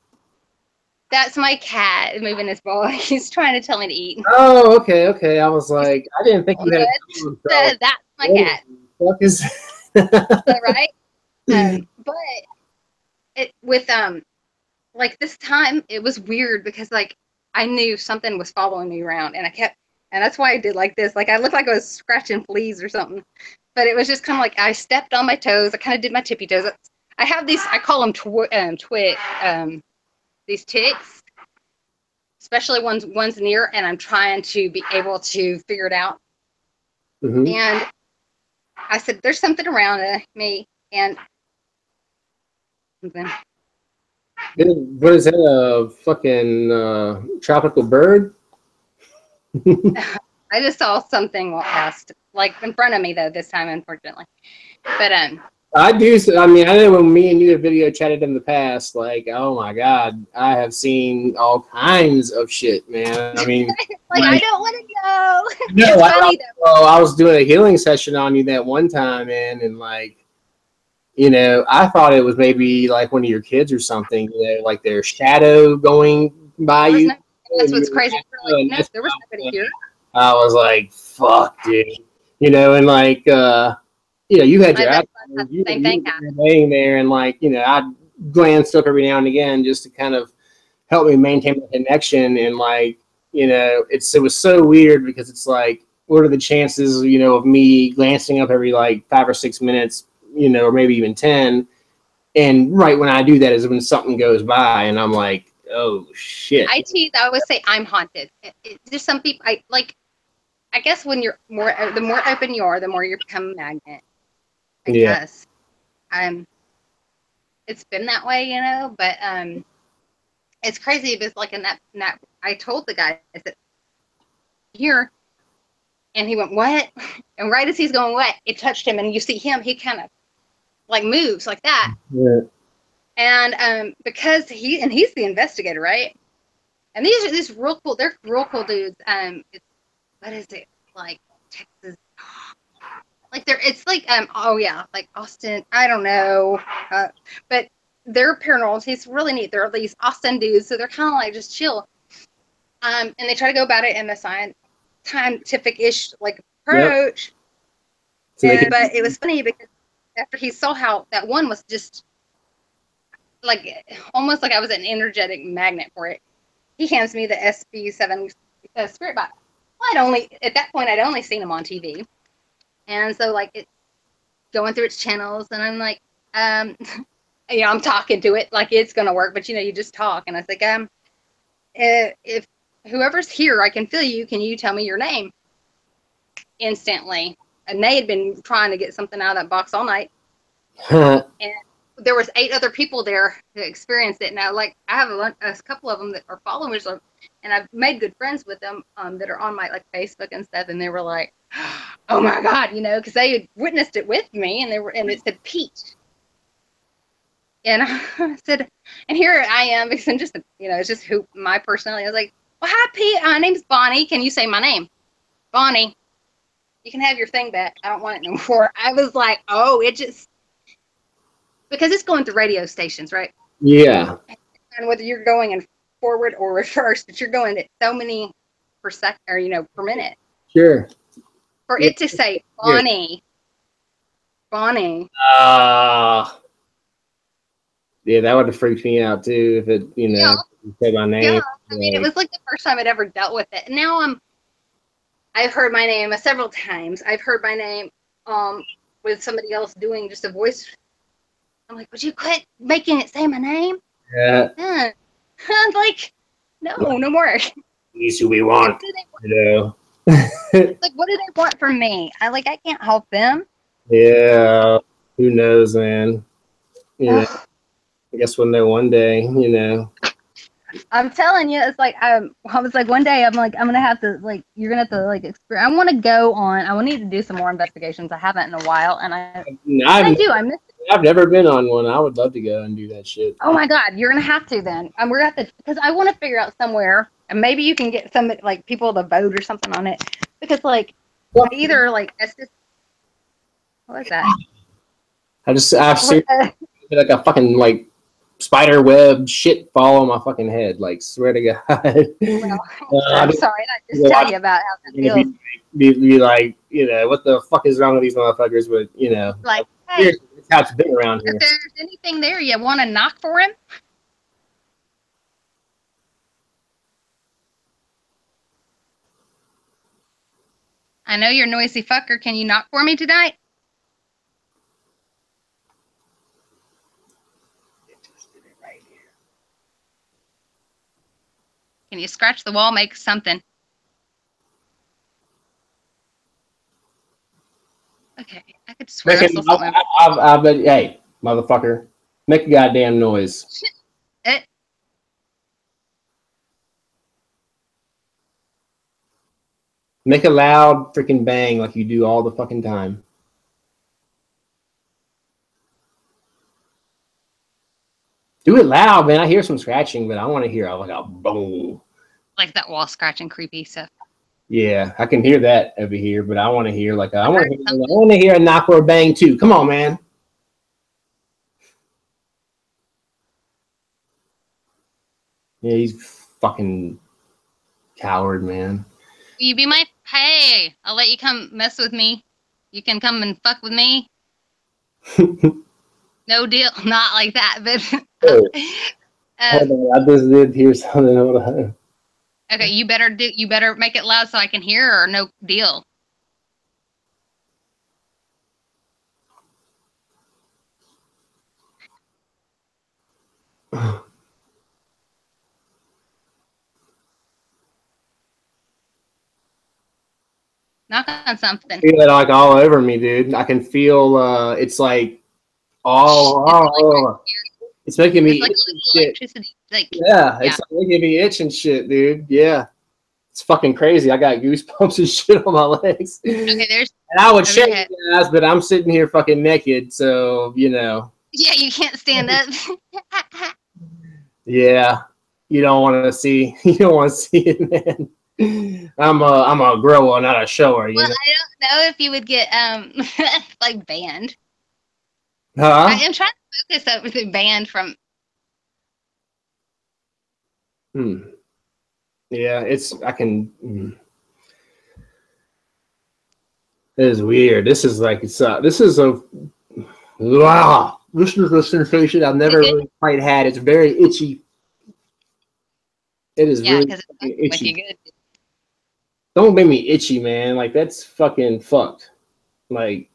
That's my cat moving his ball. He's trying to tell me to eat. Oh, okay. I was like, I didn't think you had. That's my cat. What is that? Right? But with like this time, it was weird because like I knew something was following me around, and that's why I did like this. Like I looked like I was scratching fleas or something. But it was just kind of like I stepped on my toes. I kind of did my tippy toes. I have these. I call them these ticks, especially one's near, and I'm trying to be able to figure it out. Mm-hmm. And I said, "There's something around me," and something. What is that? A fucking tropical bird? I just saw something walk past, like in front of me though this time, unfortunately. But I do. I mean, I know when me and you have video chatted in the past, like, oh my god, I have seen all kinds of shit, man. I mean, like I don't want to know. No, It's funny though. well, I was doing a healing session on you that one time, man, and like, you know, I thought it was maybe like one of your kids or something, you know, like their shadow going by you. That's what's crazy. Like, no, there was nobody here. I was like, fuck, dude. You know, and like, you know, you had your same thing laying there, and like, you know, I'd glance up every now and again just to kind of help me maintain the connection. And like, you know, it was so weird because it's like, what are the chances, you know, of me glancing up every like 5 or 6 minutes, you know, or maybe even 10. And right when I do that is when something goes by, and I'm like, oh shit. I always say I'm haunted. There's some people I guess when you're the more open you are, the more you become a magnet. I guess. It's been that way, you know, but it's crazy because like in that I told the guy, I said, here, and he went, what? And right as he's going, what? It touched him, and you see him, he kind of like moves like that. Yeah. And because he's the investigator, right? And these real cool, they're real cool dudes. What is it? Like Texas. Like it's like oh yeah, like Austin, I don't know. But they're paranormal. He's really neat. They're these Austin dudes, so they're kind of like just chill. And they try to go about it in the scientific-ish like approach. Yep. So but it was funny because after he saw how that one was just like almost like I was an energetic magnet for it, he hands me the SB7 spirit box. Well, at that point I'd only seen him on TV, and so like it's going through its channels, and I'm like, you know, I'm talking to it like it's gonna work, but you know, you just talk, and I was like, if whoever's here, I can feel you. Can you tell me your name? Instantly, and they had been trying to get something out of that box all night, and there was 8 other people there who experienced it. Now, like I have a couple of them that are followers of, and I've made good friends with them that are on my like Facebook and stuff, and they were like, oh my god, you know, because they had witnessed it with me, and it said Pete. And I said, and here I am, because I'm just, you know, it's just who my personality. I was like, well, hi, Pete. My name's Bonnie. Can you say my name? Bonnie. You can have your thing back. I don't want it no more. I was like, oh, it just, because it's going through radio stations, right? Yeah. And whether you're going in forward or reverse, but you're going at so many per second, or, you know, per minute. Sure. For it to say Bonnie. Bonnie. Yeah, that would have freaked me out too if it, you know, said my name. Yeah, I mean, it was like the first time I'd ever dealt with it. And now I've heard my name several times. I've heard my name with somebody else doing just a voice. I'm like, would you quit making it say my name? Yeah. I'm like, no more. He's who we want. You know. Like, what do they want from me? I can't help them. Yeah. Who knows, man? You know. I guess we'll know one day, you know. I'm telling you, it's like I was like one day I'm gonna have to like you're gonna have to like experience. I want to go on. I need to do some more investigations. I haven't in a while, and I miss it. I've never been on one. I would love to go and do that shit. Oh my god, you're gonna have to then. We're gonna have to, because I want to figure out somewhere, and maybe you can get some like people to vote or something on it, because like either like Estes. What was that? I've seen like a fucking like spider web shit fall on my fucking head. Like, swear to God. Well, I'm sorry. I just tell you about how that feels. Be like, you know, what the fuck is wrong with these motherfuckers? But you know, like, hey, it's how it's been around here. If there's anything there, you want to knock for him? I know you're a noisy fucker. Can you knock for me tonight? Can you scratch the wall? Make something. Okay, I could swear I saw something. I bet, hey, motherfucker, make a goddamn noise. Make a loud freaking bang like you do all the fucking time. Do it loud, man. I hear some scratching, but I want to hear like a boom. Like that wall scratching, creepy stuff. Yeah, I can hear that over here, but I want to hear like I want to hear a knock or a bang too. Come on, man. Yeah, he's fucking coward, man. Will you be my... Hey, I'll let you come mess with me. You can come and fuck with me. No deal. Not like that, but... Hold on, I just did hear something. Hold on. Okay, you better make it loud so I can hear, or no deal. Knock on something. I feel it like all over me, dude. I can feel it's like it's making me like electricity. Like, yeah, it's like making me itch and shit, dude. Yeah. It's fucking crazy. I got goosebumps and shit on my legs. Okay, there's and I would shake you guys, but I'm sitting here fucking naked, so you know. Yeah, you can't stand up. Yeah. You don't want to see it, man. I'm a grower, not a shower. Well, I don't know if you would get like banned. Huh? I am trying to focus up with the banned from. Yeah, I can. It is weird. This is like this is a sensation I've never really quite had. It's very itchy. It is really itchy. Good. Don't make me itchy, man. Like that's fucking fucked. Like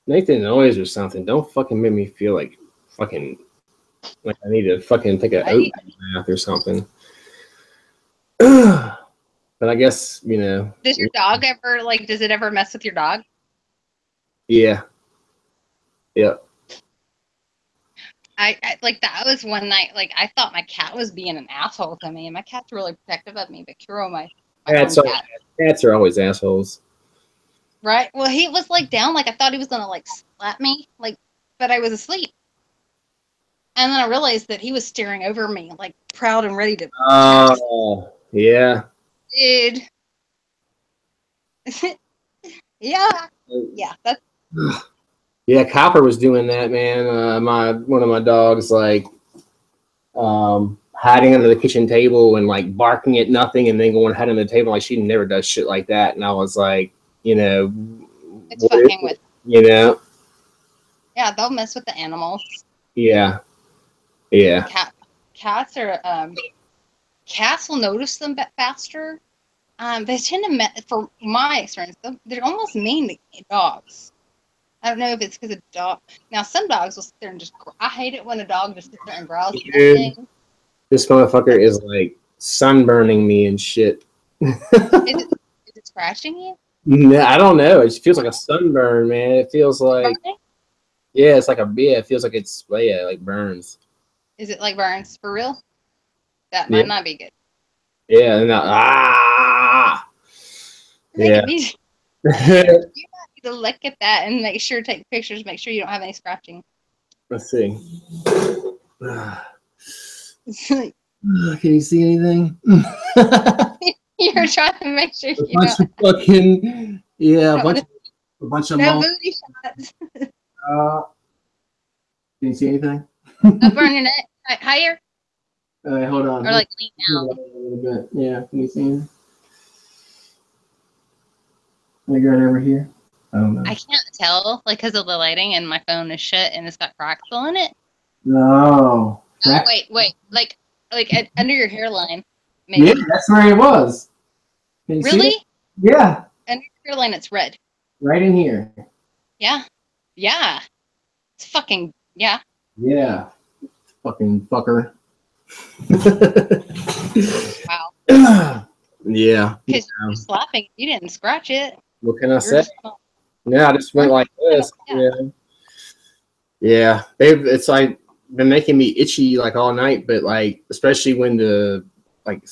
make the noise or something. Don't fucking make me feel like fucking like I need to fucking take a oat bath or something. But I guess, you know. Does your dog ever does it ever mess with your dog? Yeah. Yeah. I like that was one night, like I thought my cat was being an asshole to me, and my cat's really protective of me, but Kuro, my cats are always assholes. Right? Well, he was like down, like I thought he was gonna like slap me, like, but I was asleep. And then I realized that he was staring over me, like proud and ready to. Oh, yeah. Dude. Yeah. Yeah. That's. Yeah, Copper was doing that, man. One of my dogs, like, hiding under the kitchen table and like barking at nothing, and then going hide under the table. Like she never does shit like that. And I was like, you know, it's fucking with. You know. Yeah, they'll mess with the animals. Yeah. Yeah. Cats are cats will notice them faster. They tend to, from my experience, they're almost mean to dogs. I don't know if it's because of dog. Now, some dogs will sit there and just. I hate it when a dog just sits there and growls. Dude, this motherfucker is like sunburning me and shit. Is it scratching you? No, I don't know. It feels like a sunburn, man. It feels like. Yeah, it's like it feels like it's like burns. Is it like burns for real? That might not be good. Yeah, and yeah. You need to look at that and make sure take pictures. Make sure you don't have any scratching. Let's see. Can you see anything? You're trying to make sure you don't. Fucking a bunch of no booty shots. Can you see anything? Up on your neck, higher. Hold on. Or like lean down. A little bit. Yeah. Can you see anything? Like right over here. I don't know. I can't tell, like, because of the lighting, and my phone is shut, and it's got cracks on it. No. Oh, wait, like under your hairline. Maybe. Yeah, that's where it was. Can you really? See it? Yeah. Under your hairline, it's red. Right in here. Yeah. Yeah. It's fucking, yeah. Yeah. Fucking fucker. Wow. Yeah. Because you're slapping, you didn't scratch it. What can I You're say? just Yeah, I just went like this. Yeah. Yeah. It's like been making me itchy like all night, but like especially when the like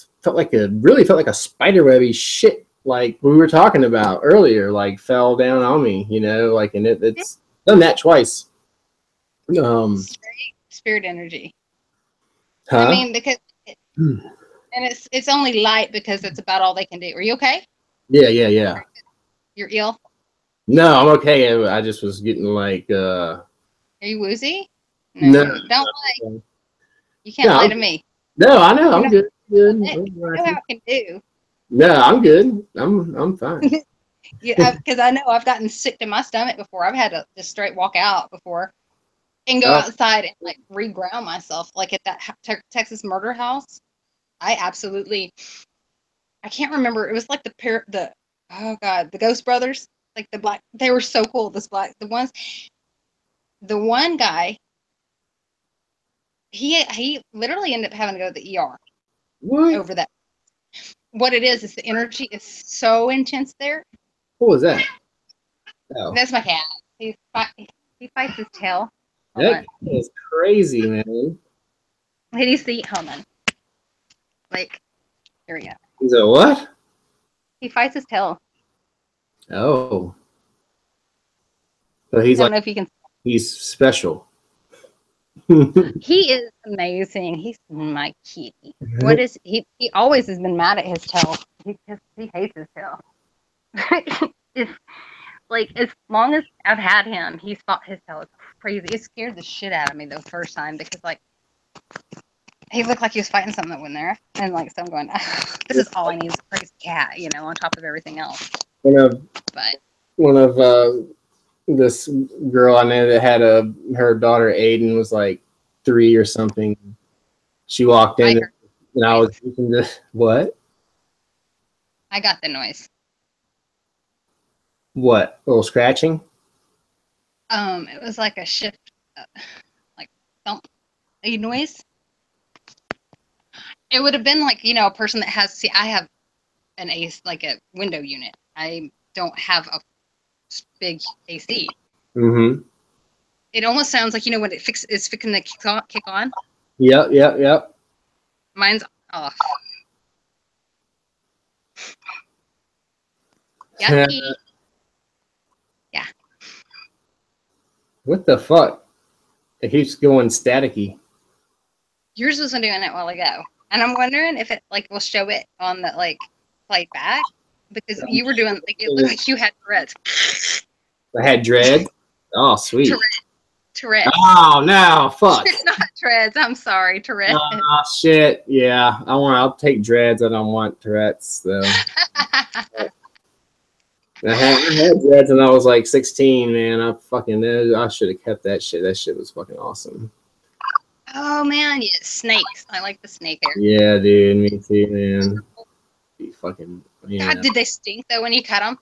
really felt like a spider webby shit like we were talking about earlier, like fell down on me, you know, like and it's done that twice. Spirit energy. Huh? I mean, because and it's only light because it's about all they can do. Are you okay? Yeah. You're ill? No, I'm okay. I just was getting like Are you woozy? no. Don't lie. You can't lie to me. No, I know. You I'm know, good. Good. I know how I can do. No, I'm good. I'm fine. Yeah, because I know I've gotten sick to my stomach before. I've had to just straight walk out before and go outside and like reground myself. Like at that Texas murder house, I can't remember. It was like the oh god, the Ghost Brothers, like the black. They were so cool. The one guy, he literally ended up having to go to the ER What? over that. What it is the energy is so intense there. What was that? Oh, That's my cat. He fights his tail. that is crazy, man. Did you see? Hold on. Like, here we go. He's a what? He fights his tail. Oh, so he's I don't like know if you can. he's special. He is amazing. He's my kitty. What is he? He always has been mad at his tail. He hates his tail. It's like as long as I've had him, he's fought his tail. It's crazy. It scared the shit out of me the first time because like he looked like he was fighting something that wasn't there, and like so I'm going, this is all I need is a crazy cat, you know, on top of everything else. One of this girl I know that had her daughter Aiden was like 3 or something. She walked in and I was thinking this what? I got the noise. What? A little scratching? It was like a shift, like thump, a noise. It would have been like, you know, a person that has, see, I have an AC, like a window unit. I don't have a big AC. Mm-hmm. It almost sounds like, you know, when it's fixing to kick on. Yep. Mine's off. Yucky. Yeah. What the fuck? It keeps going staticky. Yours wasn't doing it a while ago. And I'm wondering if it like will show it on the like playback because you were doing like it looked like you had dreads. I had dreads. Oh, sweet. Tourette's. Oh no, fuck. It's not dreads. I'm sorry, Tourette's. Oh shit. Yeah, I'll take dreads. I don't want Tourette's though. I had dreads when I was like 16, man. I should have kept that shit. That shit was fucking awesome. Oh man, yeah, snakes. I like the snake hair. Yeah, dude, me too, man. Fucking. Yeah. God, did they stink though when you cut them?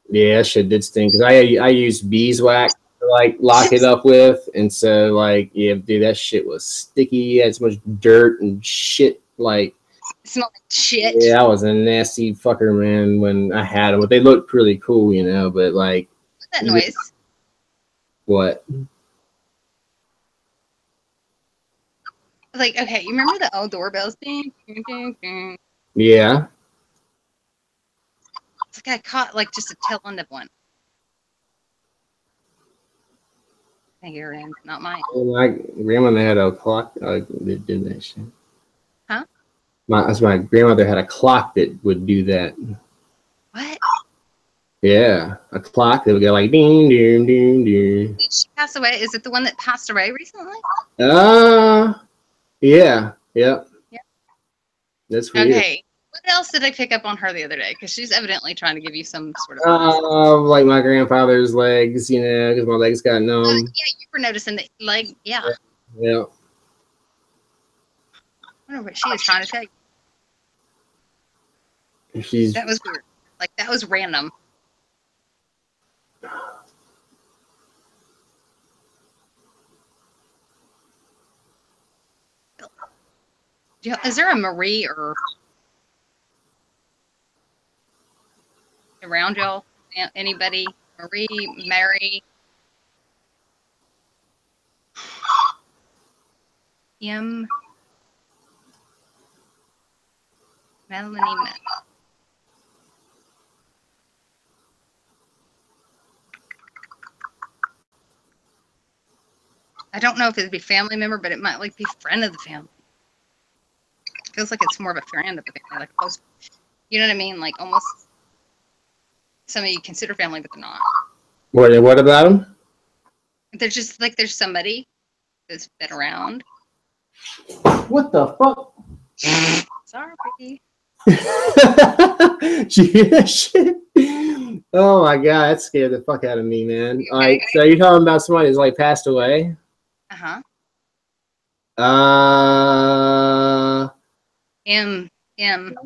Yeah, that shit did stink because I used beeswax to like lock it up with, and so like yeah, dude, that shit was sticky. It had so much dirt and shit. Like, it smelled like shit. Yeah, I was a nasty fucker, man. When I had them, but they looked pretty cool, you know. But like, what's that noise? What? Like, okay, you remember the old doorbells? Ding, ding, ding, ding. Yeah. It's like I caught like just a tail end of one. I think you're in, not mine. Well, my grandmother had a clock. That did that shit. Huh? My grandmother had a clock that would do that. What? Yeah, a clock that would go like ding, ding, ding, ding. Did she pass away? Is it the one that passed away recently? Yeah. Yeah. That's weird. Okay. What else did I pick up on her the other day? Because she's evidently trying to give you some sort of. Like my grandfather's legs, you know, because my legs got numb. Yeah, you were noticing that leg. Yeah. Yeah. I wonder what she is trying to tell you. That was weird. Like that was random. Is there a Marie or around y'all? Anybody? Marie, Mary, M, Melanie. I don't know if it'd be family member, but it might like be friend of the family. Feels like it's more of a friend of the family, like close. You know what I mean? Like almost somebody you consider family, but they're not. What about them? They're just like there's somebody that's been around. What the fuck? Sorry. Did you hear that shit? Oh my god, that scared the fuck out of me, man. Like, so you're talking about somebody who's like passed away? Uh-huh. M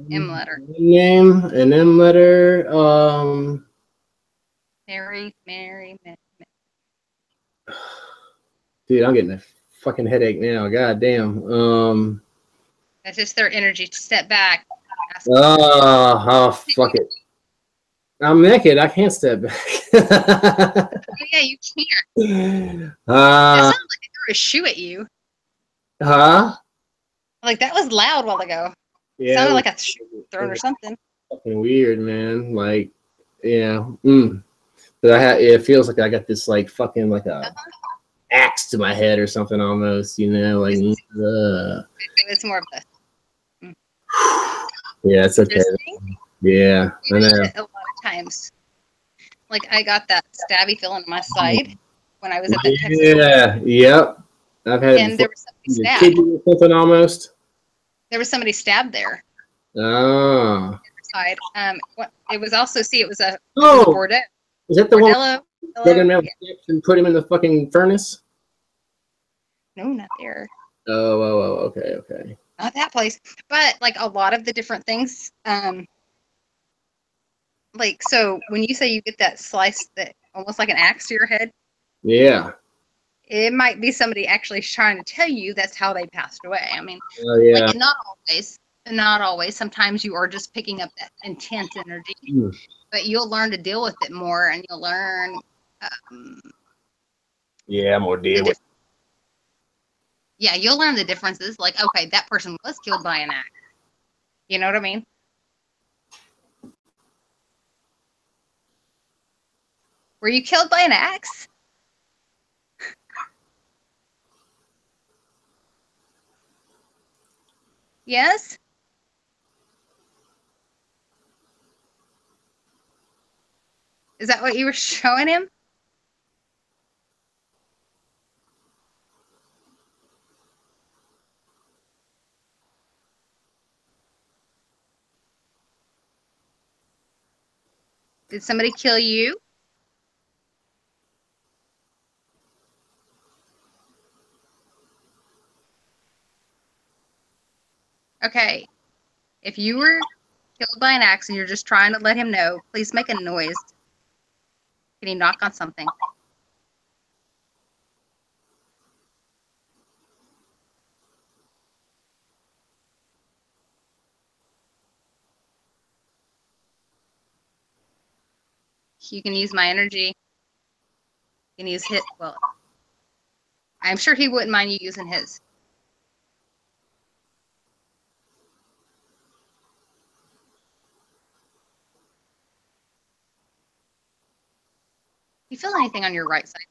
letter. Name, an M letter. Mary. Dude, I'm getting a fucking headache now. God damn. That's just their energy to step back. Oh, fuck it. I'm naked. I can't step back. Oh, yeah, you can't. That sounded like they threw a shoe at you. Huh? Like that was loud a while ago. Yeah. Sounded like a shoe thrown or something. Fucking weird, man. Like, yeah. But it feels like I got this like fucking like a axe to my head or something almost, you know, like. It's more of this. Yeah, it's okay. Yeah, I know. A lot of times, like I got that stabby feeling on my side when I was at that Texas. Yeah, yep. I've had. And there was somebody stabbed. Or something almost. There was somebody stabbed there. Oh. Side. It was also it was a Bordeaux. Is that the Bordello? one? And put him in the fucking furnace. No, not there. Oh, okay. Not that place, but like a lot of the different things. Like so, when you say you get that slice that almost like an axe to your head. Yeah. It might be somebody actually trying to tell you that's how they passed away. I mean, yeah. like not always. Sometimes you are just picking up that intense energy, but you'll learn to deal with it more, and you'll learn. More deal with. Yeah, you'll learn the differences. Like, okay, that person was killed by an axe. You know what I mean? Were you killed by an axe? Yes? Is that what you were showing him? Did somebody kill you? Okay. If you were killed by an axe and you're just trying to let him know, please make a noise. Can you knock on something? You can use my energy. You can use his. Well, I'm sure he wouldn't mind you using his. You feel anything on your right side?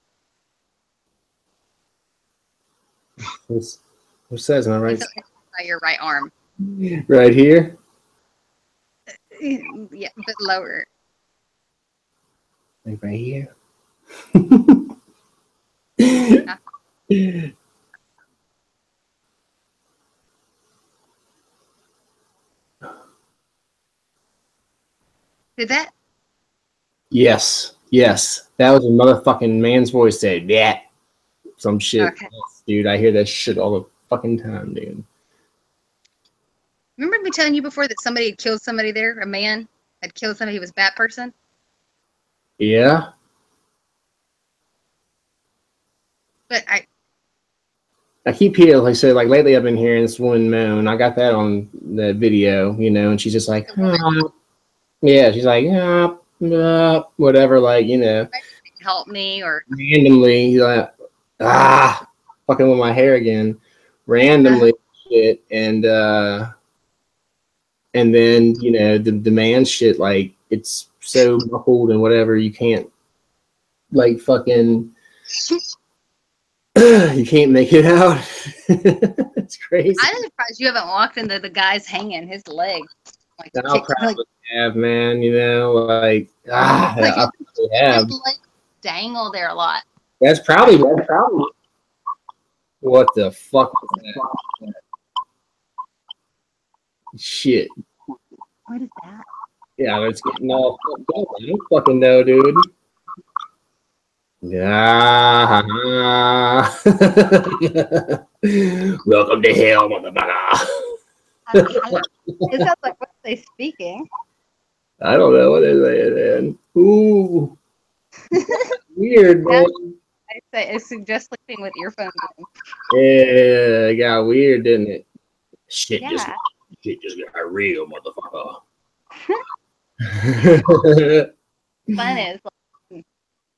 What says my right? By your right arm. Right here. Yeah, but lower. Like right here. Did that? Yes. That was a motherfucking man's voice said, yeah. Some shit. Okay. Yes, dude, I hear that shit all the fucking time, dude. Remember me telling you before that somebody had killed somebody there? A man had killed somebody who was a bad person? Yeah. But I keep hearing, like I said, like lately I've been hearing this woman moan. I got that on the video, you know, and she's just like, yeah, she's like, whatever, like, you know, help me or randomly, like, fucking with my hair again, randomly, shit, and then, you know, the man shit, like, it's so muffled and whatever, you can't, like, fucking, you can't make it out. It's crazy. I'm surprised you haven't walked into the guy's hanging his leg. Like, I'll probably have, man, you know, like, I probably have. His legs dangle there a lot. That's probably what the fuck was that? Shit. What is that? Yeah, it's getting all fucked up. I don't fucking know, dude. Yeah. Welcome to hell, motherfucker. It sounds like, what are they speaking? I don't know what they're saying. Ooh. Weird, man. I say it's just sleeping with earphones in. Yeah, it got weird, didn't it? Shit just got real, motherfucker. Fun is, like,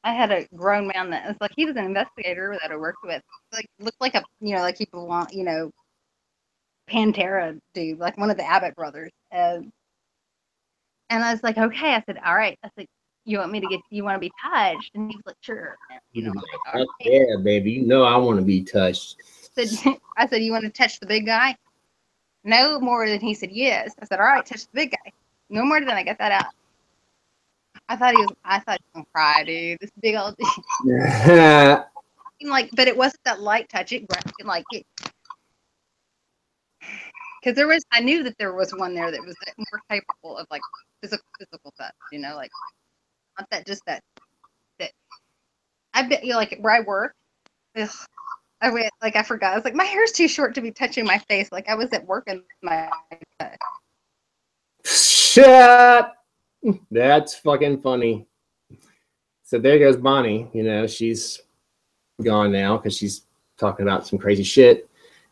I had a grown man that was like, he was an investigator that I worked with. Like, looked like a, you know, like people want, you know, Pantera dude, like one of the Abbott brothers. And I was like, okay. I said, all right. I said, you want to be touched? And he was like, sure. You know, like, right. Yeah, baby. You know I want to be touched. I said, you want to touch the big guy? No more than he said yes. I said, all right, touch the big guy. No more than I got that out. I thought he was gonna cry, dude. This big old dude. Like, but it wasn't that light touch. It grabbed like it. Because I knew that there was one there that was more capable of like physical touch, you know, like not that just that. I bet, you know, like where I work, I went, like, I forgot. I was like, my hair's too short to be touching my face. Like, I was at work and my. Shit! That's fucking funny. So there goes Bonnie. You know, she's gone now because she's talking about some crazy shit.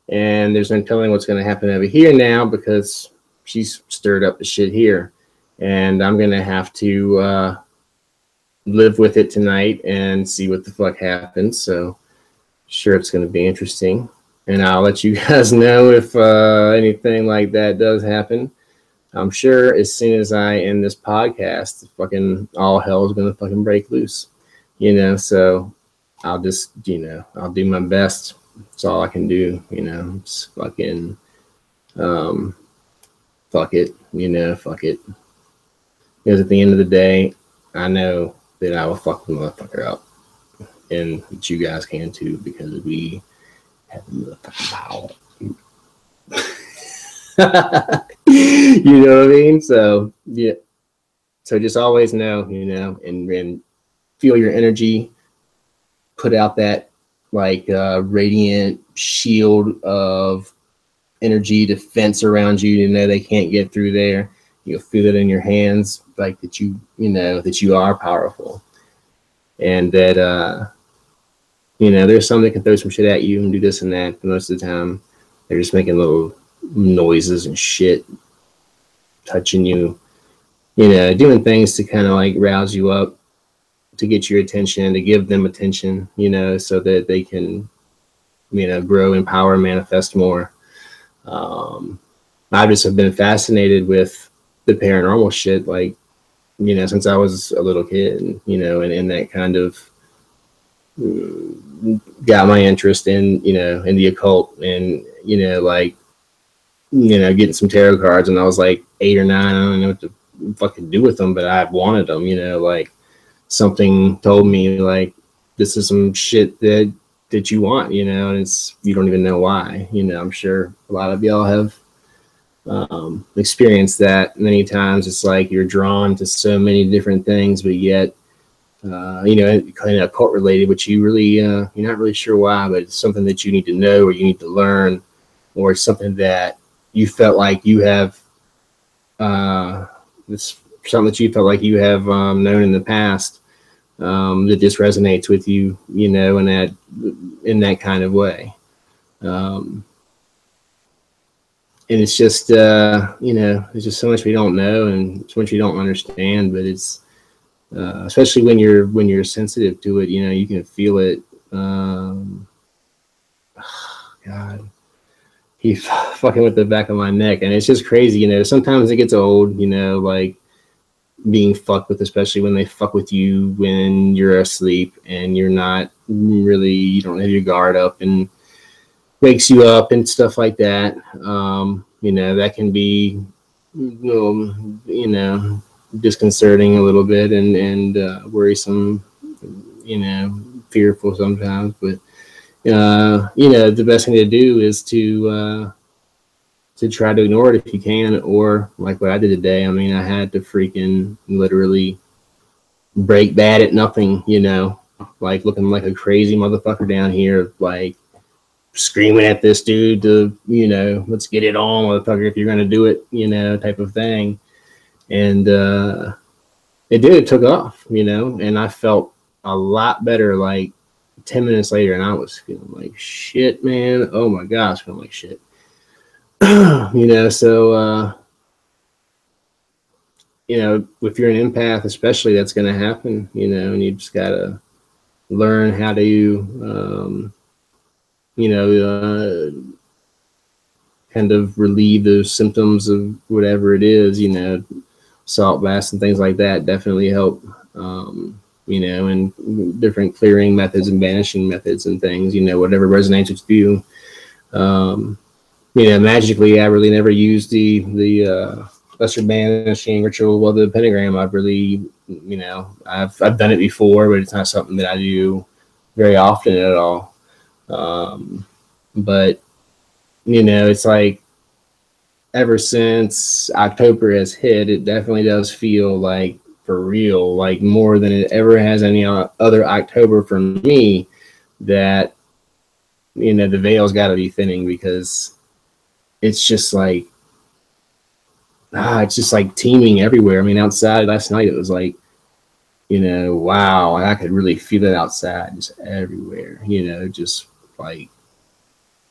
And there's no telling what's going to happen over here now because she's stirred up the shit here. And I'm going to have to live with it tonight and see what the fuck happens. So sure, it's going to be interesting. And I'll let you guys know if anything like that does happen. I'm sure as soon as I end this podcast, fucking all hell is going to fucking break loose. You know, so I'll just, you know, I'll do my best. That's all I can do, you know. Just fucking, fuck it, you know, fuck it. Because at the end of the day, I know that I will fuck the motherfucker up. And that you guys can too, because we have the motherfucking power. You know what I mean? So, yeah. So just always know, you know, and feel your energy, put out that like radiant shield of energy defense around you. You know they can't get through there. You'll feel it in your hands, like that you know that you are powerful, and that you know there's some that can throw some shit at you and do this and that. But most of the time, they're just making little noises and shit, touching you, you know, doing things to kind of like rouse you up, to get your attention, to give them attention, you know, so that they can, you know, grow, empower, manifest more. I just have been fascinated with the paranormal shit, like, you know, since I was a little kid, you know, and that kind of got my interest in, you know, in the occult and, you know, like, you know, getting some tarot cards when I was like 8 or 9. I don't know what to fucking do with them, but I wanted them, you know, like something told me like, this is some shit that you want, you know, and it's, you don't even know why, you know. I'm sure a lot of y'all have experienced that many times. It's like you're drawn to so many different things, but yet, you know, kind of occult related, but you really, you're not really sure why, but it's something that you need to know or you need to learn, or it's something that you felt like you have, it's something that you felt like you have known in the past, that just resonates with you, you know, in that kind of way. And it's just, there's just so much we don't know and so much we don't understand, but it's, especially when you're sensitive to it, you can feel it. God, he's fucking with the back of my neck, and it's just crazy. Sometimes it gets old, like being fucked with, especially when they fuck with you when you're asleep and you don't have your guard up, and wakes you up and stuff like that. That can be, disconcerting a little bit and worrisome, fearful sometimes. But the best thing to do is to try to ignore it if you can, or like what I did today. I mean, I had to freaking literally break bad at nothing, like looking like a crazy motherfucker down here, like screaming at this dude to, let's get it on, motherfucker, if you're going to do it, type of thing. And it took off, and I felt a lot better like 10 minutes later, and I was feeling like shit, man. Oh my gosh, feeling like shit. So if you're an empath especially, that's going to happen, and you just got to learn how to kind of relieve those symptoms of whatever it is. Salt baths and things like that definitely help, and different clearing methods and banishing methods and things, whatever resonates with you. Magically, I really never used the lesser banishing ritual. Well, the pentagram, I've really, I've done it before, but it's not something that I do very often at all. But it's like ever since October has hit, it definitely does feel like for real, like more than it ever has any other October for me, that the veil's got to be thinning, because it's just like it's just like teeming everywhere. I mean, outside last night it was like, wow, I could really feel it outside, just everywhere, just like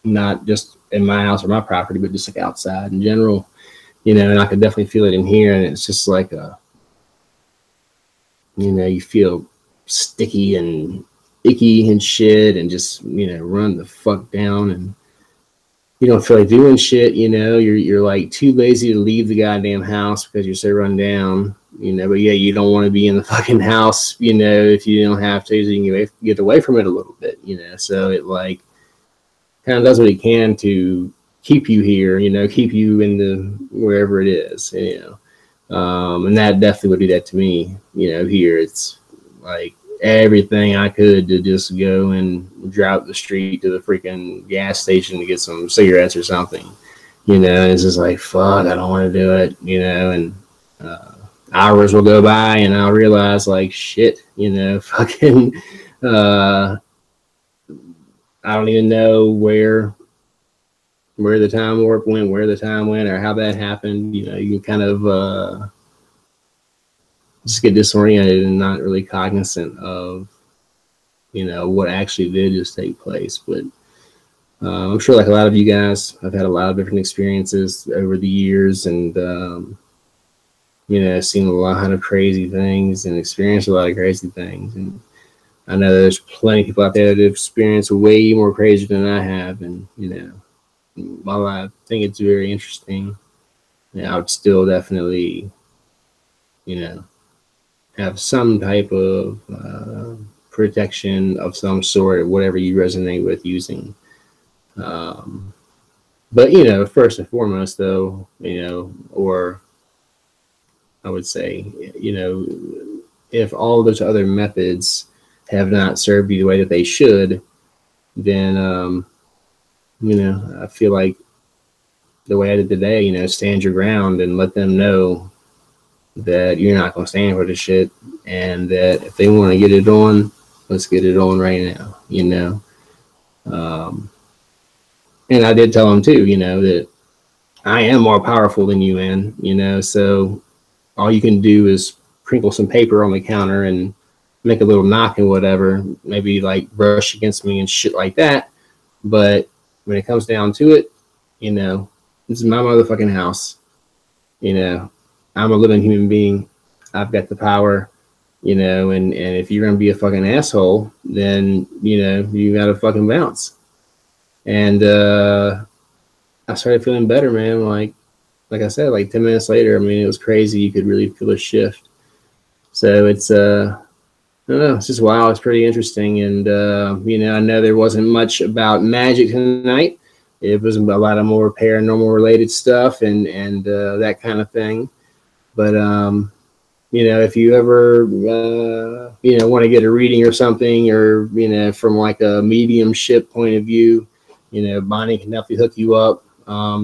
not just in my house or my property, but just like outside in general, and I could definitely feel it in here. And it's just like you feel sticky and icky and shit, and just, run the fuck down, and you don't feel like doing shit, you're like too lazy to leave the goddamn house because you're so run down, but yeah, you don't want to be in the fucking house, if you don't have to, so you can get away from it a little bit, so it like kind of does what it can to keep you here, keep you in the wherever it is, and that definitely would do that to me, here. It's like everything I could to just go and drive up the street to the freaking gas station to get some cigarettes or something, and it's just like, fuck, I don't want to do it, and hours will go by and I'll realize like, shit, fucking I don't even know where the time warp went, where the time went, or how that happened. You can kind of just get disoriented and not really cognizant of, what actually did just take place. But I'm sure like a lot of you guys, I've had a lot of different experiences over the years, and, seen a lot of crazy things and experienced a lot of crazy things. And I know there's plenty of people out there that have experienced way more crazy than I have. And, while I think it's very interesting, I would still definitely, have some type of protection of some sort, or whatever you resonate with using. But, first and foremost, though, or I would say, if all those other methods have not served you the way that they should, then, I feel like the way I did today, stand your ground and let them know that you're not going to stand for the shit, and that if they want to get it on, let's get it on right now, and I did tell them too, that I am more powerful than you, man, so all you can do is crinkle some paper on the counter and make a little knock and whatever, maybe like brush against me and shit like that. But when it comes down to it, you know, this is my motherfucking house. You know, I'm a living human being. I've got the power, you know, and if you're going to be a fucking asshole, then, you know, you got to fucking bounce. And I started feeling better, man. Like I said, like 10 minutes later, I mean, it was crazy. You could really feel a shift. So it's, I don't know, it's just wow. It's pretty interesting. And, you know, I know there wasn't much about magic tonight. It was a lot of more paranormal related stuff and that kind of thing. But, you know, if you ever, you know, want to get a reading or something, or, you know, from like a mediumship point of view, you know, Bonnie can definitely hook you up.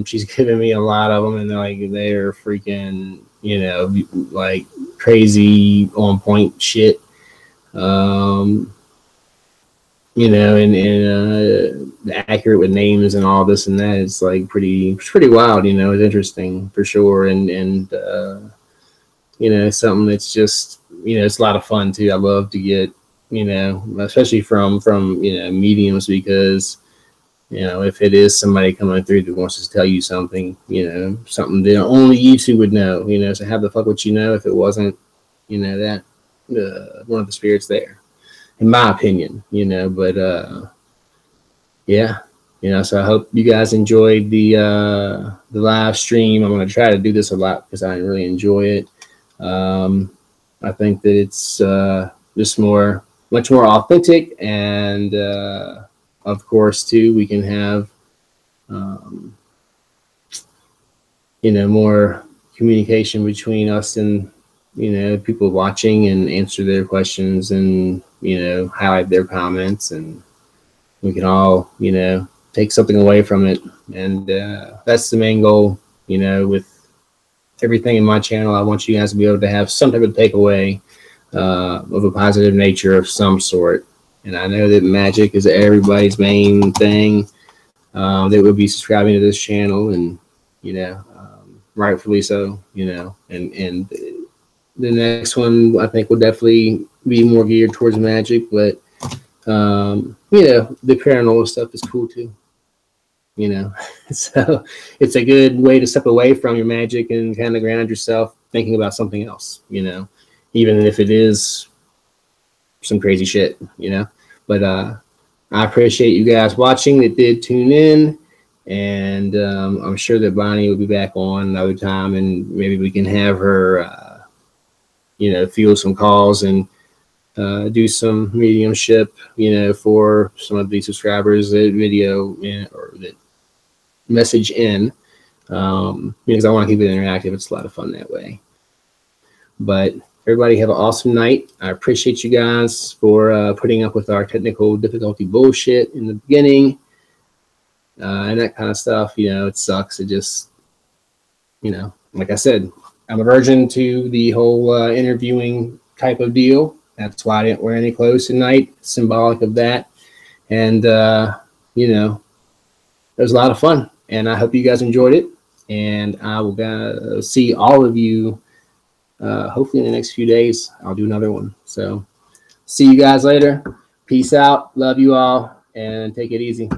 She's given me a lot of them, and they're freaking, you know, like crazy on point shit. You know, and accurate with names and all this and that. It's like pretty wild, you know. It's interesting for sure, and you know, something that's just, you know, it's a lot of fun too. I love to get, you know, especially from you know, mediums, because, you know, if it is somebody coming through that wants to tell you something, you know, something that only you two would know, you know, so how the fuck would you know if it wasn't, you know, that one of the spirits there, in my opinion, you know. But yeah, you know, so I hope you guys enjoyed the live stream. I'm going to try to do this a lot because I really enjoy it. I think that it's just much more authentic, and of course too, we can have you know, more communication between us and, you know, people watching, and answer their questions, and, you know, highlight their comments, and we can all, you know, take something away from it. And that's the main goal, you know, with everything in my channel. I want you guys to be able to have some type of takeaway of a positive nature of some sort. And I know that magic is everybody's main thing that would be subscribing to this channel, and, you know, rightfully so, you know. And the next one I think will definitely be more geared towards magic, but you know, the paranormal stuff is cool too, you know. So it's a good way to step away from your magic and kind of ground yourself thinking about something else, you know, even if it is some crazy shit, you know. But I appreciate you guys watching that did tune in, and I'm sure that Bonnie will be back on another time, and maybe we can have her you know, field some calls and do some mediumship, you know, for some of the subscribers that video in, or that message in, because I want to keep it interactive. It's a lot of fun that way. But everybody have an awesome night. I appreciate you guys for putting up with our technical difficulty bullshit in the beginning and that kind of stuff. You know, it sucks. It just, you know, like I said, I'm a virgin to the whole interviewing type of deal. That's why I didn't wear any clothes tonight, symbolic of that. And, you know, it was a lot of fun, and I hope you guys enjoyed it. And I will see all of you hopefully in the next few days. I'll do another one. So see you guys later. Peace out. Love you all, and take it easy.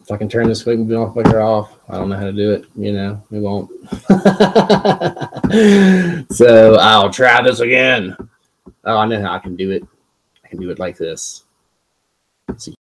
If I can turn this motherfucker off, I don't know how to do it. You know, we won't. So I'll try this again. Oh, I know how I can do it. I can do it like this. See.